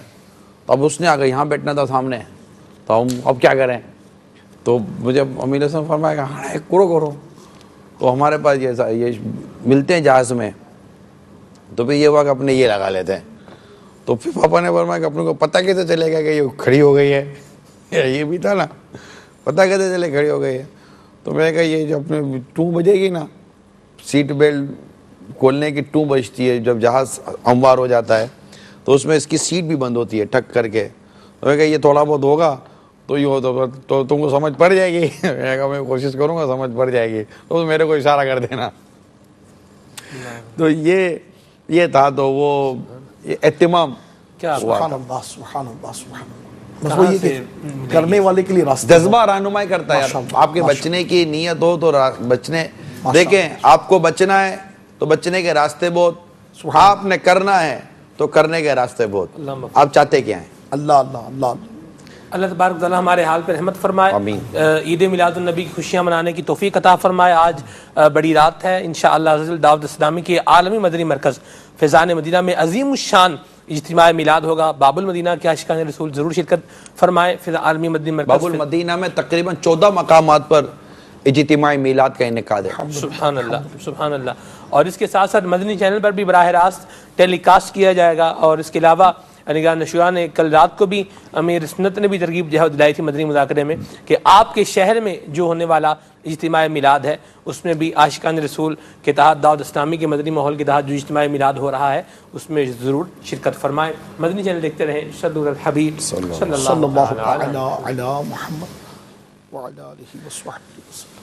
تو اب اس نے آگے یہاں بیٹھنا تھا سامنے، تو ہم اب کیا کریں؟ تو مجھے امیر حسن فرمایا کہ ہاں کرو. تو ہمارے پاس یہ ملتے ہیں جہاز میں، تو پھر یہ ہوا کہ اپنے یہ لگا لیتے ہیں. تو پھر پاپا نے فرمایا کہ اپنے کو پتہ کیسے چلے گا کہ یہ کھڑی ہو گئی ہے؟ یہ بھی تھا نا، پتہ کیسے چلے کھڑی ہو گئی ہے؟ تو میں نے کہا یہ جو اپنے ٹوں بجے گی نا، سیٹ بیلٹ کھولنے کی ٹوں بجتی ہے جب جہاز ہموار ہو جاتا ہے، تو اس میں اس کی سیٹ بھی بند ہوتی ہے ٹھک کر کے. تو میں نے کہا یہ تھوڑا بہت ہوگا تو یہ ہو تو تم کو سمجھ پڑ جائے گی. میں نے کہا میں کوشش کروں گا، سمجھ پڑ جائے گی، تو میرے کو اشارہ کر دینا. تو یہ تھا، تو وہ اہتمام سبحان اللہ سبحان اللہ سبحان اللہ. بس وہ یہ کہ کرنے والے کے لیے راستہ جذبہ رہنمائی کرتا ہے. آپ کے بچنے کی نیت ہو تو بچنے، دیکھیں آپ کو بچنا ہے تو بچنے کے راستے بہت، آپ نے کرنا ہے تو کرنے کے راستے بہت. آپ چاہتے کیا ہیں؟ اللہ اللہ اللہ اللہ تبارک و تعالیٰ ہمارے حال پر رحمت فرمائے. آمین. عید میلاد النبی کی خوشیاں منانے کی توفیق عطا فرمائے. آج بڑی رات ہے. انشاءاللہ عزیز دعوت اسلامی کے عالمی مدنی مرکز فیضان مدینہ میں عظیم الشان اجتماع میلاد ہوگا. باب المدینہ کے عاشقان رسول ضرور شرکت فرمائے. عالمی مدنی مرکز باب المدینہ میں تقریباً 14 مقامات پر اجتماع میلاد کا انعقاد ہے. سبحان اللہ سبحان اللہ. اور اس کے ساتھ ساتھ مدنی چینل پر بھی براہ راست ٹیلی کاسٹ کیا جائے گا. اور اس کے علاوہ نگران نشورہ نے کل رات کو بھی امیر سنت نے بھی ترغیب دلائی تھی مدنی مذاکرے میں کہ آپ کے شہر میں جو ہونے والا اجتماع میلاد ہے اس میں بھی عاشقان رسول کے تحت دعوت اسلامی کے مدنی ماحول کے تحت جو اجتماع میلاد ہو رہا ہے اس میں ضرور شرکت فرمائیں. مدنی چینل دیکھتے رہیں. صلی اللہ الحبیب صلی اللہ صلی اللہ علی محمد وعلی آلہ وصحبہ وسلم.